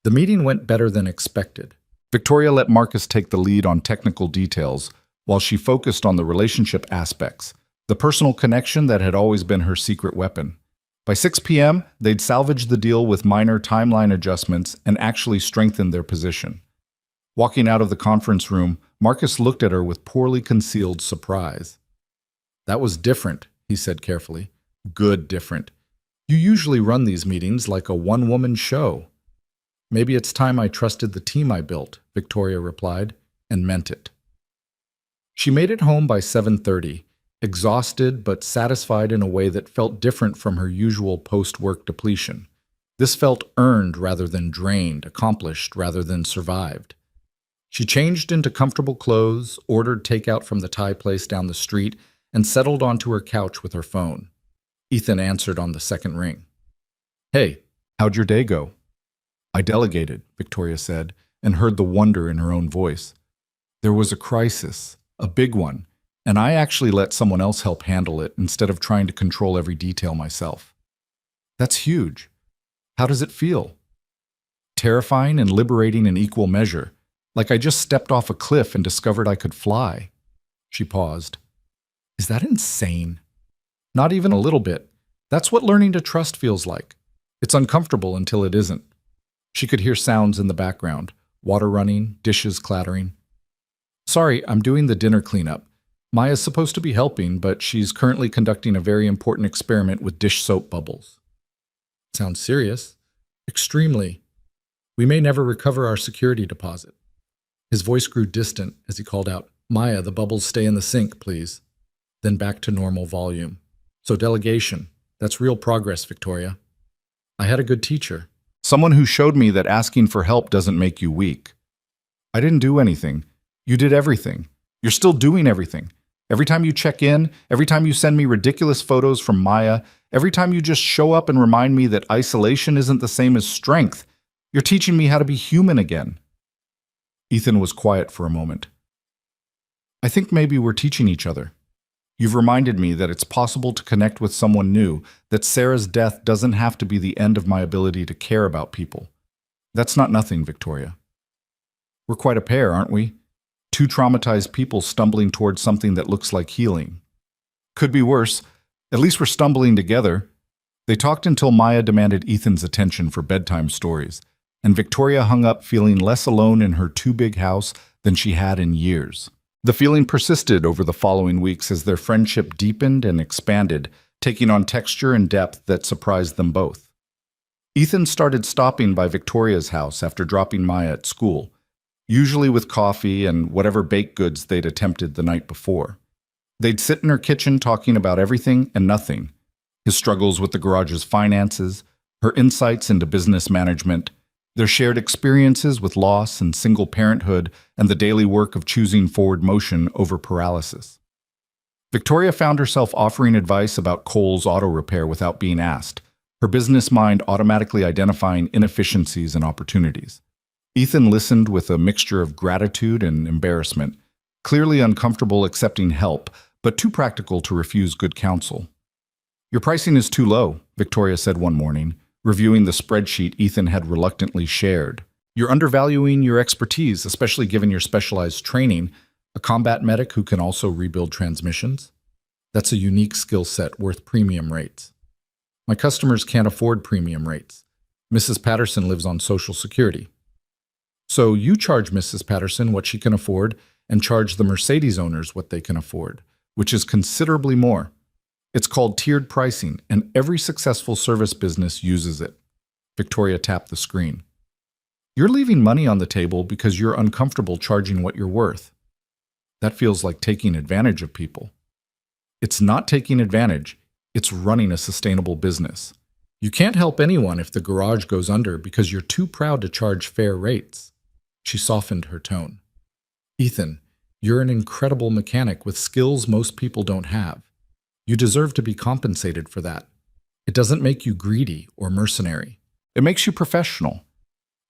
The meeting went better than expected. Victoria let Marcus take the lead on technical details, while she focused on the relationship aspects, the personal connection that had always been her secret weapon. By 6 p.m., they'd salvaged the deal with minor timeline adjustments and actually strengthened their position. Walking out of the conference room, Marcus looked at her with poorly concealed surprise. "That was different," he said carefully. "Good different. You usually run these meetings like a one-woman show." "Maybe it's time I trusted the team I built," Victoria replied, and meant it. She made it home by 7:30, exhausted but satisfied in a way that felt different from her usual post-work depletion. This felt earned rather than drained, accomplished rather than survived. She changed into comfortable clothes, ordered takeout from the Thai place down the street, and settled onto her couch with her phone. Ethan answered on the second ring. "Hey, how'd your day go?" "I delegated," Victoria said, and heard the wonder in her own voice. "There was a crisis, a big one, and I actually let someone else help handle it instead of trying to control every detail myself." "That's huge. How does it feel?" "Terrifying and liberating in equal measure. Like I just stepped off a cliff and discovered I could fly." She paused. "Is that insane?" "Not even a little bit. That's what learning to trust feels like. It's uncomfortable until it isn't." She could hear sounds in the background, water running, dishes clattering. "Sorry, I'm doing the dinner cleanup. Maya's supposed to be helping, but she's currently conducting a very important experiment with dish soap bubbles." "Sounds serious." "Extremely. We may never recover our security deposit." His voice grew distant as he called out, "Maya, the bubbles stay in the sink, please." Then back to normal volume. So delegation, that's real progress, Victoria. I had a good teacher. Someone who showed me that asking for help doesn't make you weak. I didn't do anything. You did everything. You're still doing everything. Every time you check in, every time you send me ridiculous photos from Maya, every time you just show up and remind me that isolation isn't the same as strength, you're teaching me how to be human again. Ethan was quiet for a moment. I think maybe we're teaching each other. You've reminded me that it's possible to connect with someone new, that Sarah's death doesn't have to be the end of my ability to care about people. That's not nothing, Victoria. We're quite a pair, aren't we? Two traumatized people stumbling towards something that looks like healing. Could be worse. At least we're stumbling together. They talked until Maya demanded Ethan's attention for bedtime stories, and Victoria hung up feeling less alone in her too big house than she had in years. The feeling persisted over the following weeks as their friendship deepened and expanded, taking on texture and depth that surprised them both. Ethan started stopping by Victoria's house after dropping Maya at school, usually with coffee and whatever baked goods they'd attempted the night before. They'd sit in her kitchen talking about everything and nothing: his struggles with the garage's finances, her insights into business management, their shared experiences with loss and single parenthood, and the daily work of choosing forward motion over paralysis. Victoria found herself offering advice about Cole's auto repair without being asked, her business mind automatically identifying inefficiencies and opportunities. Ethan listened with a mixture of gratitude and embarrassment, clearly uncomfortable accepting help, but too practical to refuse good counsel. Your pricing is too low, Victoria said one morning, reviewing the spreadsheet Ethan had reluctantly shared. You're undervaluing your expertise, especially given your specialized training, a combat medic who can also rebuild transmissions. That's a unique skill set worth premium rates. My customers can't afford premium rates. Mrs. Patterson lives on Social Security. So you charge Mrs. Patterson what she can afford and charge the Mercedes owners what they can afford, which is considerably more. It's called tiered pricing, and every successful service business uses it. Victoria tapped the screen. You're leaving money on the table because you're uncomfortable charging what you're worth. That feels like taking advantage of people. It's not taking advantage, it's running a sustainable business. You can't help anyone if the garage goes under because you're too proud to charge fair rates. She softened her tone. Ethan, you're an incredible mechanic with skills most people don't have. You deserve to be compensated for that. It doesn't make you greedy or mercenary. It makes you professional.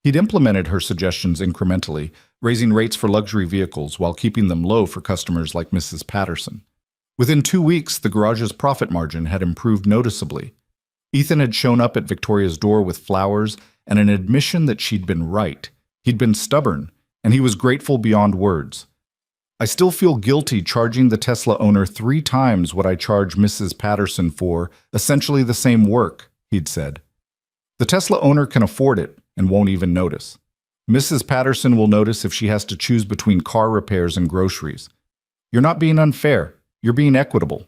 He'd implemented her suggestions incrementally, raising rates for luxury vehicles while keeping them low for customers like Mrs. Patterson. Within 2 weeks, the garage's profit margin had improved noticeably. Ethan had shown up at Victoria's door with flowers and an admission that she'd been right. He'd been stubborn, and he was grateful beyond words. I still feel guilty charging the Tesla owner 3 times what I charge Mrs. Patterson for essentially the same work, he'd said. The Tesla owner can afford it and won't even notice. Mrs. Patterson will notice if she has to choose between car repairs and groceries. You're not being unfair, you're being equitable.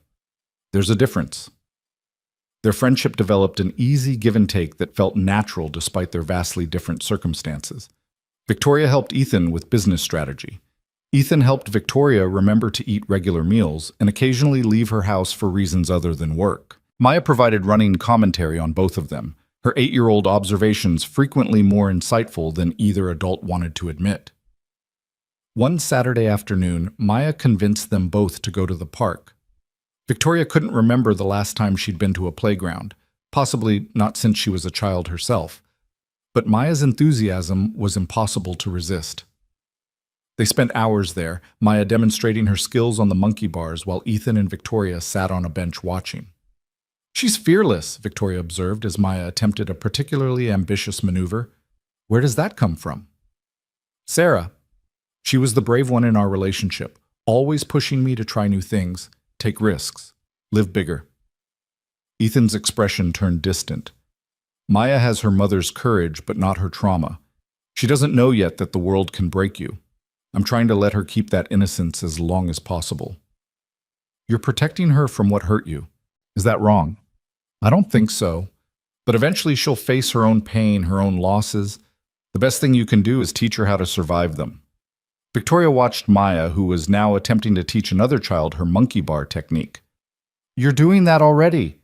There's a difference. Their friendship developed an easy give and take that felt natural despite their vastly different circumstances. Victoria helped Ethan with business strategy. Ethan helped Victoria remember to eat regular meals and occasionally leave her house for reasons other than work. Maya provided running commentary on both of them, her 8-year-old observations frequently more insightful than either adult wanted to admit. One Saturday afternoon, Maya convinced them both to go to the park. Victoria couldn't remember the last time she'd been to a playground, possibly not since she was a child herself. But Maya's enthusiasm was impossible to resist. They spent hours there, Maya demonstrating her skills on the monkey bars while Ethan and Victoria sat on a bench watching. She's fearless, Victoria observed as Maya attempted a particularly ambitious maneuver. Where does that come from? Sarah. She was the brave one in our relationship, always pushing me to try new things, take risks, live bigger. Ethan's expression turned distant. Maya has her mother's courage, but not her trauma. She doesn't know yet that the world can break you. I'm trying to let her keep that innocence as long as possible. You're protecting her from what hurt you. Is that wrong? I don't think so. But eventually she'll face her own pain, her own losses. The best thing you can do is teach her how to survive them. Victoria watched Maya, who was now attempting to teach another child her monkey bar technique. You're doing that already.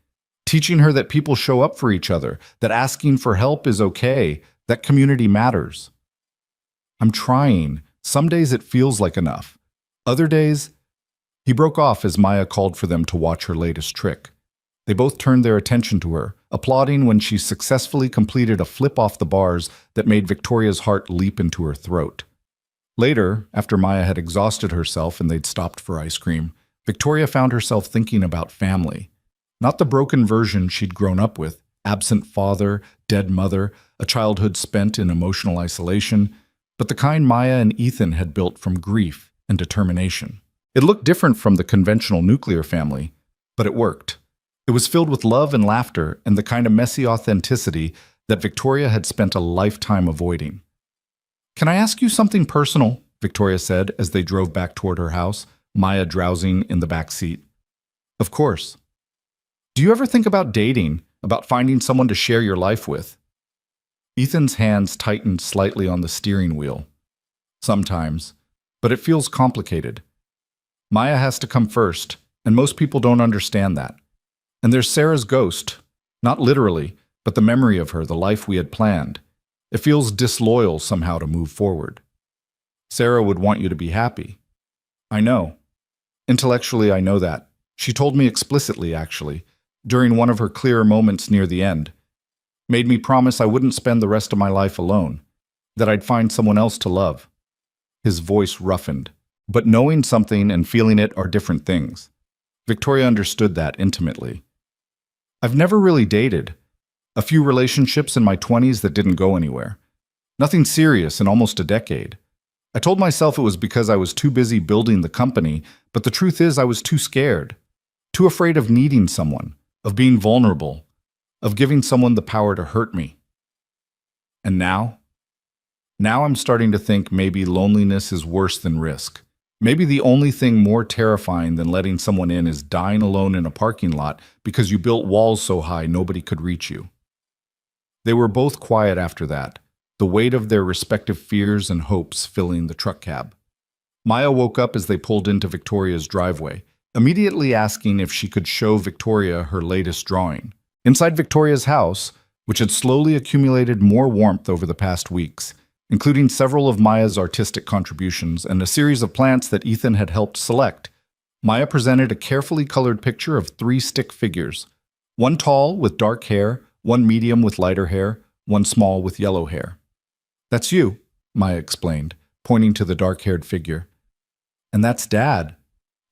Teaching her that people show up for each other, that asking for help is okay, that community matters. I'm trying. Some days it feels like enough. Other days, he broke off as Maya called for them to watch her latest trick. They both turned their attention to her, applauding when she successfully completed a flip off the bars that made Victoria's heart leap into her throat. Later, after Maya had exhausted herself and they'd stopped for ice cream, Victoria found herself thinking about family. Not the broken version she'd grown up with, absent father, dead mother, a childhood spent in emotional isolation, but the kind Maya and Ethan had built from grief and determination. It looked different from the conventional nuclear family, but it worked. It was filled with love and laughter and the kind of messy authenticity that Victoria had spent a lifetime avoiding. "Can I ask you something personal?" Victoria said as they drove back toward her house, Maya drowsing in the back seat. "Of course." "Do you ever think about dating, about finding someone to share your life with?" Ethan's hands tightened slightly on the steering wheel. "Sometimes, but it feels complicated. Maya has to come first, and most people don't understand that. And there's Sarah's ghost, not literally, but the memory of her, the life we had planned. It feels disloyal somehow to move forward. Sarah would want you to be happy. I know. Intellectually, I know that. She told me explicitly, actually, during one of her clearer moments near the end. Made me promise I wouldn't spend the rest of my life alone, that I'd find someone else to love." His voice roughened. But knowing something and feeling it are different things. Victoria understood that intimately. "I've never really dated. A few relationships in my 20s that didn't go anywhere. Nothing serious in almost a decade. I told myself it was because I was too busy building the company, but the truth is I was too scared. Too afraid of needing someone, of being vulnerable, of giving someone the power to hurt me. And now? Now I'm starting to think maybe loneliness is worse than risk. Maybe the only thing more terrifying than letting someone in is dying alone in a parking lot because you built walls so high nobody could reach you." They were both quiet after that, the weight of their respective fears and hopes filling the truck cab. Maya woke up as they pulled into Victoria's driveway, immediately asking if she could show Victoria her latest drawing. Inside Victoria's house, which had slowly accumulated more warmth over the past weeks, including several of Maya's artistic contributions and a series of plants that Ethan had helped select, Maya presented a carefully colored picture of 3 stick figures, one tall with dark hair, one medium with lighter hair, one small with yellow hair. "That's you," Maya explained, pointing to the dark-haired figure. "And that's Dad,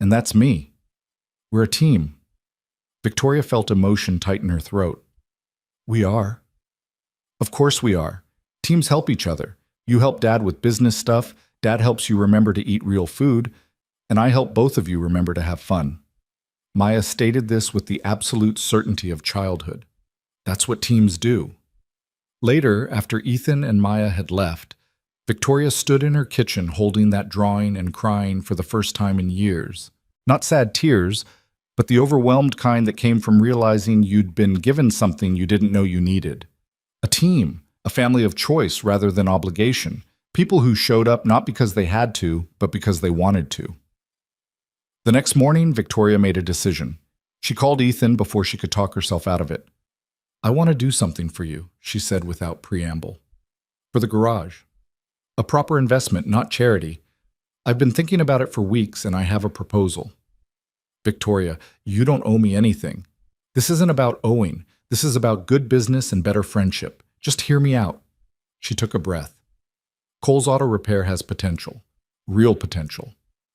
and that's me. We're a team." Victoria felt emotion tighten her throat. "We are." "Of course we are. Teams help each other. You help Dad with business stuff, Dad helps you remember to eat real food, and I help both of you remember to have fun." Maya stated this with the absolute certainty of childhood. That's what teams do. Later, after Ethan and Maya had left, Victoria stood in her kitchen holding that drawing and crying for the first time in years. Not sad tears, but the overwhelmed kind that came from realizing you'd been given something you didn't know you needed. A team. A family of choice rather than obligation. People who showed up not because they had to, but because they wanted to. The next morning, Victoria made a decision. She called Ethan before she could talk herself out of it. "I want to do something for you," she said without preamble. "For the garage. A proper investment, not charity. I've been thinking about it for weeks and I have a proposal." "Victoria, you don't owe me anything. This isn't about owing. This is about good business and better friendship. Just hear me out." She took a breath. "Kohl's Auto Repair has potential. Real potential.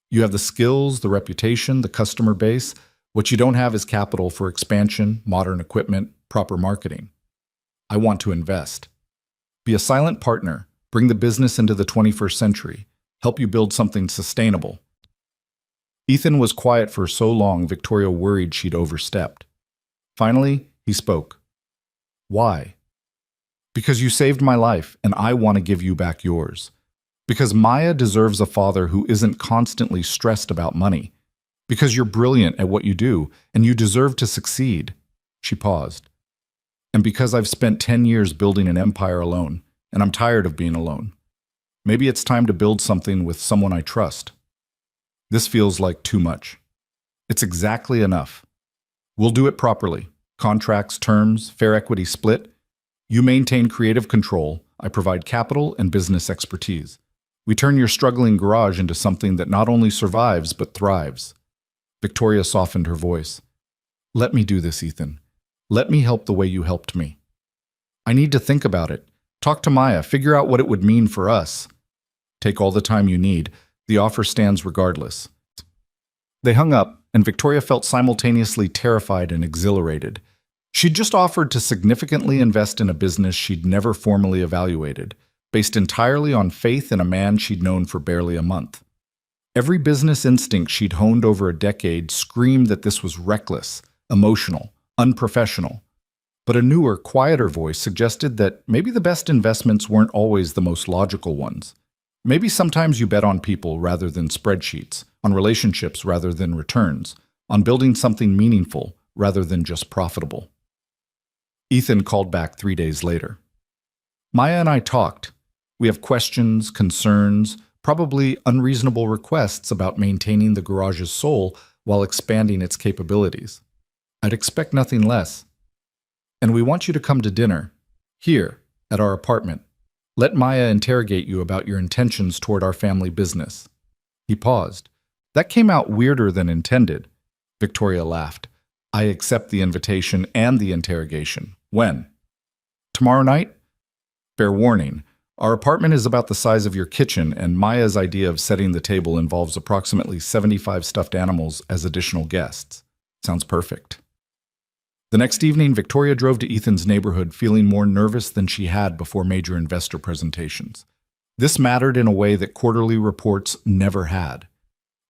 You have the skills, the reputation, the customer base. What you don't have is capital for expansion, modern equipment, proper marketing. I want to invest. Be a silent partner. Bring the business into the 21st century. Help you build something sustainable." Ethan was quiet for so long Victoria worried she'd overstepped. Finally, he spoke. "Why?" "Because you saved my life, and I want to give you back yours. Because Maya deserves a father who isn't constantly stressed about money. Because you're brilliant at what you do, and you deserve to succeed." She paused. "And because I've spent 10 years building an empire alone, and I'm tired of being alone. Maybe it's time to build something with someone I trust. This feels like too much. It's exactly enough." We'll do it properly. Contracts, terms, fair equity split. You maintain creative control. I provide capital and business expertise. We turn your struggling garage into something that not only survives but thrives. Victoria softened her voice. Let me do this, Ethan. Let me help the way you helped me. I need to think about it. Talk to Maya, figure out what it would mean for us. Take all the time you need. The offer stands regardless. They hung up, and Victoria felt simultaneously terrified and exhilarated. She'd just offered to significantly invest in a business she'd never formally evaluated, based entirely on faith in a man she'd known for barely a month. Every business instinct she'd honed over a decade screamed that this was reckless, emotional, unprofessional. But a newer, quieter voice suggested that maybe the best investments weren't always the most logical ones. Maybe sometimes you bet on people rather than spreadsheets, on relationships rather than returns, on building something meaningful rather than just profitable. Ethan called back 3 days later. Maya and I talked. We have questions, concerns, probably unreasonable requests about maintaining the garage's soul while expanding its capabilities. I'd expect nothing less. And we want you to come to dinner, here, at our apartment. Let Maya interrogate you about your intentions toward our family business. He paused. That came out weirder than intended. Victoria laughed. I accept the invitation and the interrogation. When? Tomorrow night? Fair warning. Our apartment is about the size of your kitchen, and Maya's idea of setting the table involves approximately 75 stuffed animals as additional guests. Sounds perfect. The next evening, Victoria drove to Ethan's neighborhood feeling more nervous than she had before major investor presentations. This mattered in a way that quarterly reports never had.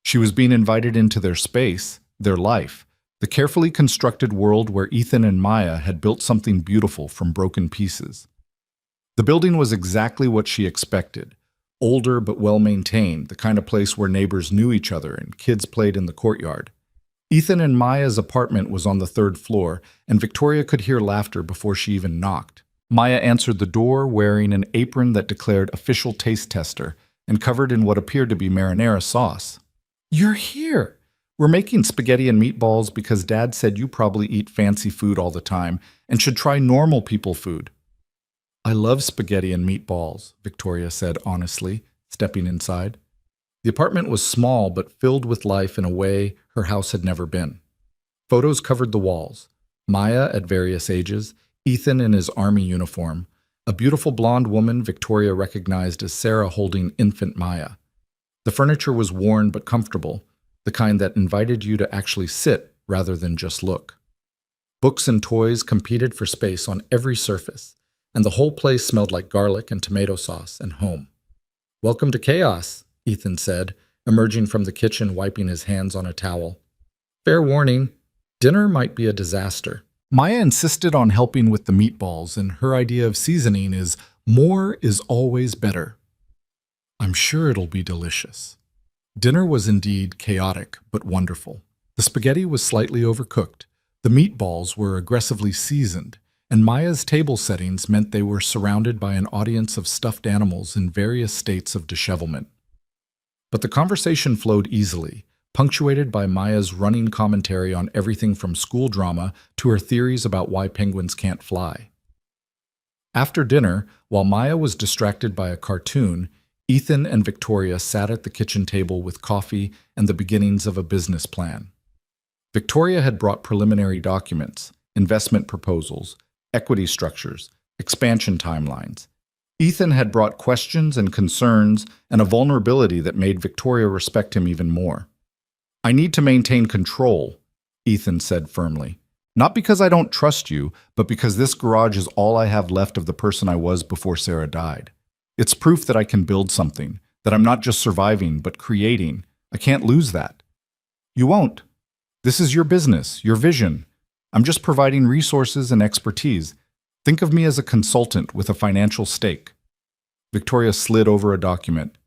She was being invited into their space, their life, the carefully constructed world where Ethan and Maya had built something beautiful from broken pieces. The building was exactly what she expected, older but well-maintained, the kind of place where neighbors knew each other and kids played in the courtyard. Ethan and Maya's apartment was on the 3rd floor, and Victoria could hear laughter before she even knocked. Maya answered the door wearing an apron that declared official taste tester and covered in what appeared to be marinara sauce. You're here! We're making spaghetti and meatballs because Dad said you probably eat fancy food all the time and should try normal people food. I love spaghetti and meatballs, Victoria said honestly, stepping inside. The apartment was small but filled with life in a way her house had never been. Photos covered the walls. Maya at various ages, Ethan in his army uniform, a beautiful blonde woman Victoria recognized as Sarah holding infant Maya. The furniture was worn but comfortable, the kind that invited you to actually sit rather than just look. Books and toys competed for space on every surface, and the whole place smelled like garlic and tomato sauce and home. Welcome to chaos, Ethan said, emerging from the kitchen wiping his hands on a towel. Fair warning, dinner might be a disaster. Maya insisted on helping with the meatballs, and her idea of seasoning is more is always better. I'm sure it'll be delicious. Dinner was indeed chaotic, but wonderful. The spaghetti was slightly overcooked, the meatballs were aggressively seasoned, and Maya's table settings meant they were surrounded by an audience of stuffed animals in various states of dishevelment. But the conversation flowed easily, punctuated by Maya's running commentary on everything from school drama to her theories about why penguins can't fly. After dinner, while Maya was distracted by a cartoon, Ethan and Victoria sat at the kitchen table with coffee and the beginnings of a business plan. Victoria had brought preliminary documents, investment proposals, equity structures, expansion timelines. Ethan had brought questions and concerns and a vulnerability that made Victoria respect him even more. I need to maintain control, Ethan said firmly. Not because I don't trust you, but because this garage is all I have left of the person I was before Sarah died. It's proof that I can build something, that I'm not just surviving, but creating. I can't lose that. You won't. This is your business, your vision. I'm just providing resources and expertise. Think of me as a consultant with a financial stake. Victoria slid over a document.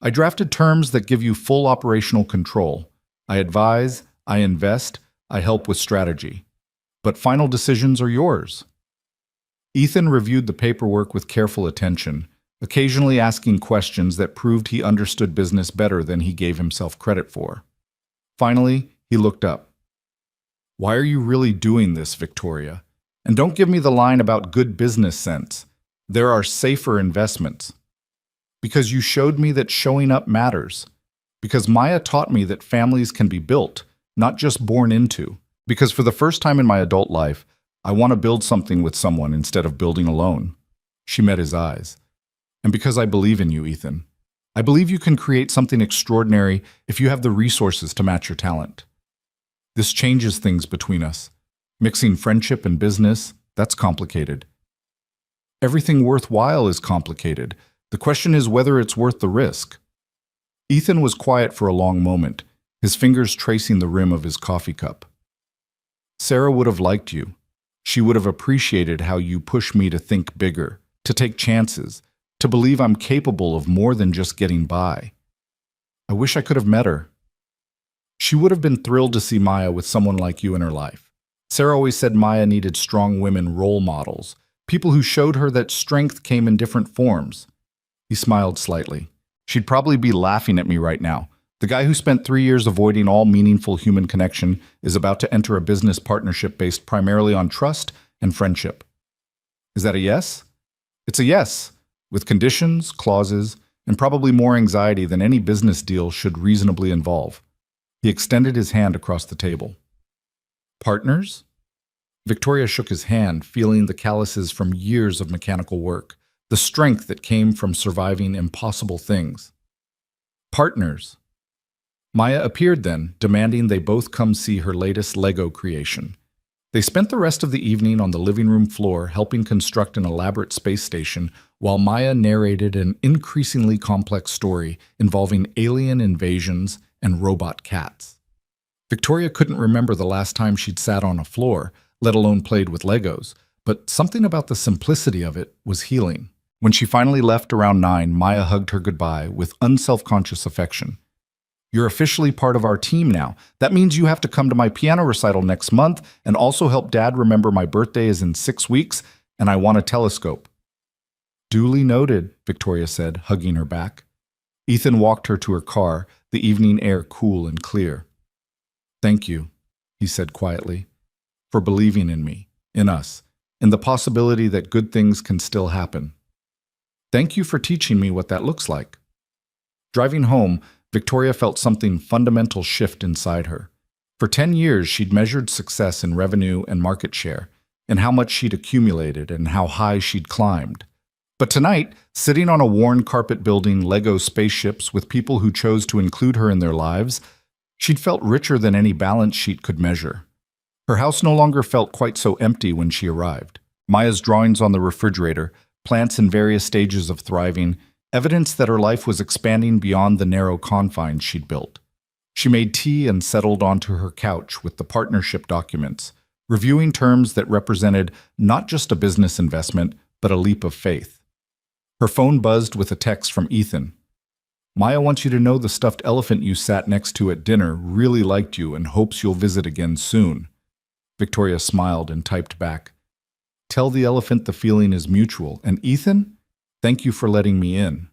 I drafted terms that give you full operational control. I advise, I invest, I help with strategy. But final decisions are yours. Ethan reviewed the paperwork with careful attention, occasionally asking questions that proved he understood business better than he gave himself credit for. Finally, he looked up. Why are you really doing this, Victoria? And don't give me the line about good business sense. There are safer investments. Because you showed me that showing up matters. Because Maya taught me that families can be built, not just born into. Because for the first time in my adult life, I want to build something with someone instead of building alone. She met his eyes. And because I believe in you, Ethan. I believe you can create something extraordinary if you have the resources to match your talent. This changes things between us. Mixing friendship and business, that's complicated. Everything worthwhile is complicated. The question is whether it's worth the risk. Ethan was quiet for a long moment, his fingers tracing the rim of his coffee cup. Sarah would have liked you. She would have appreciated how you push me to think bigger, to take chances, to believe I'm capable of more than just getting by. I wish I could have met her. She would have been thrilled to see Maya with someone like you in her life. Sarah always said Maya needed strong women role models, people who showed her that strength came in different forms. He smiled slightly. She'd probably be laughing at me right now. The guy who spent 3 years avoiding all meaningful human connection is about to enter a business partnership based primarily on trust and friendship. Is that a yes? It's a yes, with conditions, clauses, and probably more anxiety than any business deal should reasonably involve. He extended his hand across the table. Partners? Victoria shook his hand, feeling the calluses from years of mechanical work, the strength that came from surviving impossible things. Partners. Maya appeared then, demanding they both come see her latest Lego creation. They spent the rest of the evening on the living room floor helping construct an elaborate space station while Maya narrated an increasingly complex story involving alien invasions and robot cats. Victoria couldn't remember the last time she'd sat on a floor, let alone played with Legos, but something about the simplicity of it was healing. When she finally left around 9, Maya hugged her goodbye with unselfconscious affection. You're officially part of our team now. That means you have to come to my piano recital next month and also help Dad remember my birthday is in 6 weeks and I want a telescope. Duly noted, Victoria said, hugging her back. Ethan walked her to her car, the evening air cool and clear. Thank you, he said quietly, for believing in me, in us, in the possibility that good things can still happen. Thank you for teaching me what that looks like. Driving home, Victoria felt something fundamental shift inside her. For 10 years, she'd measured success in revenue and market share, and how much she'd accumulated and how high she'd climbed. But tonight, sitting on a worn carpet building Lego spaceships with people who chose to include her in their lives, she'd felt richer than any balance sheet could measure. Her house no longer felt quite so empty when she arrived. Maya's drawings on the refrigerator, plants in various stages of thriving, evidence that her life was expanding beyond the narrow confines she'd built. She made tea and settled onto her couch with the partnership documents, reviewing terms that represented not just a business investment, but a leap of faith. Her phone buzzed with a text from Ethan. Maya wants you to know the stuffed elephant you sat next to at dinner really liked you and hopes you'll visit again soon. Victoria smiled and typed back, Tell the elephant the feeling is mutual, and Ethan, thank you for letting me in.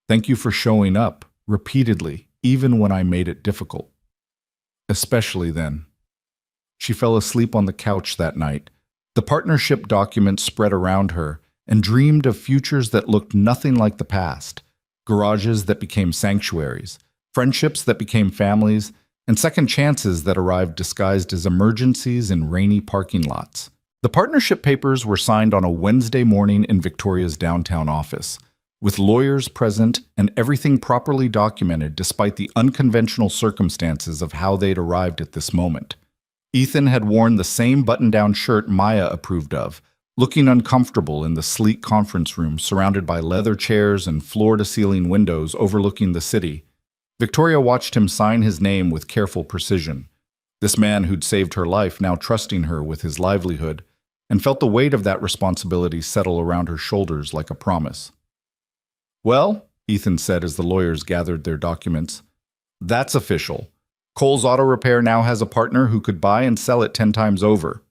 Thank you for showing up, repeatedly, even when I made it difficult. Especially then. She fell asleep on the couch that night. The partnership documents spread around her and dreamed of futures that looked nothing like the past. Garages that became sanctuaries, friendships that became families, and second chances that arrived disguised as emergencies in rainy parking lots. The partnership papers were signed on a Wednesday morning in Victoria's downtown office, with lawyers present and everything properly documented despite the unconventional circumstances of how they'd arrived at this moment. Ethan had worn the same button-down shirt Maya approved of, looking uncomfortable in the sleek conference room surrounded by leather chairs and floor-to-ceiling windows overlooking the city. Victoria watched him sign his name with careful precision. This man who'd saved her life now trusting her with his livelihood, and felt the weight of that responsibility settle around her shoulders like a promise. Well, Ethan said as the lawyers gathered their documents, that's official. Cole's Auto Repair now has a partner who could buy and sell it 10 times over.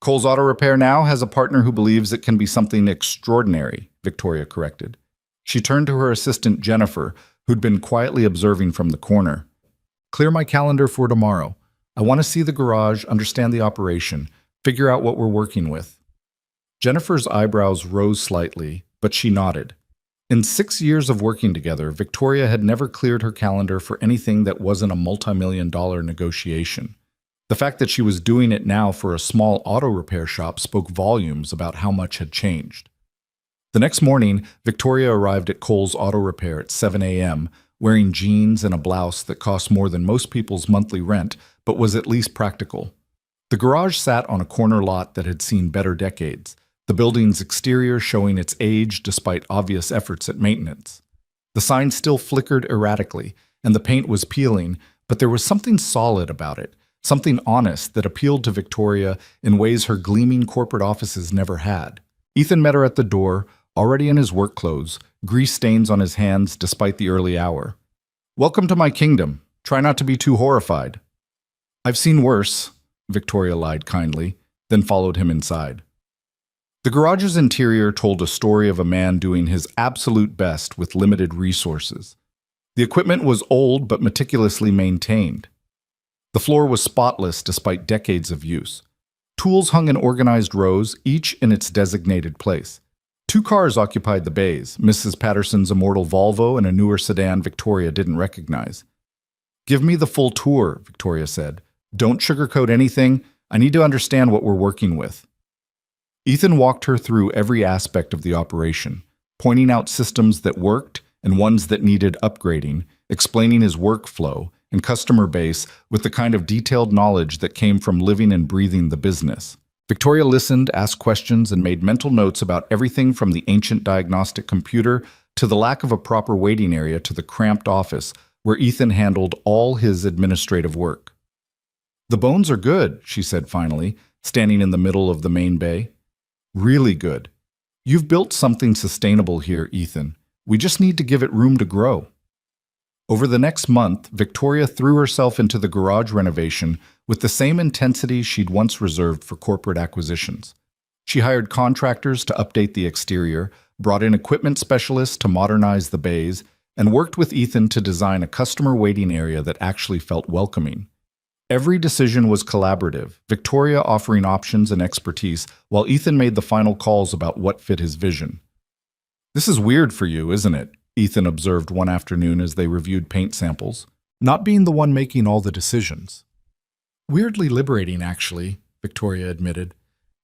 Cole's Auto Repair now has a partner who believes it can be something extraordinary, Victoria corrected. She turned to her assistant Jennifer, who'd been quietly observing from the corner. Clear my calendar for tomorrow. I want to see the garage, understand the operation, figure out what we're working with." Jennifer's eyebrows rose slightly, but she nodded. In 6 years of working together, Victoria had never cleared her calendar for anything that wasn't a multi-million-dollar negotiation. The fact that she was doing it now for a small auto repair shop spoke volumes about how much had changed. The next morning, Victoria arrived at Cole's Auto Repair at 7 a.m., wearing jeans and a blouse that cost more than most people's monthly rent, but was at least practical. The garage sat on a corner lot that had seen better decades, the building's exterior showing its age despite obvious efforts at maintenance. The sign still flickered erratically, and the paint was peeling, but there was something solid about it, something honest that appealed to Victoria in ways her gleaming corporate offices never had. Ethan met her at the door, already in his work clothes, grease stains on his hands despite the early hour. "Welcome to my kingdom. Try not to be too horrified." "I've seen worse," Victoria lied kindly, then followed him inside. The garage's interior told a story of a man doing his absolute best with limited resources. The equipment was old but meticulously maintained. The floor was spotless despite decades of use. Tools hung in organized rows, each in its designated place. 2 cars occupied the bays, Mrs. Patterson's immortal Volvo and a newer sedan Victoria didn't recognize. "Give me the full tour," Victoria said. "Don't sugarcoat anything. I need to understand what we're working with." Ethan walked her through every aspect of the operation, pointing out systems that worked and ones that needed upgrading, explaining his workflow and customer base with the kind of detailed knowledge that came from living and breathing the business. Victoria listened, asked questions, and made mental notes about everything from the ancient diagnostic computer to the lack of a proper waiting area to the cramped office where Ethan handled all his administrative work. "The bones are good," she said finally, standing in the middle of the main bay. "Really good. You've built something sustainable here, Ethan. We just need to give it room to grow." Over the next month, Victoria threw herself into the garage renovation with the same intensity she'd once reserved for corporate acquisitions. She hired contractors to update the exterior, brought in equipment specialists to modernize the bays, and worked with Ethan to design a customer waiting area that actually felt welcoming. Every decision was collaborative, Victoria offering options and expertise, while Ethan made the final calls about what fit his vision. "This is weird for you, isn't it?" Ethan observed one afternoon as they reviewed paint samples, "not being the one making all the decisions." "Weirdly liberating, actually," Victoria admitted.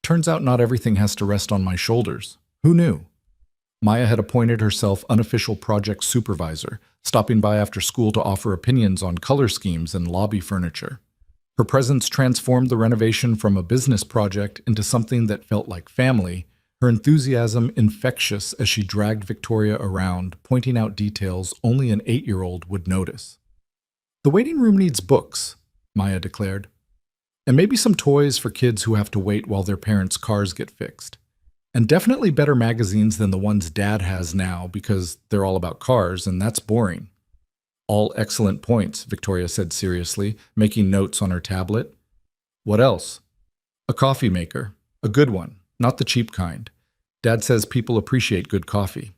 "Turns out not everything has to rest on my shoulders. Who knew?" Maya had appointed herself unofficial project supervisor, stopping by after school to offer opinions on color schemes and lobby furniture. Her presence transformed the renovation from a business project into something that felt like family, her enthusiasm infectious as she dragged Victoria around, pointing out details only an 8-year-old would notice. "The waiting room needs books," Maya declared. "And maybe some toys for kids who have to wait while their parents' cars get fixed. And definitely better magazines than the ones Dad has now because they're all about cars, and that's boring." "All excellent points," Victoria said seriously, making notes on her tablet. "What else?" "A coffee maker. A good one, not the cheap kind. Dad says people appreciate good coffee."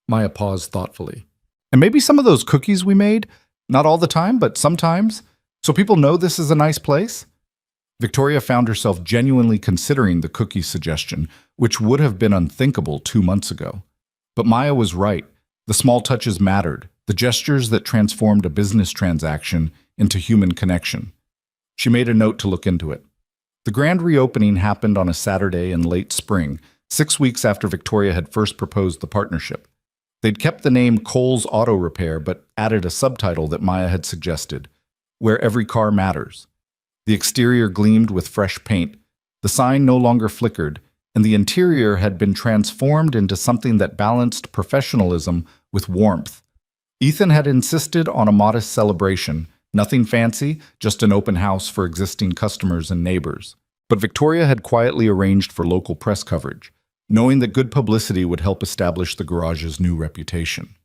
Maya paused thoughtfully. "And maybe some of those cookies we made? Not all the time, but sometimes? So people know this is a nice place?" Victoria found herself genuinely considering the cookie suggestion, which would have been unthinkable 2 months ago. But Maya was right. The small touches mattered, the gestures that transformed a business transaction into human connection. She made a note to look into it. The grand reopening happened on a Saturday in late spring, 6 weeks after Victoria had first proposed the partnership. They'd kept the name Cole's Auto Repair, but added a subtitle that Maya had suggested, "Where Every Car Matters." The exterior gleamed with fresh paint, the sign no longer flickered, and the interior had been transformed into something that balanced professionalism with warmth. Ethan had insisted on a modest celebration, nothing fancy, just an open house for existing customers and neighbors. But Victoria had quietly arranged for local press coverage, knowing that good publicity would help establish the garage's new reputation.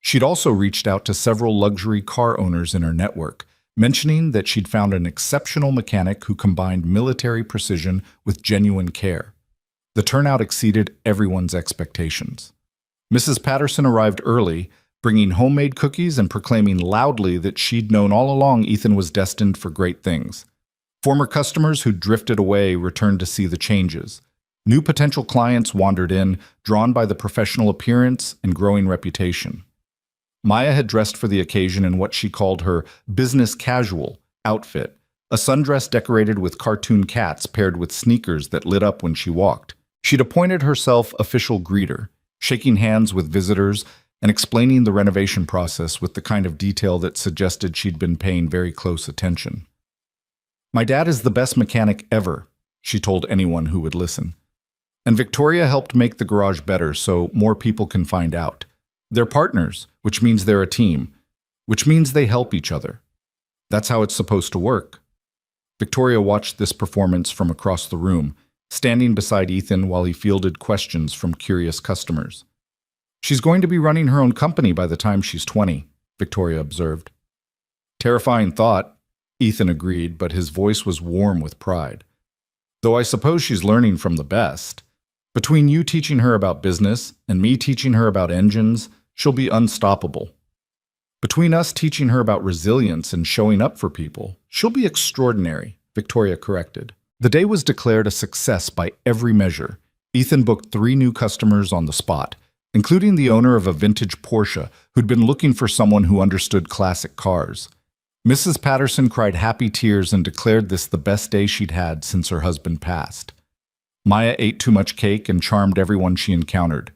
She'd also reached out to several luxury car owners in her network, mentioning that she'd found an exceptional mechanic who combined military precision with genuine care. The turnout exceeded everyone's expectations. Mrs. Patterson arrived early, bringing homemade cookies and proclaiming loudly that she'd known all along Ethan was destined for great things. Former customers who drifted away returned to see the changes. New potential clients wandered in, drawn by the professional appearance and growing reputation. Maya had dressed for the occasion in what she called her business casual outfit, a sundress decorated with cartoon cats paired with sneakers that lit up when she walked. She'd appointed herself official greeter, shaking hands with visitors and explaining the renovation process with the kind of detail that suggested she'd been paying very close attention. "My dad is the best mechanic ever," she told anyone who would listen. "And Victoria helped make the garage better so more people can find out. They're partners, which means they're a team, which means they help each other. That's how it's supposed to work." Victoria watched this performance from across the room, standing beside Ethan while he fielded questions from curious customers. "She's going to be running her own company by the time she's 20, Victoria observed. "Terrifying thought," Ethan agreed, but his voice was warm with pride. "Though I suppose she's learning from the best. Between you teaching her about business and me teaching her about engines, she'll be unstoppable. Between us teaching her about resilience and showing up for people, she'll be extraordinary," Victoria corrected. The day was declared a success by every measure. Ethan booked 3 new customers on the spot, including the owner of a vintage Porsche who'd been looking for someone who understood classic cars. Mrs. Patterson cried happy tears and declared this the best day she'd had since her husband passed. Maya ate too much cake and charmed everyone she encountered.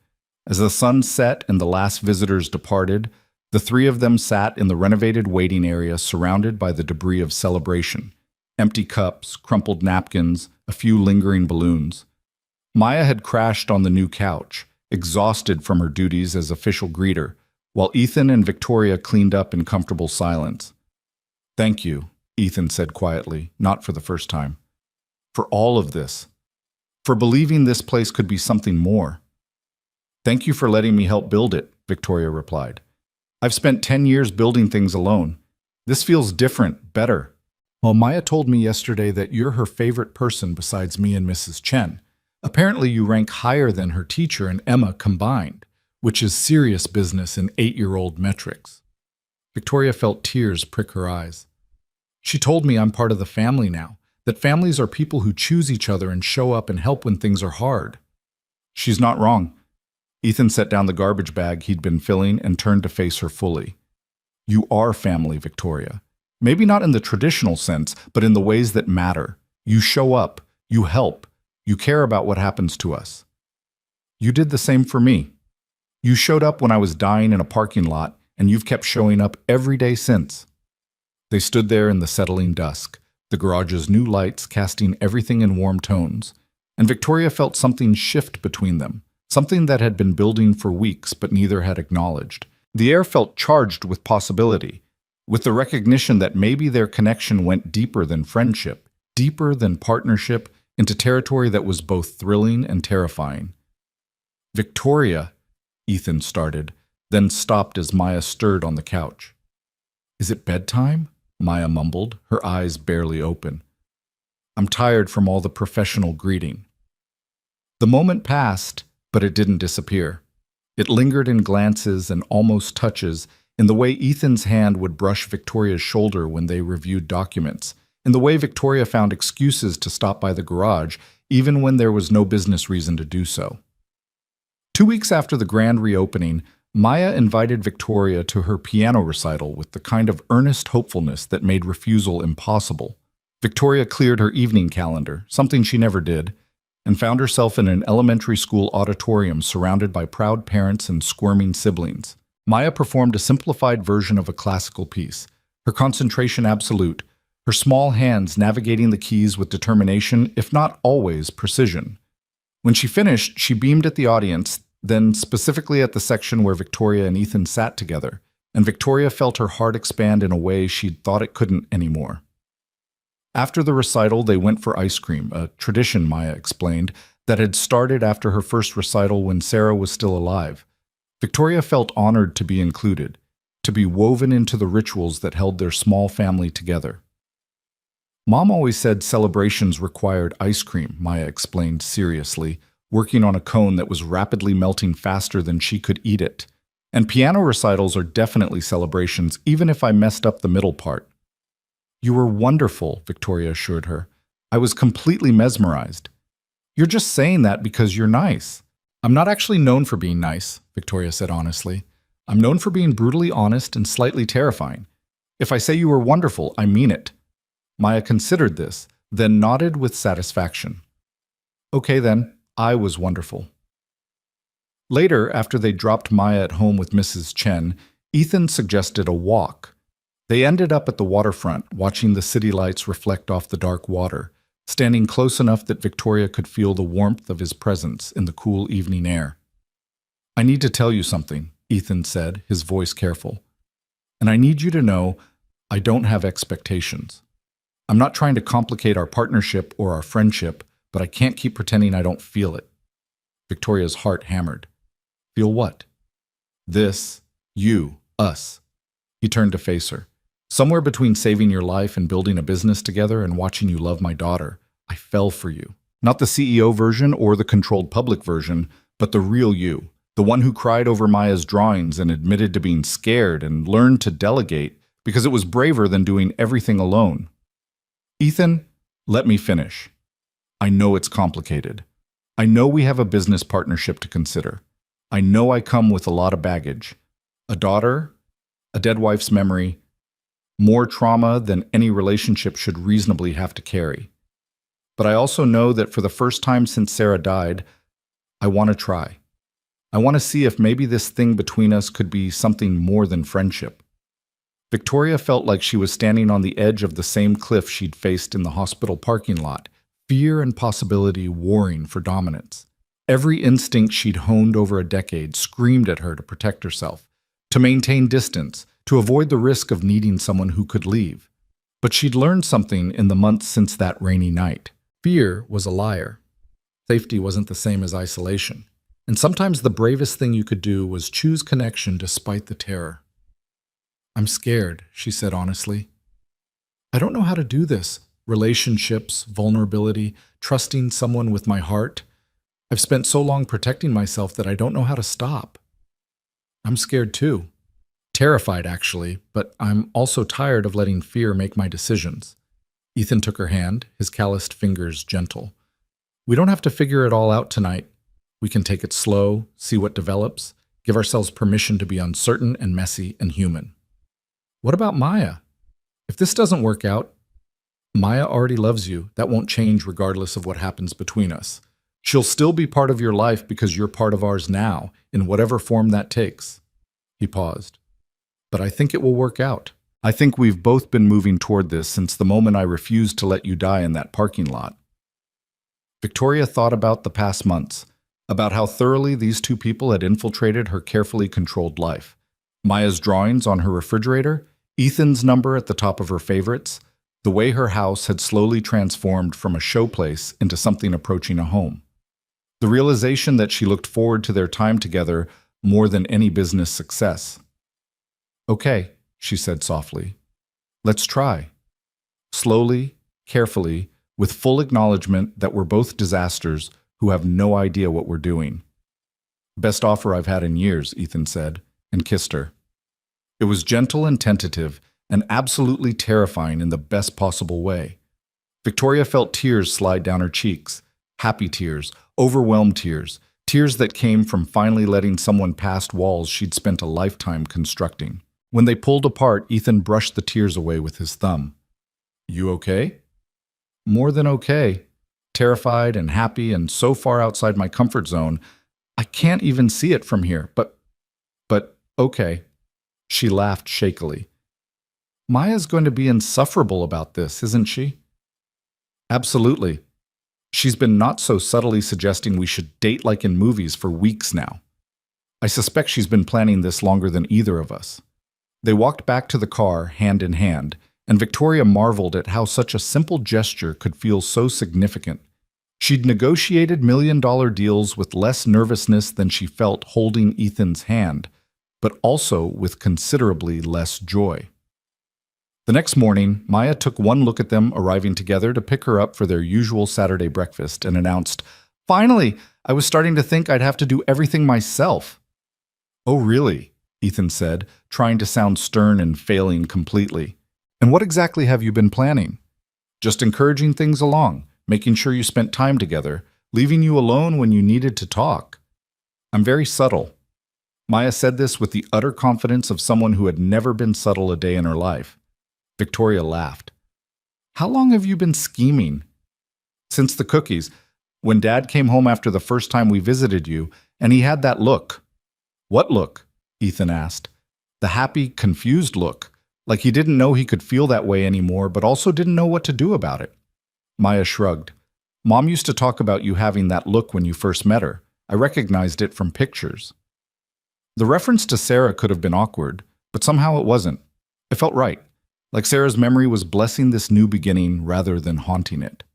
As the sun set and the last visitors departed, the 3 of them sat in the renovated waiting area surrounded by the debris of celebration. Empty cups, crumpled napkins, a few lingering balloons. Maya had crashed on the new couch, exhausted from her duties as official greeter, while Ethan and Victoria cleaned up in comfortable silence. "Thank you," Ethan said quietly, not for the first time. "For all of this. For believing this place could be something more." "Thank you for letting me help build it," Victoria replied. "I've spent 10 years building things alone. This feels different, better." "Well, Maya told me yesterday that you're her favorite person besides me and Mrs. Chen. Apparently you rank higher than her teacher and Emma combined, which is serious business in 8-year-old metrics." Victoria felt tears prick her eyes. "She told me I'm part of the family now, that families are people who choose each other and show up and help when things are hard." "She's not wrong." Ethan set down the garbage bag he'd been filling and turned to face her fully. "You are family, Victoria. Maybe not in the traditional sense, but in the ways that matter. You show up, you help, you care about what happens to us. You did the same for me. You showed up when I was dying in a parking lot, and you've kept showing up every day since." They stood there in the settling dusk, the garage's new lights casting everything in warm tones, and Victoria felt something shift between them, something that had been building for weeks but neither had acknowledged. The air felt charged with possibility, with the recognition that maybe their connection went deeper than friendship, deeper than partnership, into territory that was both thrilling and terrifying. "Victoria," Ethan started, then stopped as Maya stirred on the couch. "Is it bedtime?" Maya mumbled, her eyes barely open. "I'm tired from all the professional greeting." The moment passed, but it didn't disappear. It lingered in glances and almost touches, in the way Ethan's hand would brush Victoria's shoulder when they reviewed documents, in the way Victoria found excuses to stop by the garage, even when there was no business reason to do so. 2 weeks after the grand reopening, Maya invited Victoria to her piano recital with the kind of earnest hopefulness that made refusal impossible. Victoria cleared her evening calendar, something she never did, and found herself in an elementary school auditorium surrounded by proud parents and squirming siblings. Maya performed a simplified version of a classical piece, her concentration absolute, her small hands navigating the keys with determination, if not always precision. When she finished, she beamed at the audience, then specifically at the section where Victoria and Ethan sat together, and Victoria felt her heart expand in a way she'd thought it couldn't anymore. After the recital, they went for ice cream, a tradition, Maya explained, that had started after her first recital when Sarah was still alive. Victoria felt honored to be included, to be woven into the rituals that held their small family together. "Mom always said celebrations required ice cream," Maya explained seriously, working on a cone that was rapidly melting faster than she could eat it. "And piano recitals are definitely celebrations, even if I messed up the middle part." You were wonderful, Victoria assured her. I was completely mesmerized. You're just saying that because you're nice. I'm not actually known for being nice, Victoria said honestly. I'm known for being brutally honest and slightly terrifying. If I say you were wonderful, I mean it. Maya considered this, then nodded with satisfaction. Okay then, I was wonderful. Later, after they dropped Maya at home with Mrs. Chen, Ethan suggested a walk. They ended up at the waterfront, watching the city lights reflect off the dark water, standing close enough that Victoria could feel the warmth of his presence in the cool evening air. I need to tell you something, Ethan said, his voice careful. And I need you to know I don't have expectations. I'm not trying to complicate our partnership or our friendship, but I can't keep pretending I don't feel it. Victoria's heart hammered. Feel what? This, you, us. He turned to face her. Somewhere between saving your life and building a business together and watching you love my daughter, I fell for you. Not the CEO version or the controlled public version, but the real you. The one who cried over Maya's drawings and admitted to being scared and learned to delegate because it was braver than doing everything alone. Ethan, let me finish. I know it's complicated. I know we have a business partnership to consider. I know I come with a lot of baggage. A daughter, a dead wife's memory, more trauma than any relationship should reasonably have to carry. But I also know that for the first time since Sarah died, I want to try. I want to see if maybe this thing between us could be something more than friendship. Victoria felt like she was standing on the edge of the same cliff she'd faced in the hospital parking lot, fear and possibility warring for dominance. Every instinct she'd honed over a decade screamed at her to protect herself, to maintain distance, to avoid the risk of needing someone who could leave. But she'd learned something in the months since that rainy night. Fear was a liar. Safety wasn't the same as isolation. And sometimes the bravest thing you could do was choose connection despite the terror. I'm scared, she said honestly. I don't know how to do this. Relationships, vulnerability, trusting someone with my heart. I've spent so long protecting myself that I don't know how to stop. I'm scared too. Terrified, actually, but I'm also tired of letting fear make my decisions. Ethan took her hand, his calloused fingers gentle. We don't have to figure it all out tonight. We can take it slow, see what develops, give ourselves permission to be uncertain and messy and human. What about Maya? If this doesn't work out, Maya already loves you. That won't change regardless of what happens between us. She'll still be part of your life because you're part of ours now, in whatever form that takes. He paused. But I think it will work out. I think we've both been moving toward this since the moment I refused to let you die in that parking lot. Victoria thought about the past months, about how thoroughly these two people had infiltrated her carefully controlled life. Maya's drawings on her refrigerator, Ethan's number at the top of her favorites, the way her house had slowly transformed from a showplace into something approaching a home. The realization that she looked forward to their time together more than any business success. Okay, she said softly. Let's try. Slowly, carefully, with full acknowledgement that we're both disasters who have no idea what we're doing. Best offer I've had in years, Ethan said, and kissed her. It was gentle and tentative, and absolutely terrifying in the best possible way. Victoria felt tears slide down her cheeks, happy tears, overwhelmed tears, tears that came from finally letting someone past walls she'd spent a lifetime constructing. When they pulled apart, Ethan brushed the tears away with his thumb. You okay? More than okay. Terrified and happy and so far outside my comfort zone, I can't even see it from here, but okay. She laughed shakily. Maya's going to be insufferable about this, isn't she? Absolutely. She's been not so subtly suggesting we should date like in movies for weeks now. I suspect she's been planning this longer than either of us. They walked back to the car, hand in hand, and Victoria marveled at how such a simple gesture could feel so significant. She'd negotiated million-dollar deals with less nervousness than she felt holding Ethan's hand, but also with considerably less joy. The next morning, Maya took one look at them arriving together to pick her up for their usual Saturday breakfast and announced, "Finally, I was starting to think I'd have to do everything myself." "Oh, really?" Ethan said, trying to sound stern and failing completely. And what exactly have you been planning? Just encouraging things along, making sure you spent time together, leaving you alone when you needed to talk. I'm very subtle. Maya said this with the utter confidence of someone who had never been subtle a day in her life. Victoria laughed. How long have you been scheming? Since the cookies, when Dad came home after the first time we visited you, and he had that look. What look? Ethan asked. The happy, confused look, like he didn't know he could feel that way anymore, but also didn't know what to do about it. Maya shrugged. Mom used to talk about you having that look when you first met her. I recognized it from pictures. The reference to Sarah could have been awkward, but somehow it wasn't. It felt right, like Sarah's memory was blessing this new beginning rather than haunting it.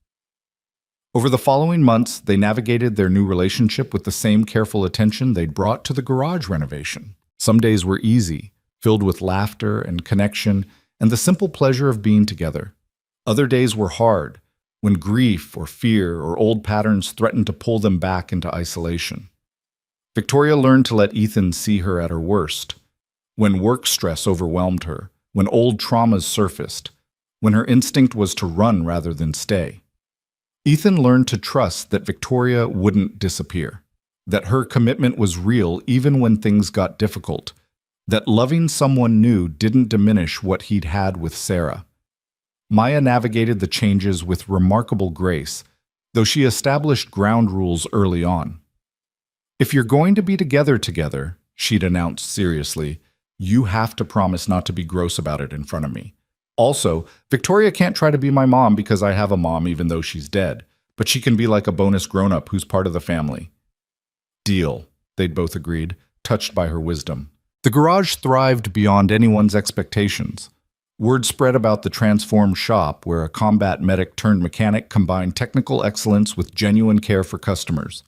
Over the following months, they navigated their new relationship with the same careful attention they'd brought to the garage renovation. Some days were easy, filled with laughter and connection and the simple pleasure of being together. Other days were hard, when grief or fear or old patterns threatened to pull them back into isolation. Victoria learned to let Ethan see her at her worst, when work stress overwhelmed her, when old traumas surfaced, when her instinct was to run rather than stay. Ethan learned to trust that Victoria wouldn't disappear, that her commitment was real even when things got difficult, that loving someone new didn't diminish what he'd had with Sarah. Maya navigated the changes with remarkable grace, though she established ground rules early on. If you're going to be together, she'd announced seriously, you have to promise not to be gross about it in front of me. Also, Victoria can't try to be my mom because I have a mom even though she's dead, but she can be like a bonus grown-up who's part of the family. Deal, they'd both agreed, touched by her wisdom. The garage thrived beyond anyone's expectations. Word spread about the transformed shop where a combat medic turned mechanic combined technical excellence with genuine care for customers.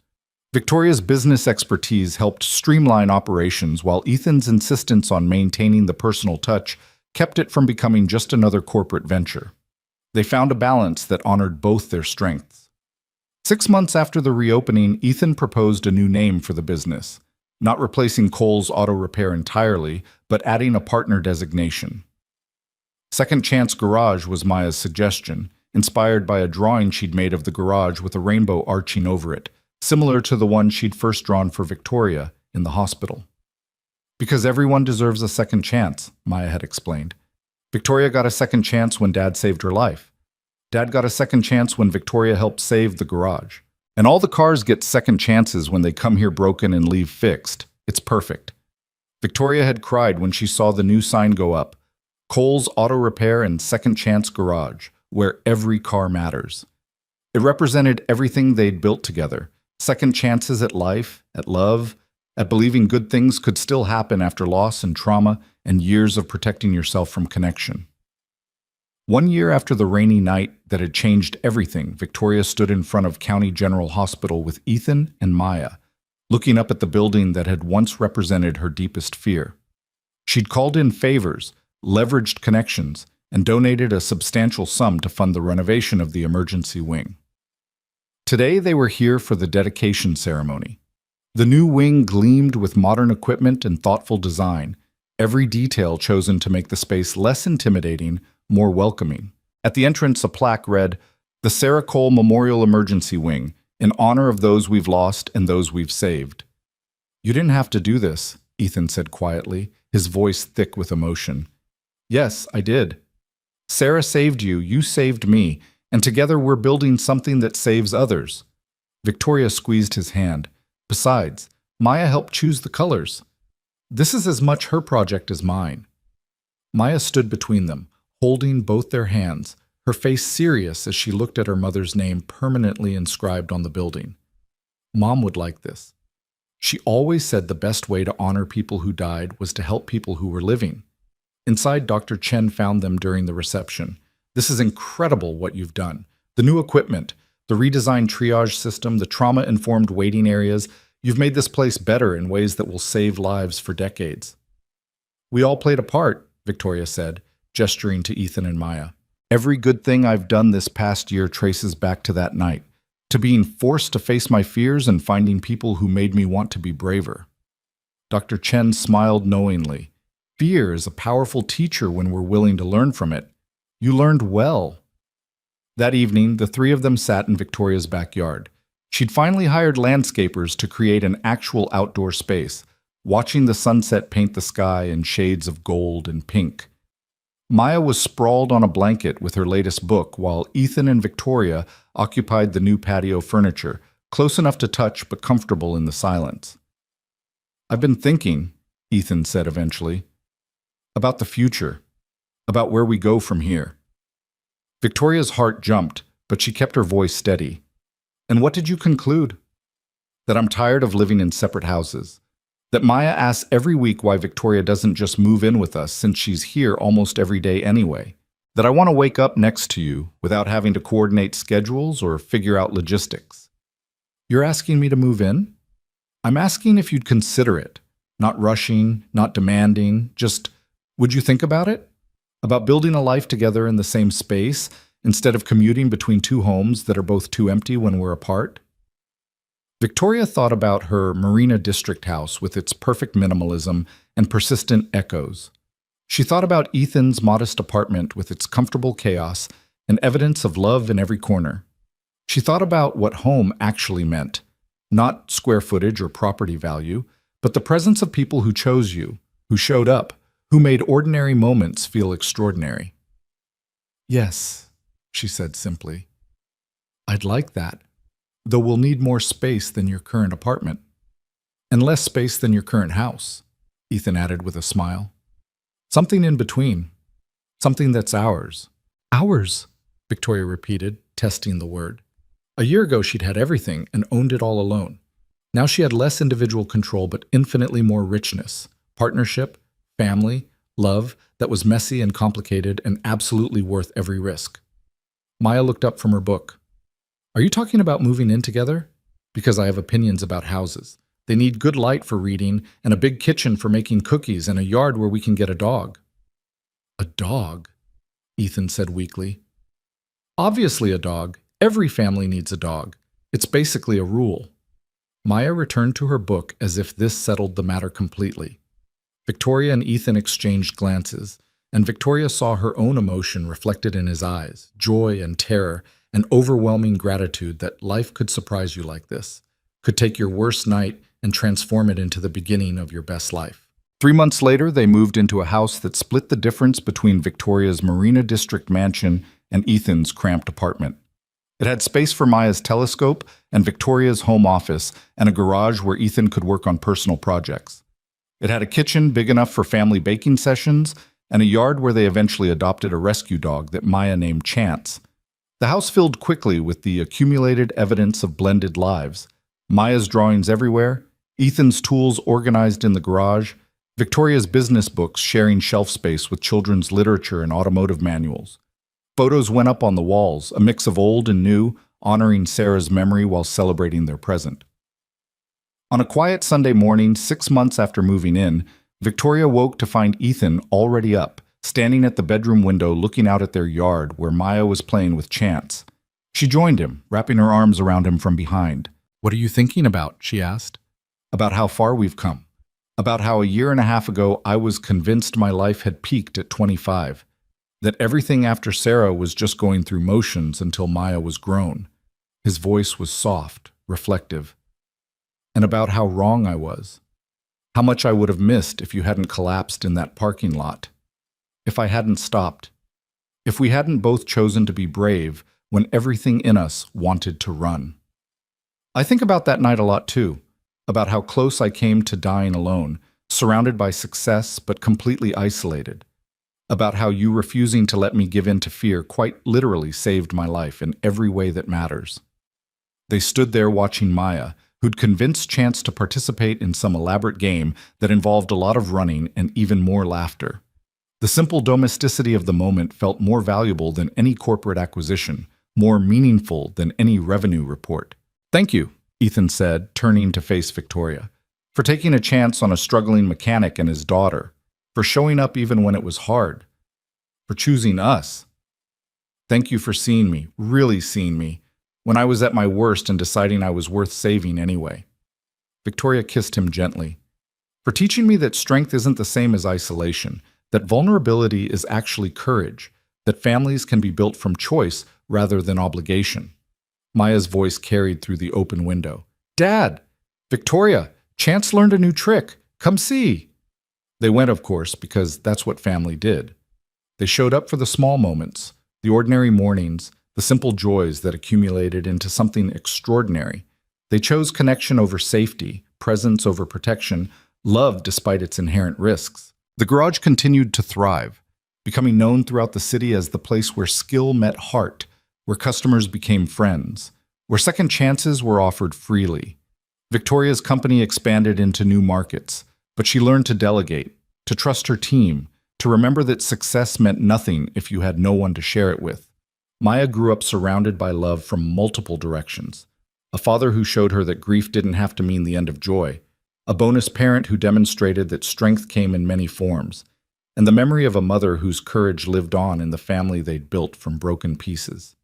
Victoria's business expertise helped streamline operations while Ethan's insistence on maintaining the personal touch kept it from becoming just another corporate venture. They found a balance that honored both their strengths. 6 months after the reopening, Ethan proposed a new name for the business, not replacing Cole's Auto Repair entirely, but adding a partner designation. Second Chance Garage was Maya's suggestion, inspired by a drawing she'd made of the garage with a rainbow arching over it, similar to the one she'd first drawn for Victoria in the hospital. Because everyone deserves a second chance, Maya had explained. Victoria got a second chance when Dad saved her life. Dad got a second chance when Victoria helped save the garage. And all the cars get second chances when they come here broken and leave fixed. It's perfect. Victoria had cried when she saw the new sign go up, Cole's Auto Repair and Second Chance Garage, where every car matters. It represented everything they'd built together, second chances at life, at love, at believing good things could still happen after loss and trauma and years of protecting yourself from connection. 1 year after the rainy night that had changed everything, Victoria stood in front of County General Hospital with Ethan and Maya, looking up at the building that had once represented her deepest fear. She'd called in favors, leveraged connections, and donated a substantial sum to fund the renovation of the emergency wing. Today they were here for the dedication ceremony. The new wing gleamed with modern equipment and thoughtful design, every detail chosen to make the space less intimidating, more welcoming. At the entrance, a plaque read, "The Sarah Cole Memorial Emergency Wing, in honor of those we've lost and those we've saved." "You didn't have to do this," Ethan said quietly, his voice thick with emotion. "Yes, I did. Sarah saved you, you saved me, and together we're building something that saves others." Victoria squeezed his hand. "Besides, Maya helped choose the colors. This is as much her project as mine." Maya stood between them, holding both their hands, her face serious as she looked at her mother's name permanently inscribed on the building. Mom would like this. She always said the best way to honor people who died was to help people who were living. Inside, Dr. Chen found them during the reception. "This is incredible what you've done. The new equipment, the redesigned triage system, the trauma-informed waiting areas, you've made this place better in ways that will save lives for decades." "We all played a part," Victoria said, gesturing to Ethan and Maya. "Every good thing I've done this past year traces back to that night, to being forced to face my fears and finding people who made me want to be braver." Dr. Chen smiled knowingly. "Fear is a powerful teacher when we're willing to learn from it. You learned well. That evening, the three of them sat in Victoria's backyard. She'd finally hired landscapers to create an actual outdoor space, watching the sunset paint the sky in shades of gold and pink. Maya was sprawled on a blanket with her latest book, while Ethan and Victoria occupied the new patio furniture, close enough to touch but comfortable in the silence. "I've been thinking," Ethan said eventually, "about the future, about where we go from here." Victoria's heart jumped, but she kept her voice steady. "And what did you conclude?" "That I'm tired of living in separate houses. That Maya asks every week why Victoria doesn't just move in with us since she's here almost every day anyway. That I want to wake up next to you without having to coordinate schedules or figure out logistics." "You're asking me to move in?" "I'm asking if you'd consider it. Not rushing, not demanding, just, would you think about it? About building a life together in the same space instead of commuting between two homes that are both too empty when we're apart?" Victoria thought about her Marina District house with its perfect minimalism and persistent echoes. She thought about Ethan's modest apartment with its comfortable chaos and evidence of love in every corner. She thought about what home actually meant, not square footage or property value, but the presence of people who chose you, who showed up, who made ordinary moments feel extraordinary. "Yes," she said simply. "I'd like that. Though we'll need more space than your current apartment. And less space than your current house," Ethan added with a smile. "Something in between. Something that's ours." "Ours," Victoria repeated, testing the word. A year ago she'd had everything and owned it all alone. Now she had less individual control but infinitely more richness, partnership, family, love that was messy and complicated and absolutely worth every risk. Maya looked up from her book. "Are you talking about moving in together? Because I have opinions about houses. They need good light for reading, and a big kitchen for making cookies, and a yard where we can get a dog." "A dog?" Ethan said weakly. "Obviously a dog. Every family needs a dog. It's basically a rule." Maya returned to her book as if this settled the matter completely. Victoria and Ethan exchanged glances, and Victoria saw her own emotion reflected in his eyes, joy and terror, and overwhelming gratitude that life could surprise you like this, could take your worst night and transform it into the beginning of your best life. 3 months later, they moved into a house that split the difference between Victoria's Marina District mansion and Ethan's cramped apartment. It had space for Maya's telescope and Victoria's home office and a garage where Ethan could work on personal projects. It had a kitchen big enough for family baking sessions and a yard where they eventually adopted a rescue dog that Maya named Chance. The house filled quickly with the accumulated evidence of blended lives. Maya's drawings everywhere, Ethan's tools organized in the garage, Victoria's business books sharing shelf space with children's literature and automotive manuals. Photos went up on the walls, a mix of old and new, honoring Sarah's memory while celebrating their present. On a quiet Sunday morning, 6 months after moving in, Victoria woke to find Ethan already up, standing at the bedroom window looking out at their yard where Maya was playing with Chance. She joined him, wrapping her arms around him from behind. "What are you thinking about?" she asked. "About how far we've come. About how a year and a half ago I was convinced my life had peaked at 25. That everything after Sarah was just going through motions until Maya was grown." His voice was soft, reflective. "And about how wrong I was. How much I would have missed if you hadn't collapsed in that parking lot. If I hadn't stopped. If we hadn't both chosen to be brave when everything in us wanted to run." I think about that night a lot too, about how close I came to dying alone, surrounded by success but completely isolated. About how you refusing to let me give in to fear quite literally saved my life in every way that matters. They stood there watching Maya, who'd convinced Chance to participate in some elaborate game that involved a lot of running and even more laughter. The simple domesticity of the moment felt more valuable than any corporate acquisition, more meaningful than any revenue report. "Thank you," Ethan said, turning to face Victoria, "for taking a chance on a struggling mechanic and his daughter, for showing up even when it was hard, for choosing us. Thank you for seeing me, really seeing me, when I was at my worst and deciding I was worth saving anyway." Victoria kissed him gently. "For teaching me that strength isn't the same as isolation, that vulnerability is actually courage, that families can be built from choice rather than obligation. Maya's voice carried through the open window. "Dad! Victoria! Chance learned a new trick. Come see!" They went, of course, because that's what family did. They showed up for the small moments, the ordinary mornings, the simple joys that accumulated into something extraordinary. They chose connection over safety, presence over protection, love despite its inherent risks. The garage continued to thrive, becoming known throughout the city as the place where skill met heart, where customers became friends, where second chances were offered freely. Victoria's company expanded into new markets, but she learned to delegate, to trust her team, to remember that success meant nothing if you had no one to share it with. Maya grew up surrounded by love from multiple directions. A father who showed her that grief didn't have to mean the end of joy, a bonus parent who demonstrated that strength came in many forms, and the memory of a mother whose courage lived on in the family they'd built from broken pieces.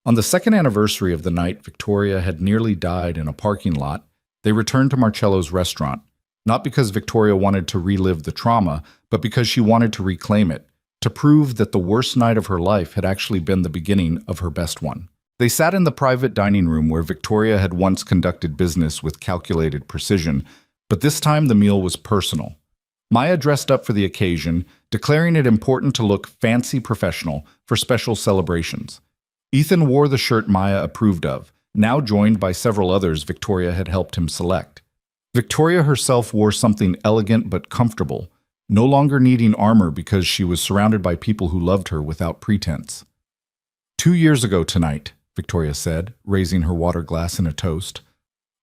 On the second anniversary of the night Victoria had nearly died in a parking lot, they returned to Marcello's restaurant, not because Victoria wanted to relive the trauma, but because she wanted to reclaim it, to prove that the worst night of her life had actually been the beginning of her best one. They sat in the private dining room where Victoria had once conducted business with calculated precision, but this time the meal was personal. Maya dressed up for the occasion, declaring it important to look fancy professional for special celebrations. Ethan wore the shirt Maya approved of, now joined by several others Victoria had helped him select. Victoria herself wore something elegant but comfortable, no longer needing armor because she was surrounded by people who loved her without pretense. 2 years ago tonight, Victoria said, raising her water glass in a toast,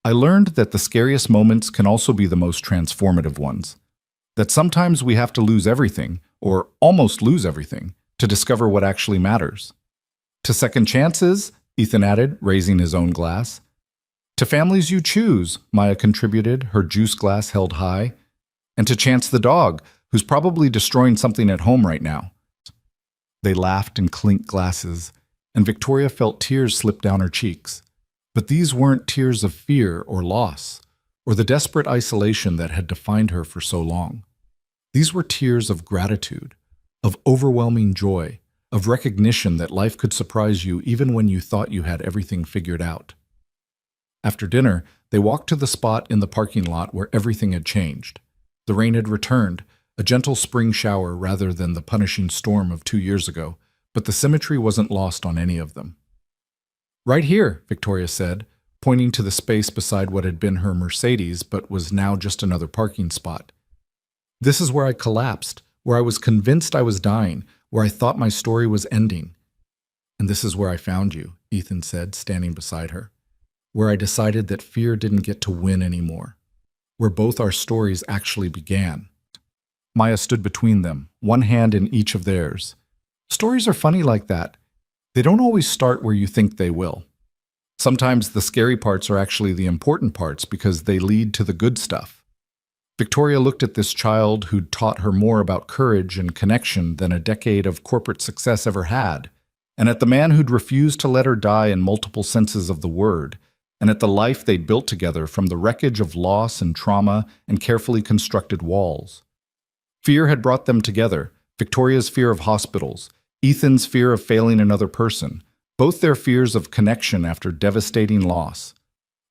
I learned that the scariest moments can also be the most transformative ones. That sometimes we have to lose everything, or almost lose everything, to discover what actually matters. To second chances, Ethan added, raising his own glass. To families you choose, Maya contributed, her juice glass held high. And to Chance the dog, who's probably destroying something at home right now. They laughed and clinked glasses, and Victoria felt tears slip down her cheeks. But these weren't tears of fear or loss, or the desperate isolation that had defined her for so long. These were tears of gratitude, of overwhelming joy, of recognition that life could surprise you even when you thought you had everything figured out. After dinner, they walked to the spot in the parking lot where everything had changed. The rain had returned, a gentle spring shower rather than the punishing storm of 2 years ago, but the symmetry wasn't lost on any of them. Right here, Victoria said, pointing to the space beside what had been her Mercedes but was now just another parking spot. This is where I collapsed, where I was convinced I was dying, where I thought my story was ending. And this is where I found you, Ethan said, standing beside her, where I decided that fear didn't get to win anymore, where both our stories actually began. Maya stood between them, one hand in each of theirs. Stories are funny like that. They don't always start where you think they will. Sometimes the scary parts are actually the important parts because they lead to the good stuff. Victoria looked at this child who'd taught her more about courage and connection than a decade of corporate success ever had, and at the man who'd refused to let her die in multiple senses of the word, and at the life they'd built together from the wreckage of loss and trauma and carefully constructed walls. Fear had brought them together, Victoria's fear of hospitals, Ethan's fear of failing another person, both their fears of connection after devastating loss.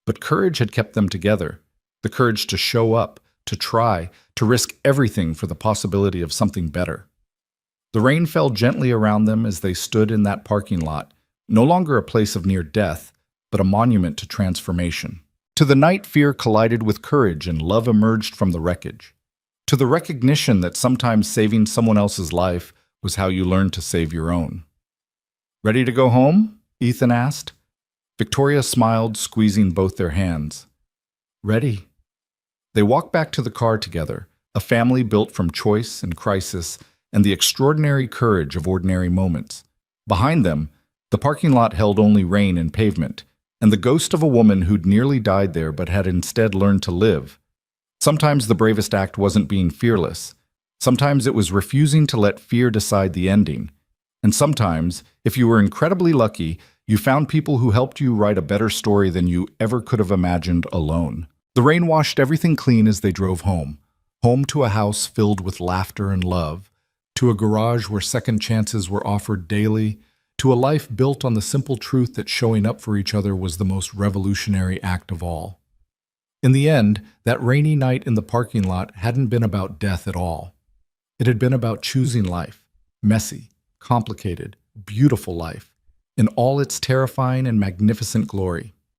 But courage had kept them together, the courage to show up, to try, to risk everything for the possibility of something better. The rain fell gently around them as they stood in that parking lot, no longer a place of near death, but a monument to transformation. To the night, fear collided with courage and love emerged from the wreckage. To the recognition that sometimes saving someone else's life was how you learned to save your own. Ready to go home? Ethan asked. Victoria smiled, squeezing both their hands. Ready. They walked back to the car together, a family built from choice and crisis and the extraordinary courage of ordinary moments. Behind them, the parking lot held only rain and pavement, and the ghost of a woman who'd nearly died there but had instead learned to live. Sometimes the bravest act wasn't being fearless. Sometimes it was refusing to let fear decide the ending. And sometimes, if you were incredibly lucky, you found people who helped you write a better story than you ever could have imagined alone. The rain washed everything clean as they drove home to a house filled with laughter and love, to a garage where second chances were offered daily, to a life built on the simple truth that showing up for each other was the most revolutionary act of all. In the end, that rainy night in the parking lot hadn't been about death at all. It had been about choosing life, messy, complicated, beautiful life, in all its terrifying and magnificent glory.